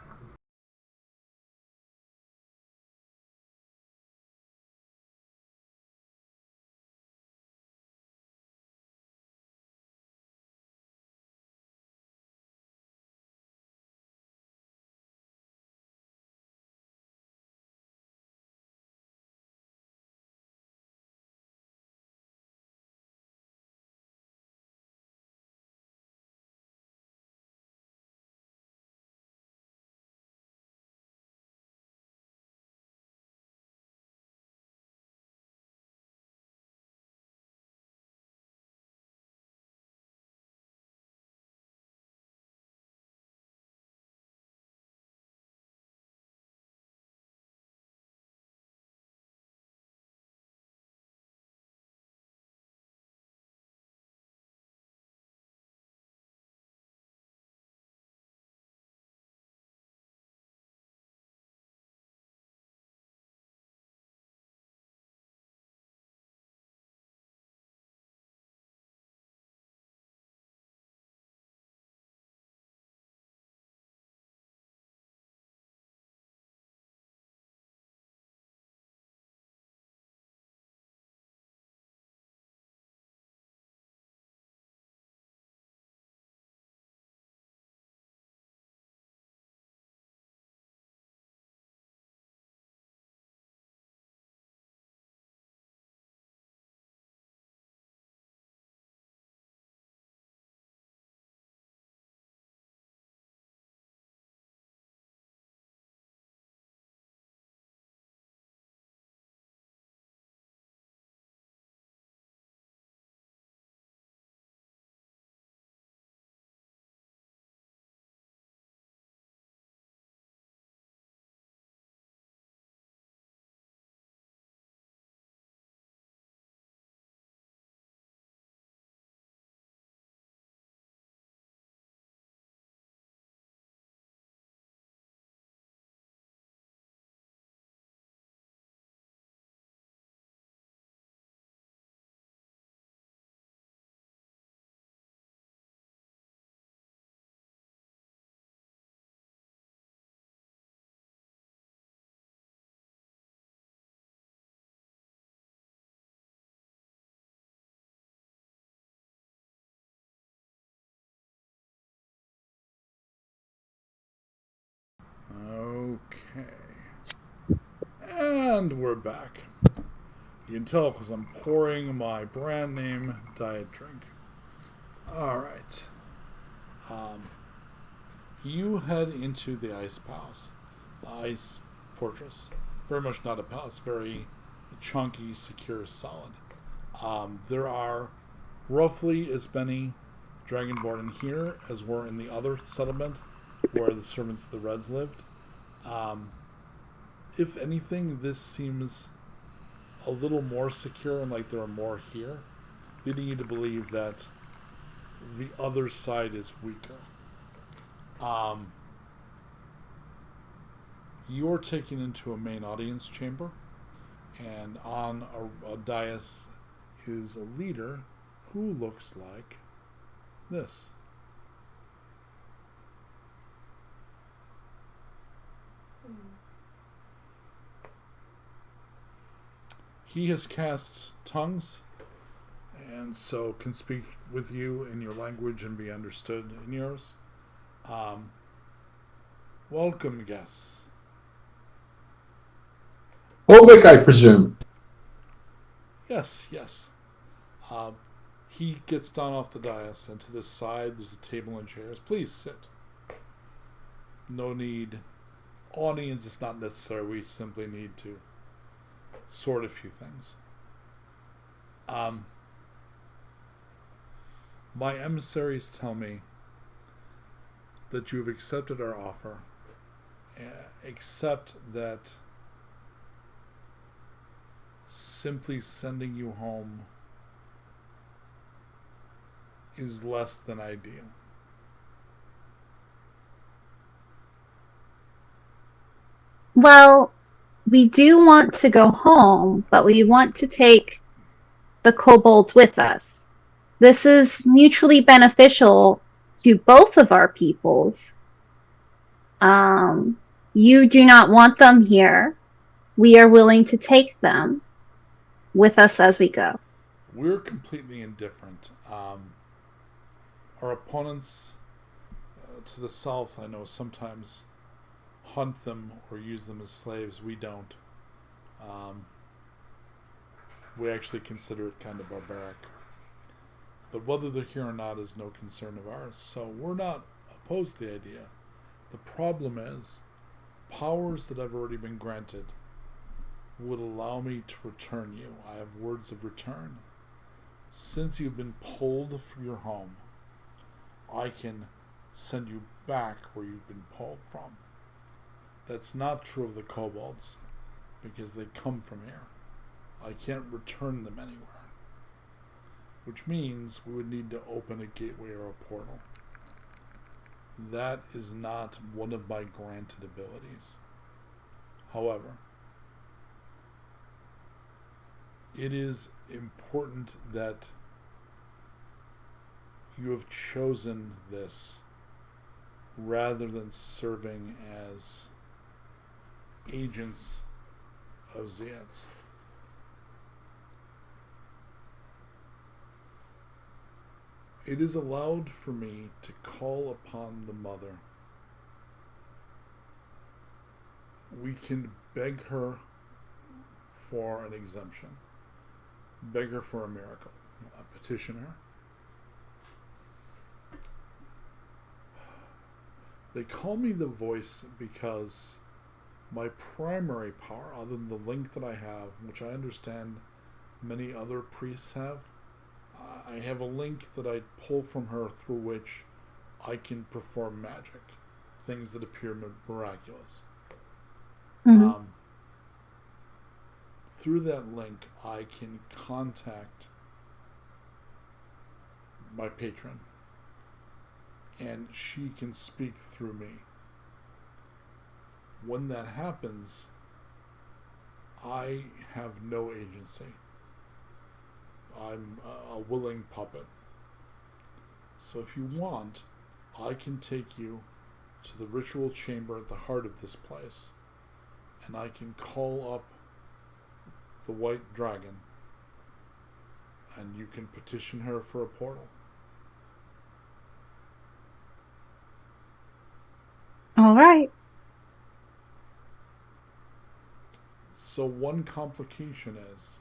Okay. And we're back. You can tell because I'm pouring my brand name diet drink. Alright. You head into the ice palace. The ice fortress. Very much not a palace, very chunky, secure, solid. There are roughly as many Dragonborn in here as were in the other settlement where the servants of the Reds lived. If anything, this seems a little more secure and like there are more here, leading you to believe that the other side is weaker. You're taken into a main audience chamber, and on a dais is a leader who looks like this. He has cast tongues, and so can speak with you in your language and be understood in yours. Welcome, guests. Volvic, I presume. Yes, yes. He gets down off the dais, and to this side there's a table and chairs. Please sit. No need. Audience is not necessary. We simply need to sort a few things. My emissaries tell me that you have accepted our offer except that simply sending you home is less than ideal. Well, we do want to go home, but we want to take the kobolds with us. This is mutually beneficial to both of our peoples. You do not want them here. We are willing to take them with us as we go. We're completely indifferent. Our opponents to the south, I know, sometimes hunt them or use them as slaves. We don't. We actually consider it kind of barbaric. But whether they're here or not is no concern of ours. So we're not opposed to the idea. The problem is, powers that have already been granted would allow me to return you. I have words of return. Since you've been pulled from your home, I can send you back where you've been pulled from. That's not true of the kobolds, because they come from here. I can't return them anywhere. Which means we would need to open a gateway or a portal. That is not one of my granted abilities. However, it is important that you have chosen this rather than serving as agents of Zeats. It is allowed for me to call upon the mother. We can beg her for an exemption, beg her for a miracle, petition her. They call me the voice because my primary power, other than the link that I have, which I understand many other priests have, I have a link that I pull from her through which I can perform magic, things that appear miraculous. Mm-hmm. Through that link, I can contact my patron, and she can speak through me. When that happens, I have no agency. I'm a willing puppet. So if you want, I can take you to the ritual chamber at the heart of this place, and I can call up the white dragon, and you can petition her for a portal. All right. So one complication is,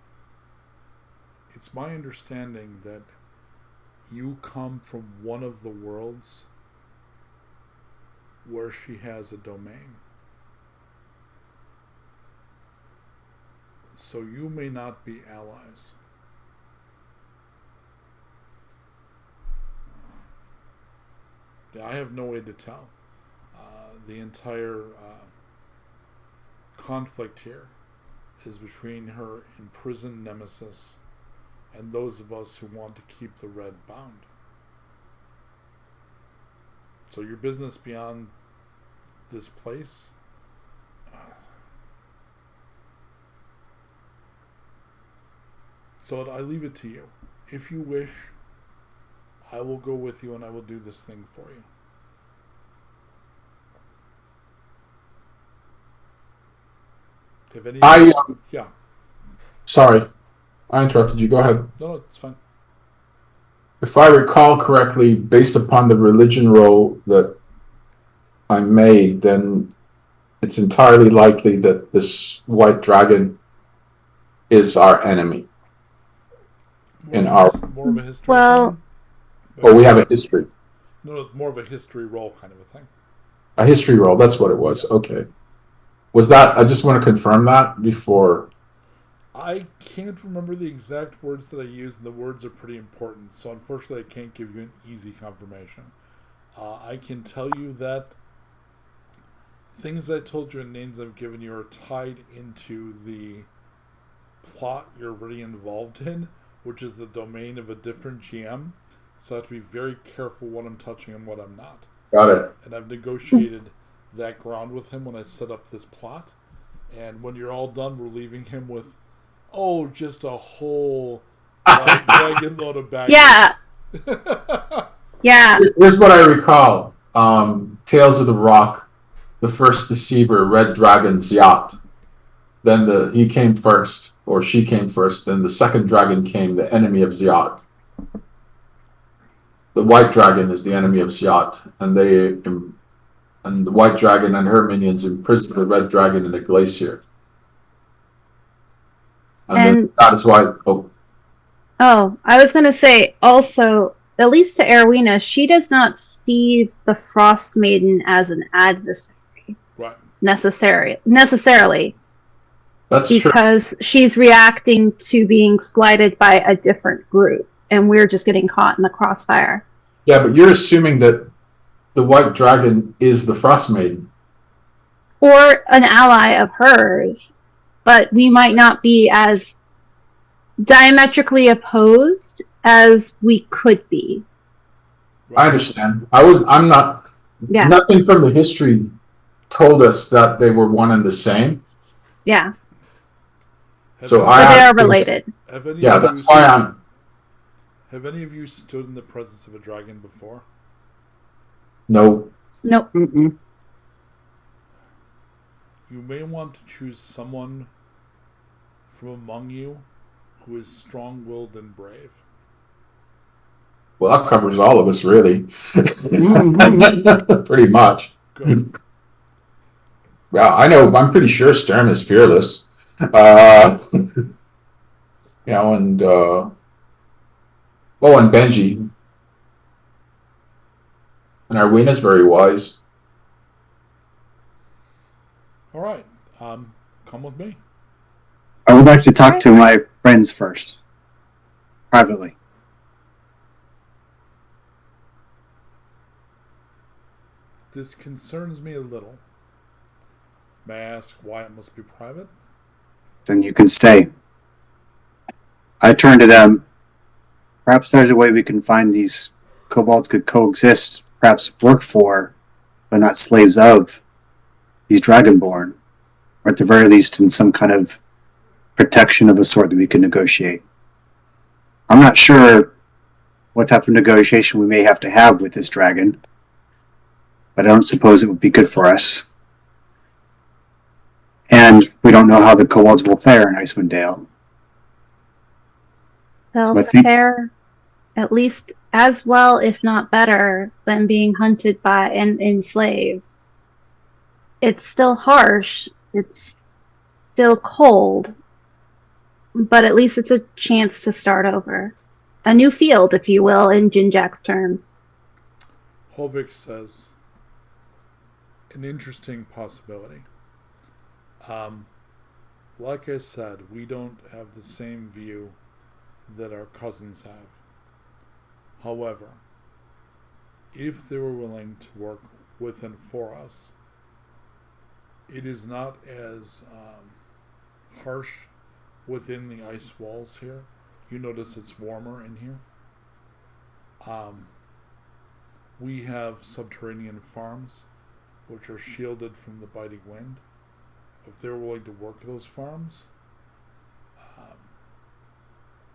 it's my understanding that you come from one of the worlds where she has a domain. So you may not be allies. I have no way to tell. The entire conflict here is between her imprisoned nemesis and those of us who want to keep the red bound. So your business beyond this place, so I leave it to you. If you wish, I will go with you and I will do this thing for you. If any, yeah. Sorry, I interrupted you. Go ahead. No, it's fine. If I recall correctly, based upon the religion roll that I made, then it's entirely likely that this white dragon is our enemy. More of a history. Well, Or we have a history. No, more of a history roll kind of a thing. A history roll, that's what it was. Okay. Was that, I just want to confirm that before. I can't remember the exact words that I used, and the words are pretty important, so unfortunately I can't give you an easy confirmation. I can tell you that things I told you and names I've given you are tied into the plot you're already involved in, which is the domain of a different GM. So I have to be very careful what I'm touching and what I'm not. Got it. And I've negotiated that ground with him when I set up this plot. And when you're all done, we're leaving him with, just a whole wagon load of baggage. Yeah. Yeah. Here's what I recall. Tales of the Rock, the first deceiver, Red Dragon's yacht. Then he came first, or she came first. Then the second dragon came, the enemy of Ziyat. The White Dragon is the enemy of Ziyat, and the White Dragon and her minions imprisoned the Red Dragon in a glacier. And then that is why. Oh, I was going to say also, at least to Erwina, she does not see the Frost Maiden as an adversary. Right. Necessarily. That's true. Because she's reacting to being slighted by a different group, and we're just getting caught in the crossfire. Yeah, but you're assuming that the White Dragon is the Frost Maiden. Or an ally of hers, but we might not be as diametrically opposed as we could be. I understand. I'm not. Yeah. Nothing from the history told us that they were one and the same. Yeah. So they are related. Yeah, that's why I'm. Have any of you stood in the presence of a dragon before? No. Nope. Mm-mm. You may want to choose someone from among you who is strong-willed and brave. Well, that covers all of us, really. Mm-hmm. Pretty much. Good. Well, I know. I'm pretty sure Stern is fearless. And Benji. And Arwena's very wise. All right. Come with me. I would like to talk to my friends first. Privately. This concerns me a little. May I ask why it must be private? Then you can stay. I turn to them. Perhaps there's a way we can find these kobolds could coexist, perhaps work for, but not slaves of, these Dragonborn. Or at the very least in some kind of protection of a sort that we can negotiate. I'm not sure what type of negotiation we may have to have with this dragon, but I don't suppose it would be good for us. And we don't know how the kobolds will fare in Icewind Dale. They'll fare at least as well, if not better, than being hunted by and enslaved. It's still harsh. It's still cold. But at least it's a chance to start over. A new field, if you will, in Jinjack's terms. Hovik says, an interesting possibility. Like I said, we don't have the same view that our cousins have. However, if they were willing to work with and for us, it is not as harsh within the ice walls here. You notice it's warmer in here. We have subterranean farms which are shielded from the biting wind. If they're willing to work those farms,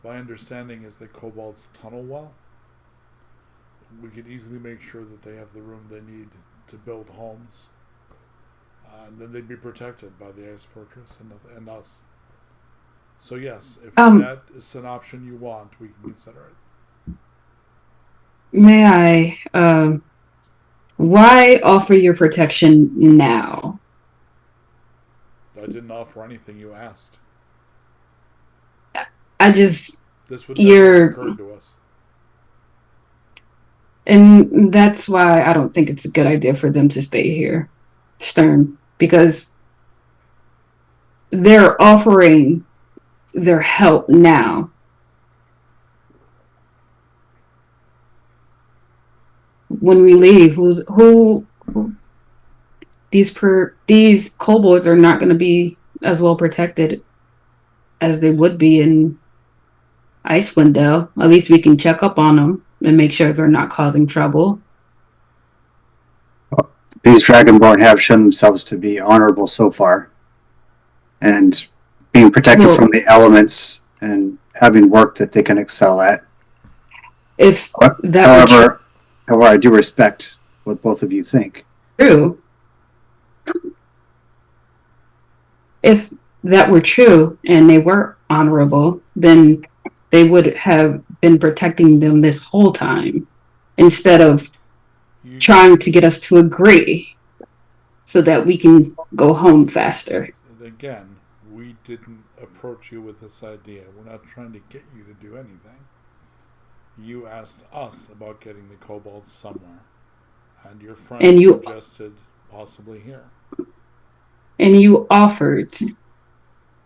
my understanding is that kobolds tunnel well. We could easily make sure that they have the room they need to build homes. And then they'd be protected by the ice fortress and us. So yes, if that is an option you want, we can consider it. May I, why offer your protection now? I didn't offer anything you asked. This would never occur to us. And that's why I don't think it's a good idea for them to stay here, Stern, because they're offering their help now. When we leave, who these kobolds are not going to be as well protected as they would be in Icewind Dale. At least we can check up on them and make sure they're not causing trouble. These Dragonborn have shown themselves to be honorable so far, and being protected from the elements and having work that they can excel at. If that However, I do respect what both of you think. true. If that were true and they were honorable, then they would have been protecting them this whole time instead of trying to get us to agree so that we can go home faster. Again, we didn't approach you with this idea. We're not trying to get you to do anything. You asked us about getting the kobolds somewhere, and your friend suggested possibly here. And you offered.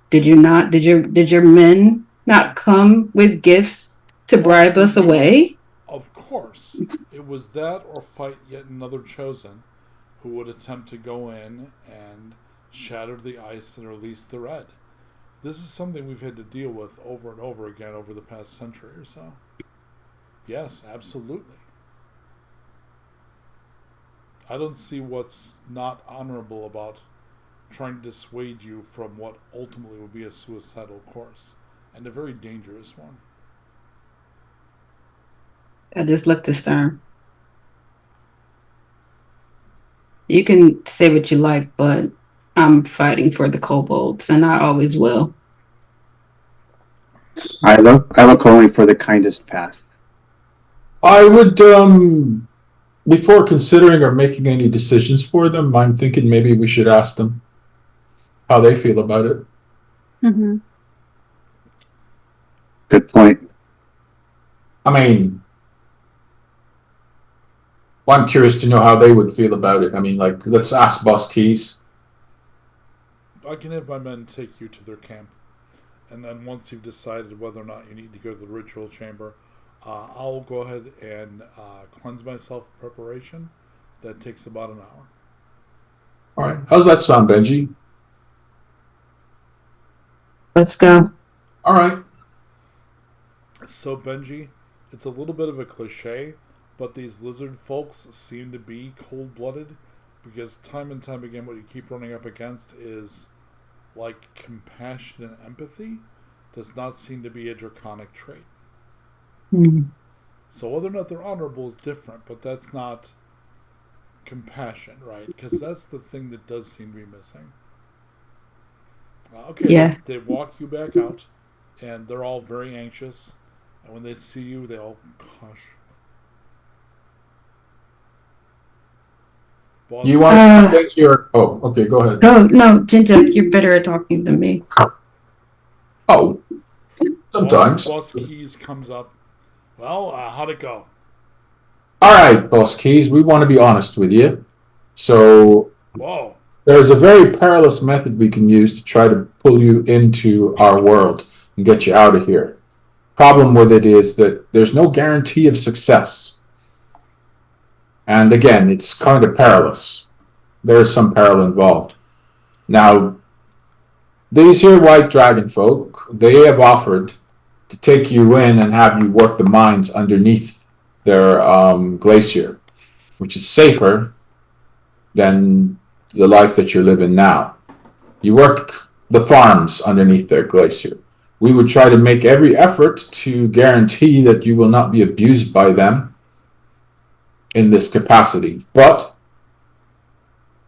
Did you not? Did your men not come with gifts to bribe us away? Of course. It was that or fight yet another chosen who would attempt to go in and shatter the ice and release the red. This is something we've had to deal with over and over again over the past century or so. Yes, absolutely. I don't see what's not honorable about trying to dissuade you from what ultimately would be a suicidal course, and a very dangerous one. I just looked to Stern. You can say what you like, but I'm fighting for the kobolds, and I always will. I look only for the kindest path. I would, before considering or making any decisions for them, I'm thinking maybe we should ask them how they feel about it. Mm-hmm. Good point. I mean, well, I'm curious to know how they would feel about it. I mean, like, let's ask Boss Keys. I can have my men take you to their camp, and then once you've decided whether or not you need to go to the ritual chamber, I'll go ahead and cleanse myself in preparation. That takes about an hour. All right. How's that sound, Benji? Let's go. All right. So, Benji, it's a little bit of a cliche, but these lizard folks seem to be cold-blooded, because time and time again what you keep running up against is, like, compassion and empathy does not seem to be a draconic trait. Mm-hmm. So whether or not they're honorable is different, but that's not compassion, right? Because that's the thing that does seem to be missing. Okay, yeah. They walk you back out, and they're all very anxious, and when they see you, they all hush. Boss, You want to your... Oh, okay, go ahead. No, Ginger, you're better at talking than me. Oh, sometimes. Boss Keys comes up. Well, how'd it go? All right, Boss Keys, we want to be honest with you. So, Whoa. there's a very perilous method we can use to try to pull you into our world and get you out of here. Problem with it is that there's no guarantee of success. And again, it's kind of perilous. There's some peril involved. Now, these here white dragon folk, they have offered to take you in and have you work the mines underneath their glacier, which is safer than the life that you're living now. You work the farms underneath their glacier. We would try to make every effort to guarantee that you will not be abused by them in this capacity. But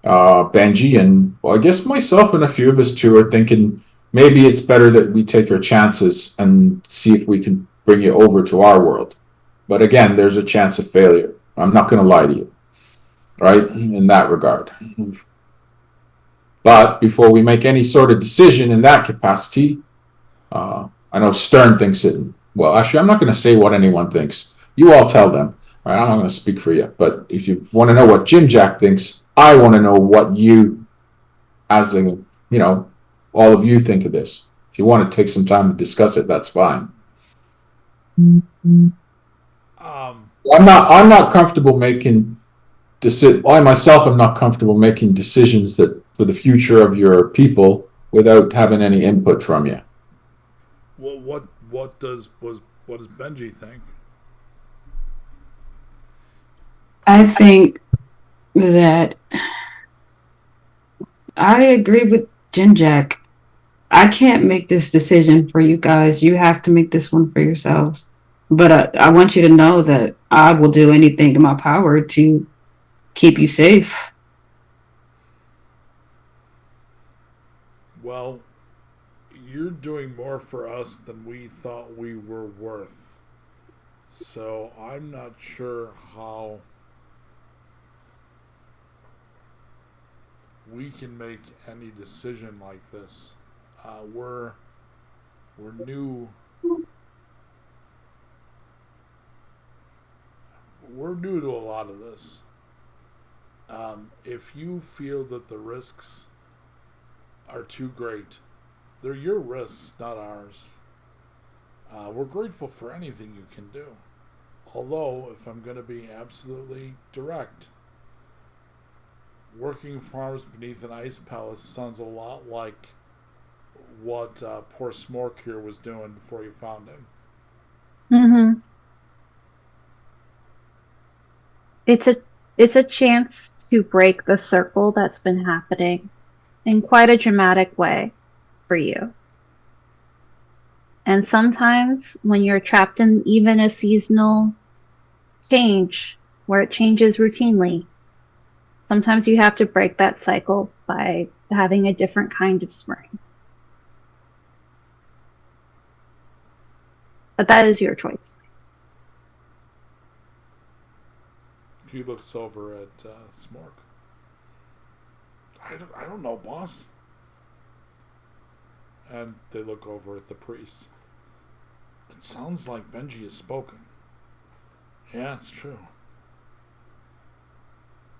Benji and, well, I guess myself and a few of us too are thinking maybe it's better that we take our chances and see if we can bring you over to our world. But again, there's a chance of failure. I'm not going to lie to you, right, in that regard. But before we make any sort of decision in that capacity, I know Stern thinks it. Well, actually, I'm not going to say what anyone thinks. You all tell them. Right? I'm not going to speak for you. But if you want to know what Jim Jack thinks, I want to know what you, as a, all of you think of this. If you want to take some time to discuss it, that's fine. I'm not comfortable making I myself am not comfortable making decisions that for the future of your people without having any input from you. Well, what does Benji think? I think that I agree with Jinjack. I can't make this decision for you guys. You have to make this one for yourselves. But I want you to know that I will do anything in my power to keep you safe. Well, you're doing more for us than we thought we were worth. So I'm not sure how we can make any decision like this. We're new. We're new to a lot of this. If you feel that the risks are too great, they're your risks, not ours. We're grateful for anything you can do. Although, if I'm going to be absolutely direct, working farms beneath an ice palace sounds a lot like what poor Smork here was doing before you found him. Mm-hmm. It's a chance to break the circle that's been happening in quite a dramatic way for you. And sometimes when you're trapped in even a seasonal change where it changes routinely, sometimes you have to break that cycle by having a different kind of spring. But that is your choice. He looks over at Smork. I don't know, boss. And they look over at the priest. It sounds like Benji has spoken. Yeah, it's true.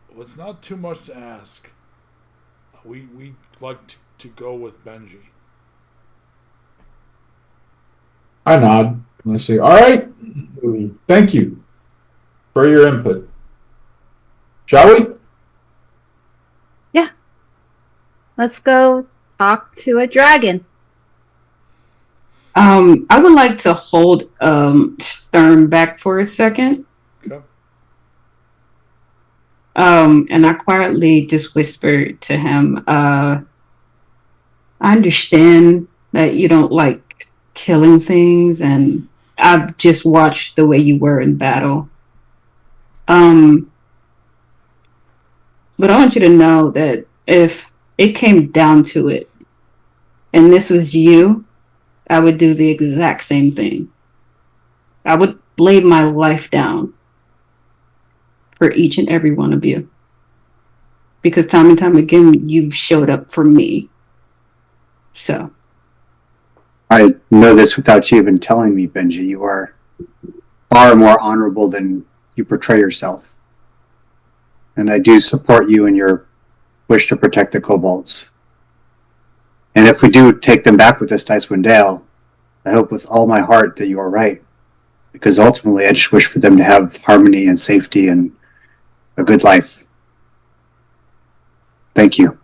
Well, it's not too much to ask. We'd like to go with Benji. I nod and I say, all right, thank you for your input. Shall we? Yeah. Let's go talk to a dragon. I would like to hold Stern back for a second. Okay. And I quietly just whispered to him, I understand that you don't like killing things, and I've just watched the way you were in battle. But I want you to know that if it came down to it, and this was you, I would do the exact same thing. I would lay my life down for each and every one of you. Because time and time again, you've showed up for me. So. I know this without you even telling me, Benji. You are far more honorable than you portray yourself. And I do support you in your wish to protect the kobolds. And if we do take them back with us to Icewind Dale, I hope with all my heart that you are right. Because ultimately, I just wish for them to have harmony and safety and a good life. Thank you.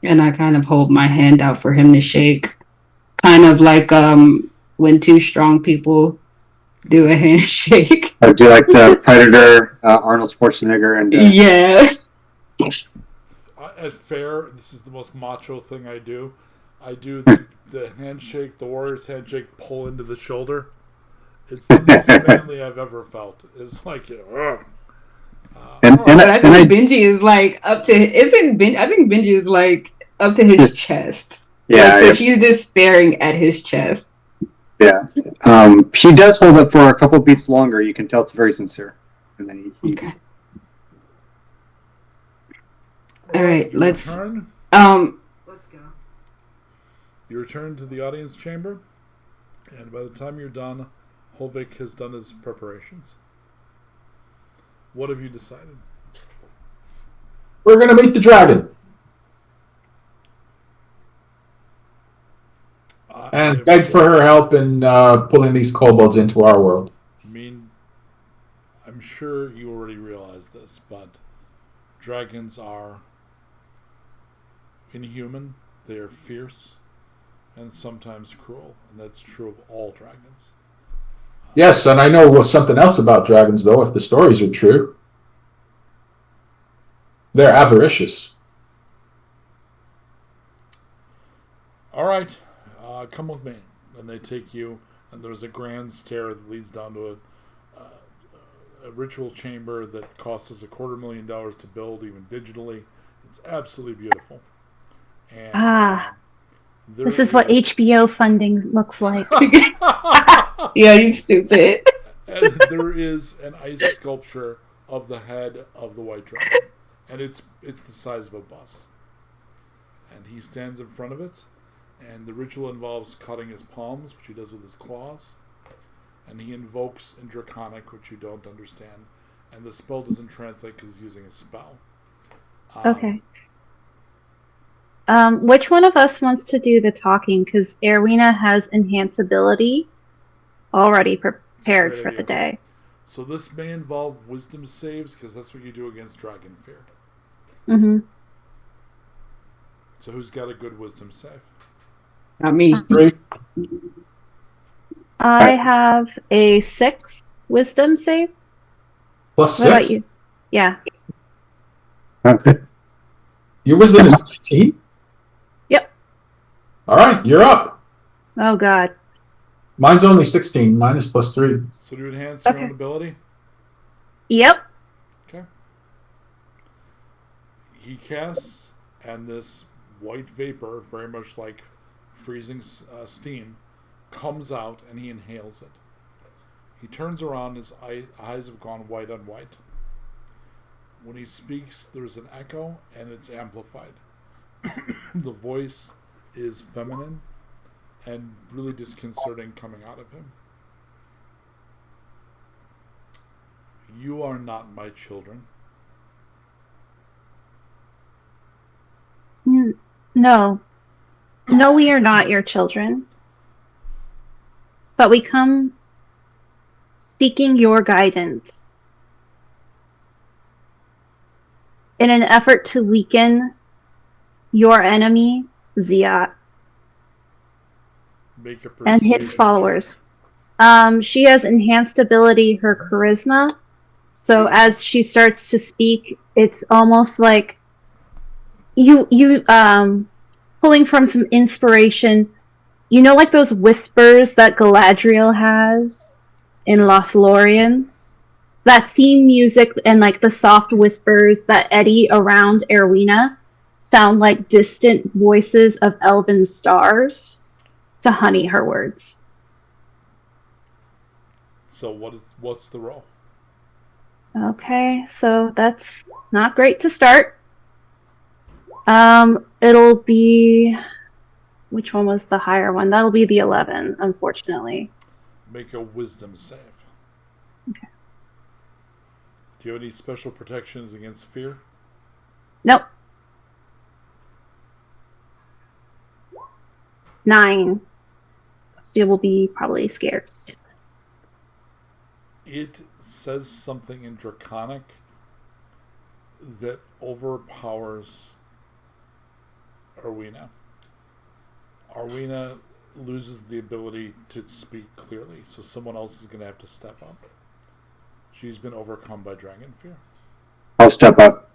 And I kind of hold my hand out for him to shake. Kind of like when two strong people do a handshake. I do like the Predator, Arnold Schwarzenegger, and yeah. At fair, this is the most macho thing I do. I do the handshake, the warrior's handshake, pull into the shoulder. It's the most manly I've ever felt. It's like, ugh. I think Benji is like up to. Isn't Ben? I think Benji is like up to his chest. Yeah, like, so she's just staring at his chest. Yeah, he does hold it for a couple beats longer. You can tell it's very sincere. And then he okay. All right, let's. Let's go. You return to the audience chamber, and by the time you're done, Holvik has done his preparations. What have you decided? We're going to meet the dragon. And beg for her help in pulling these kobolds into our world. I'm sure you already realize this, but dragons are inhuman, they are fierce, and sometimes cruel, and that's true of all dragons. Yes, and I know something else about dragons, though, if the stories are true. They're avaricious. All right, come with me. And they take you, and there's a grand stair that leads down to a ritual chamber that costs us $250,000 to build, even digitally. It's absolutely beautiful. And this is what HBO funding looks like. Yeah, you stupid. And there is an ice sculpture of the head of the white dragon, and it's the size of a bus. And he stands in front of it, and the ritual involves cutting his palms, which he does with his claws, and he invokes in Draconic, which you don't understand, and the spell doesn't translate because he's using a spell. Okay. Which one of us wants to do the talking? Because Erwina has enhanceability already prepared for the day. So this may involve wisdom saves, because that's what you do against dragon fear. Mm-hmm. So who's got a good wisdom save? Not me. 3. I have a 6 wisdom save. Plus What about 6. you? Yeah. Okay. Your wisdom is 19? Yep. All right, you're up. Oh, God. Mine's only 16. Mine is plus 3. So to enhance your Okay. own ability? Yep. Okay. He casts, and this white vapor, very much like freezing steam, comes out, and he inhales it. He turns around, his eyes have gone white on white. When he speaks, there's an echo, and it's amplified. The voice is feminine and really disconcerting coming out of him. You are not my children. No. No, we are not your children. But we come seeking your guidance in an effort to weaken your enemy, Ziat, Make a and his persuasion followers. She has enhanced ability, her charisma. So as she starts to speak, it's almost like you pulling from some inspiration. You know, like those whispers that Galadriel has in Lothlorien? That theme music and like the soft whispers that eddy around Erwina sound like distant voices of elven stars to honey her words. So what's the roll? Okay, so that's not great to start. It'll be... Which one was the higher one? That'll be the 11, unfortunately. Make a wisdom save. Okay. Do you have any special protections against fear? Nope. 9. So she will be probably scared. It says something in Draconic that overpowers Erwina. Erwina loses the ability to speak clearly, so someone else is going to have to step up. She's been overcome by dragon fear. I'll step up.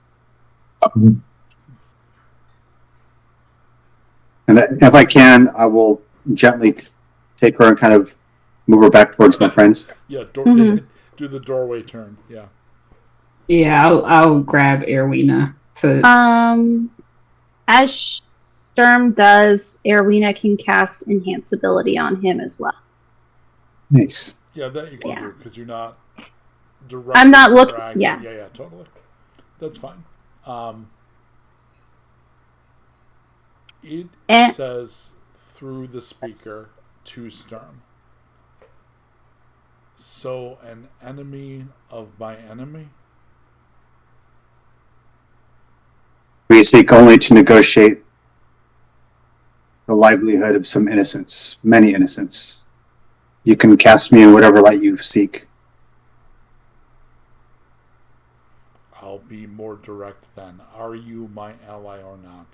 And if I can, I will gently take her and kind of move her back towards my friends. Yeah, Mhm. do the doorway turn. Yeah. Yeah, I'll grab Erwina. So As Sturm does, Erwina can cast enhanceability on him as well. Nice. Yeah, that you can Yeah. do because you're not directly. I'm not looking- dragging- yeah. Yeah, totally. That's fine. It Eh. says through the speaker to Sturm. So, an enemy of my enemy? We seek only to negotiate the livelihood of some innocents, many innocents. You can cast me in whatever light you seek. be more direct then. Are you my ally or not?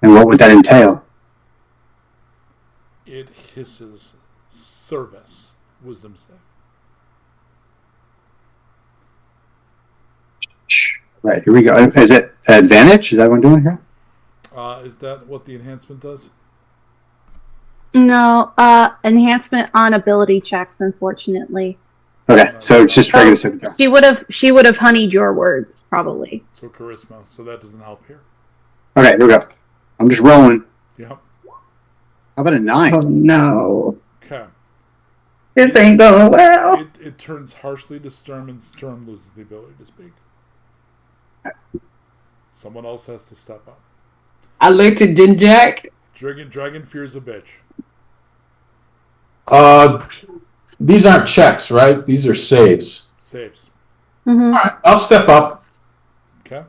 And what would that entail? It hisses service. Wisdom save. Right, here we go. Is it advantage? Is that what I'm doing here? Is that what the enhancement does? No, enhancement on ability checks, unfortunately. Okay, so it's just regular saving throw. She would have honeyed your words, probably. So charisma. So that doesn't help here. Okay, here we go. I'm just rolling. Yep. How about a 9? Oh no, Okay. this ain't going well. It turns harshly to Sturm, and Sturm loses the ability to speak. Someone else has to step up. I looked at Jinjack. Dragon fears a bitch. These aren't checks, right? These are saves. Saves. Mm-hmm. All right, I'll step up. Okay.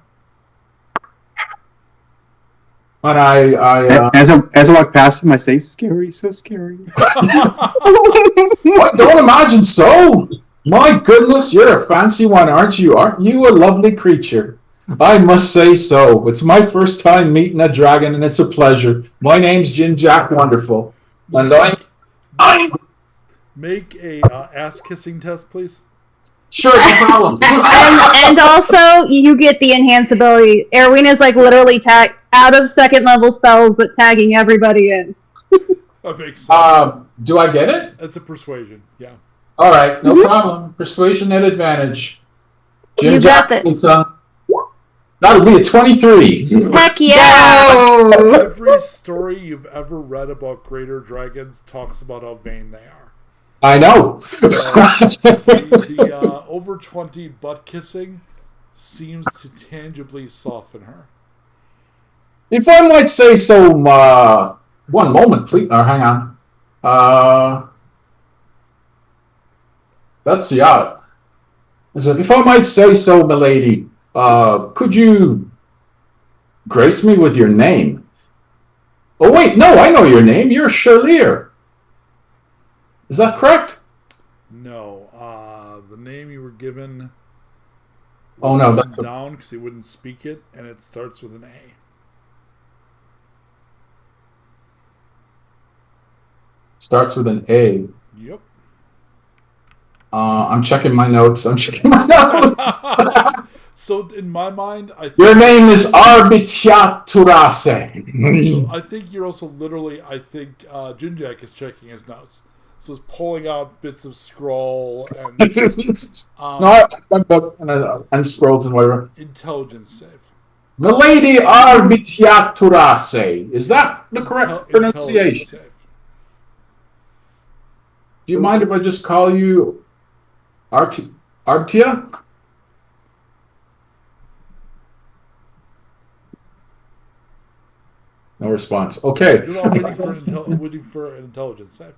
And I As I walk past him, I say, "Scary, so scary." what? Don't imagine so. My goodness, you're a fancy one, aren't you? Aren't you a lovely creature? I must say so. It's my first time meeting a dragon, and it's a pleasure. My name's Jinjack Wonderful, and I'm Make a ass kissing test, please. sure no problem. And also, you get the enhanced ability. Erwin is like literally out of second level spells, but tagging everybody in. That makes sense. Do I get it? That's a persuasion. Yeah. All right, no problem. Persuasion at advantage. You got this. That'll be a 23. Heck yeah! No. Every story you've ever read about greater dragons talks about how vain they are. I know. The over 20 butt kissing seems to tangibly soften her. If I might say so, one moment, please. Hang on. Let's see out. If I might say so, milady, could you grace me with your name? Oh, wait, no, I know your name. You're Shirleer. Is that correct? No, the name you were given. Oh, no, written that's a- down because he wouldn't speak it, and it starts with an A. Starts with an A. Yep. I'm checking my notes. So in my mind, I think Your name is Arbitiaturase. So I think you're also literally. I think Jinjack is checking his notes, so he's pulling out bits of scroll and No, I my book and scrolls and whatever. intelligence save. Milady Arbitiaturase. Is that the correct Intelligence pronunciation? save. Do you mind if I just call you Artia? No response. Okay. You're not waiting for an intelligence save.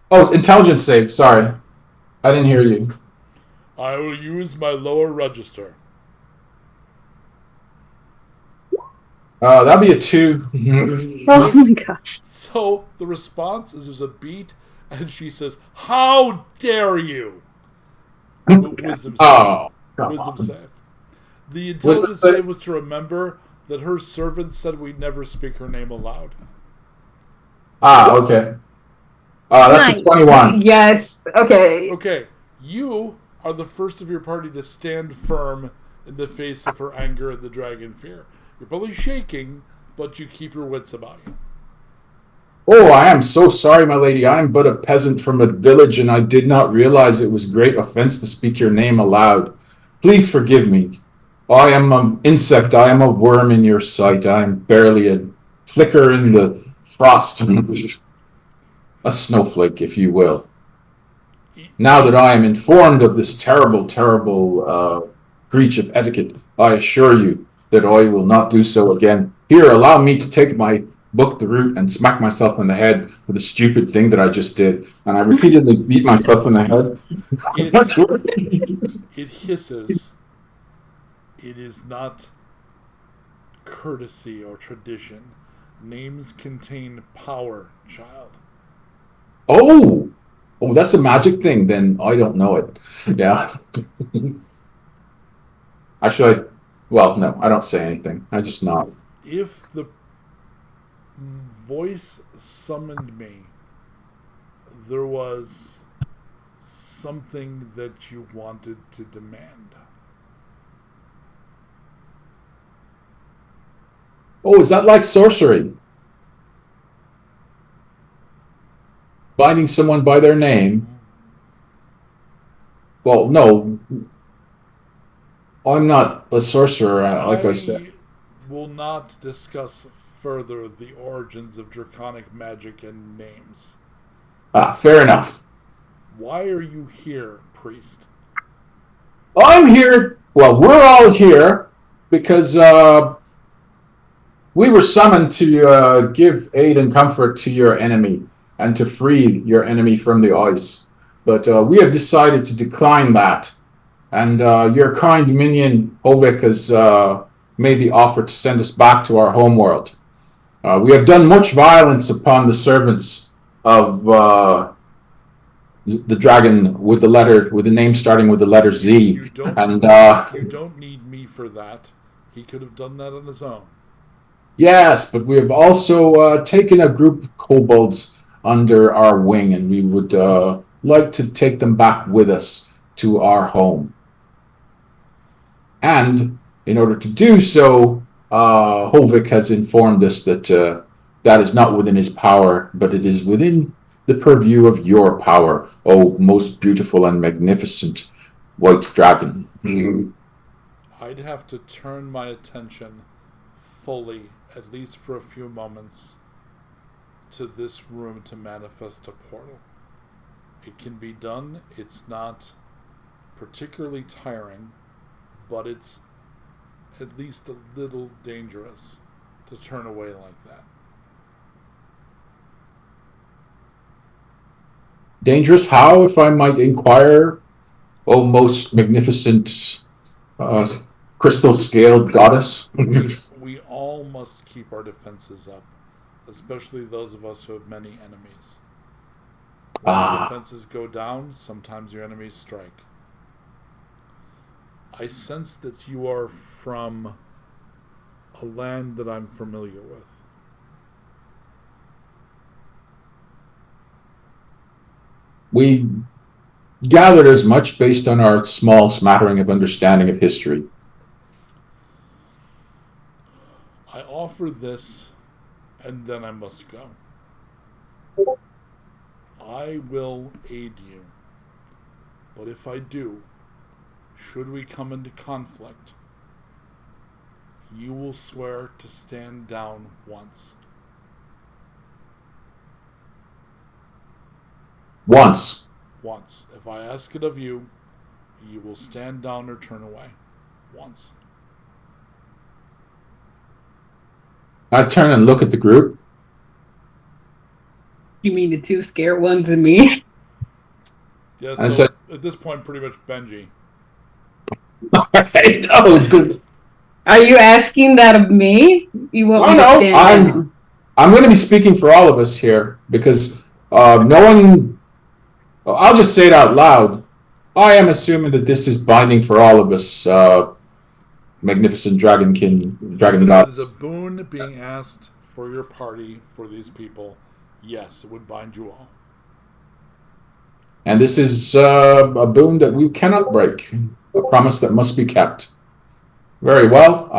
Oh, intelligence save. Sorry. I didn't hear you. I will use my lower register. That'd be a 2. Oh my gosh. So the response is there's a beat, and she says, "How dare you?" Wisdom save. Oh. come Wisdom on. save. The intelligence save? save was to remember that her servant said we never speak her name aloud. Okay. That's Nice. a 21. Yes. Okay. Okay, you are the first of your party to stand firm in the face of her anger and the dragon fear. You're probably shaking, but you keep your wits about you. Oh, I am so sorry, my lady. I am but a peasant from a village, and I did not realize it was great offense to speak your name aloud. Please forgive me. I am an insect. I am a worm in your sight. I am barely a flicker in the frost. A snowflake, if you will. Now that I am informed of this terrible, terrible breach of etiquette, I assure you that I will not do so again. Here, allow me to take my book the root and smack myself in the head for the stupid thing that I just did. And I repeatedly beat myself in the head. It hisses. It is not courtesy or tradition. Names contain power, child. Oh, oh, that's a magic thing. Then I don't know it. Yeah. Actually, well, no, I don't say anything. I just nod. If the voice summoned me, there was something that you wanted to demand. Oh, is that like sorcery? Binding someone by their name? Well, no, I'm not a sorcerer, like I said. I will not discuss further the origins of draconic magic and names. Ah, fair enough. Why are you here, priest? I'm here. Well, we're all here because we were summoned to give aid and comfort to your enemy and to free your enemy from the ice. But we have decided to decline that. And your kind minion, Hovik, has made the offer to send us back to our homeworld. We have done much violence upon the servants of the dragon with the name starting with the letter Z. You don't, And you don't need me for that. He could have done that on his own. yes, but we have also taken a group of kobolds under our wing, and we would like to take them back with us to our home. And in order to do so, Hovik has informed us that that is not within his power, but it is within the purview of your power, oh most beautiful and magnificent white dragon. I'd have to turn my attention fully, at least for a few moments, to this room to manifest a portal. It can be done. It's not particularly tiring, but it's at least a little dangerous to turn away like that. Dangerous how, if I might inquire, oh most magnificent crystal scaled goddess? We all must keep our defenses up, especially those of us who have many enemies. When the defenses go down, sometimes your enemies strike. I sense that you are from a land that I'm familiar with. We gathered as much based on our small smattering of understanding of history. I offer this, and then I must go. I will aid you, but if I do, should we come into conflict, you will swear to stand down once. Once. Once. If I ask it of you, you will stand down or turn away. Once. I turn and look at the group. You mean the two scared ones and me? Yeah, I so said, at this point, pretty much Benji. right, oh, good. Are you asking that of me? You want me to stand down? I'm going to be speaking for all of us here because no one. I'll just say it out loud. I am assuming that this is binding for all of us. Magnificent dragon It goddess. is a boon being asked for your party, for these people. Yes, it would bind you all. And this is a boon that we cannot break. A promise that must be kept. Very well.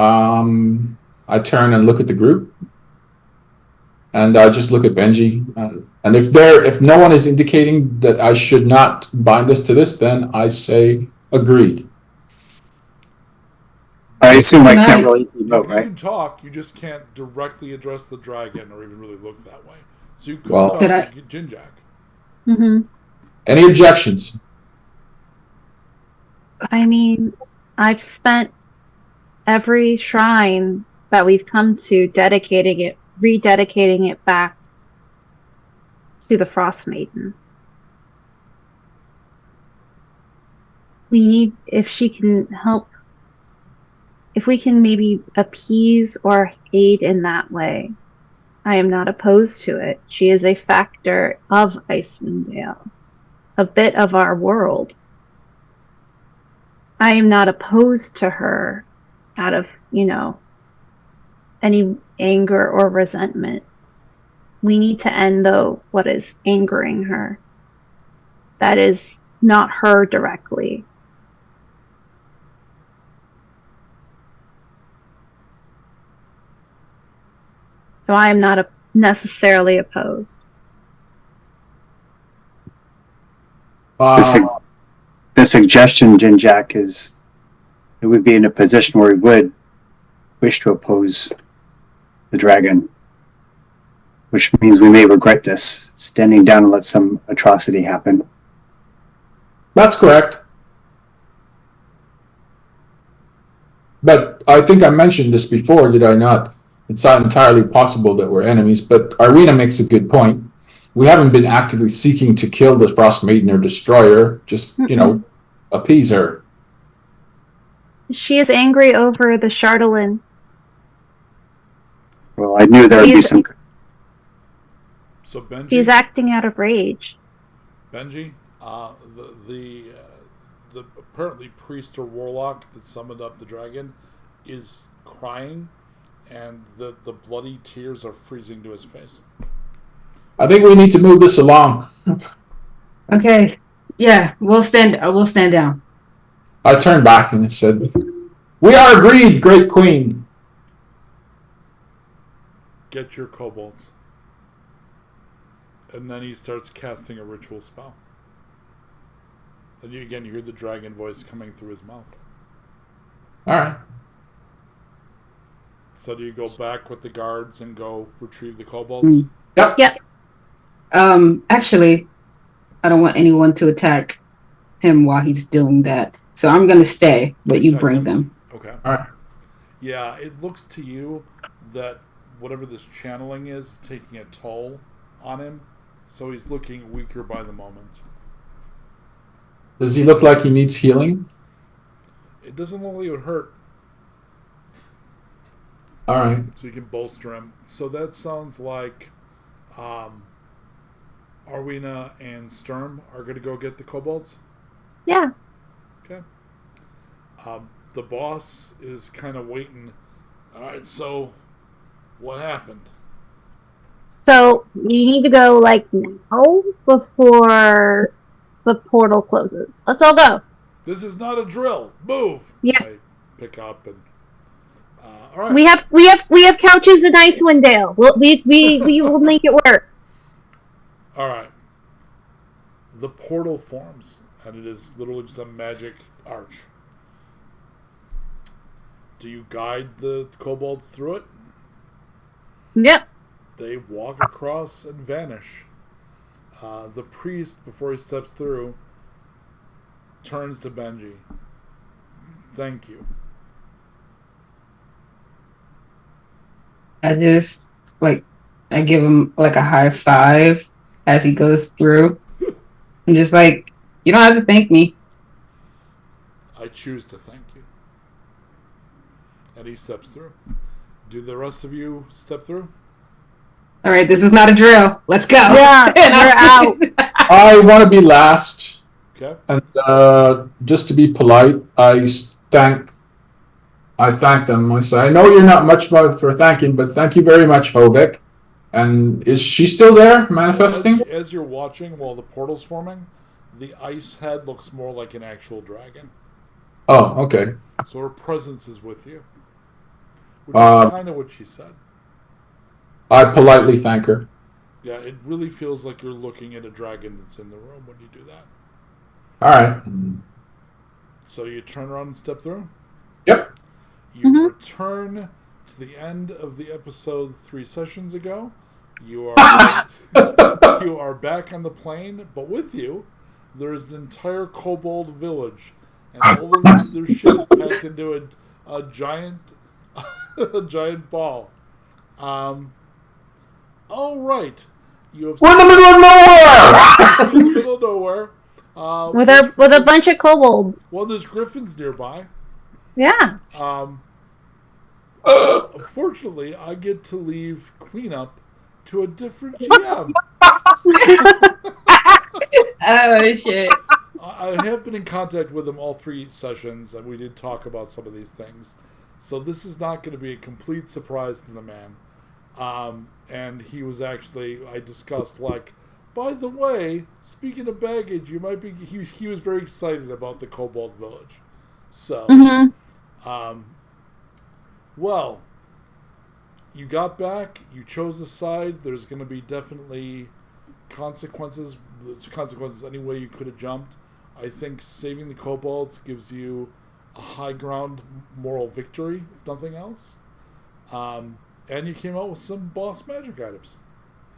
I turn and look at the group. And I just look at Benji. And if no one is indicating that I should not bind us to this, then I say agreed. I assume I Nice. can't really You emote, right? can talk, you just can't directly address the dragon or even really look that way. So you could Well- talk Could to Jinjak. Hmm. Any objections? I mean, I've spent every shrine that we've come to rededicating it back to the Frost Maiden. We need, if she can help, if we can maybe appease or aid in that way, I am not opposed to it. She is a factor of Icewind Dale, a bit of our world. I am not opposed to her out of, any anger or resentment. We need to end, though, what is angering her. That is not her directly. So I am not necessarily opposed. The suggestion, Jinjack, is it would be in a position where we would wish to oppose the dragon, which means we may regret this, standing down and let some atrocity happen. That's correct. But I think I mentioned this before, did I not? It's not entirely possible that we're enemies, but Arena makes a good point. We haven't been actively seeking to kill the Frost Maiden or destroy her, just, appease her. She is angry over the Chardalyn. Well, I knew there would be some... So Benji, She's acting out of rage. Benji, the apparently priest or warlock that summoned up the dragon is crying, and the bloody tears are freezing to his face. I think we need to move this along. Okay. Yeah, we'll stand down. I turned back and said, "We are agreed, Great Queen." Get your kobolds. And then he starts casting a ritual spell. And you hear the dragon voice coming through his mouth. All right. So do you go back with the guards and go retrieve the kobolds? Yep. Actually, I don't want anyone to attack him while he's doing that. So I'm going to stay, but you bring them. Okay. All right. Yeah, it looks to you that whatever this channeling is taking a toll on him, so he's looking weaker by the moment. Does he look like he needs healing? It doesn't look like it would hurt, All right. so you can bolster him. So that sounds like Arwina and Sturm are going to go get the kobolds? Yeah. Okay. The boss is kind of waiting. All right, so what happened? So you need to go now before the portal closes. Let's all go. This is not a drill. Move. Yeah. I pick up and all right. We have couches in Icewind Dale. We will make it work. All right. The portal forms, and it is literally just a magic arch. Do you guide the kobolds through it? Yep. They walk across and vanish. The priest, before he steps through, turns to Benji. Thank you. I just, I give him, a high five as he goes through. I'm just like, you don't have to thank me. I choose to thank you. And he steps through. Do the rest of you step through? All right, this is not a drill. Let's go. Yeah, And we're out. I want to be last, Okay. and just to be polite, I thank them. I say, I know you're not much for thanking, but thank you very much, Hovik. And is she still there, manifesting? As you're watching while the portal's forming, the ice head looks more like an actual dragon. Oh, okay. So her presence is with you. Which is kind of what she said. I politely thank her. Yeah, it really feels like you're looking at a dragon that's in the room when you do that. All right. So you turn around and step through? Yep. You return to the end of the episode 3 sessions ago. You are back on the plane, but with you, there is an entire kobold village. And all of their shit packed into a giant a giant ball. All right. You have We're in the middle of nowhere! in the middle of nowhere. With a bunch of kobolds. Well, there's griffins nearby. Yeah. Fortunately, I get to leave cleanup to a different GM. Oh shit. I have been in contact with him all 3 sessions, and we did talk about some of these things. So this is not going to be a complete surprise to the man. And he was actually, I discussed, like, by the way, speaking of baggage, you might be, he was very excited about the Kobold Village. So, well, you got back, you chose a side, there's going to be definitely consequences any way you could have jumped. I think saving the kobolds gives you a high ground moral victory, if nothing else. And you came out with some boss magic items.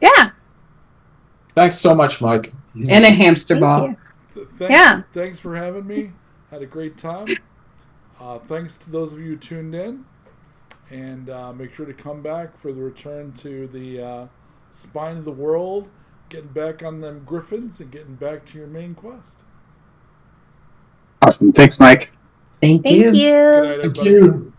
Yeah. Thanks so much, Mike. And a hamster ball. Thanks for having me. Had a great time. Thanks to those of you who tuned in. And make sure to come back for the return to the spine of the world, getting back on them griffins, and getting back to your main quest. Awesome. Thanks, Mike. Thank Thank you. you. Good night, Thank everybody. you.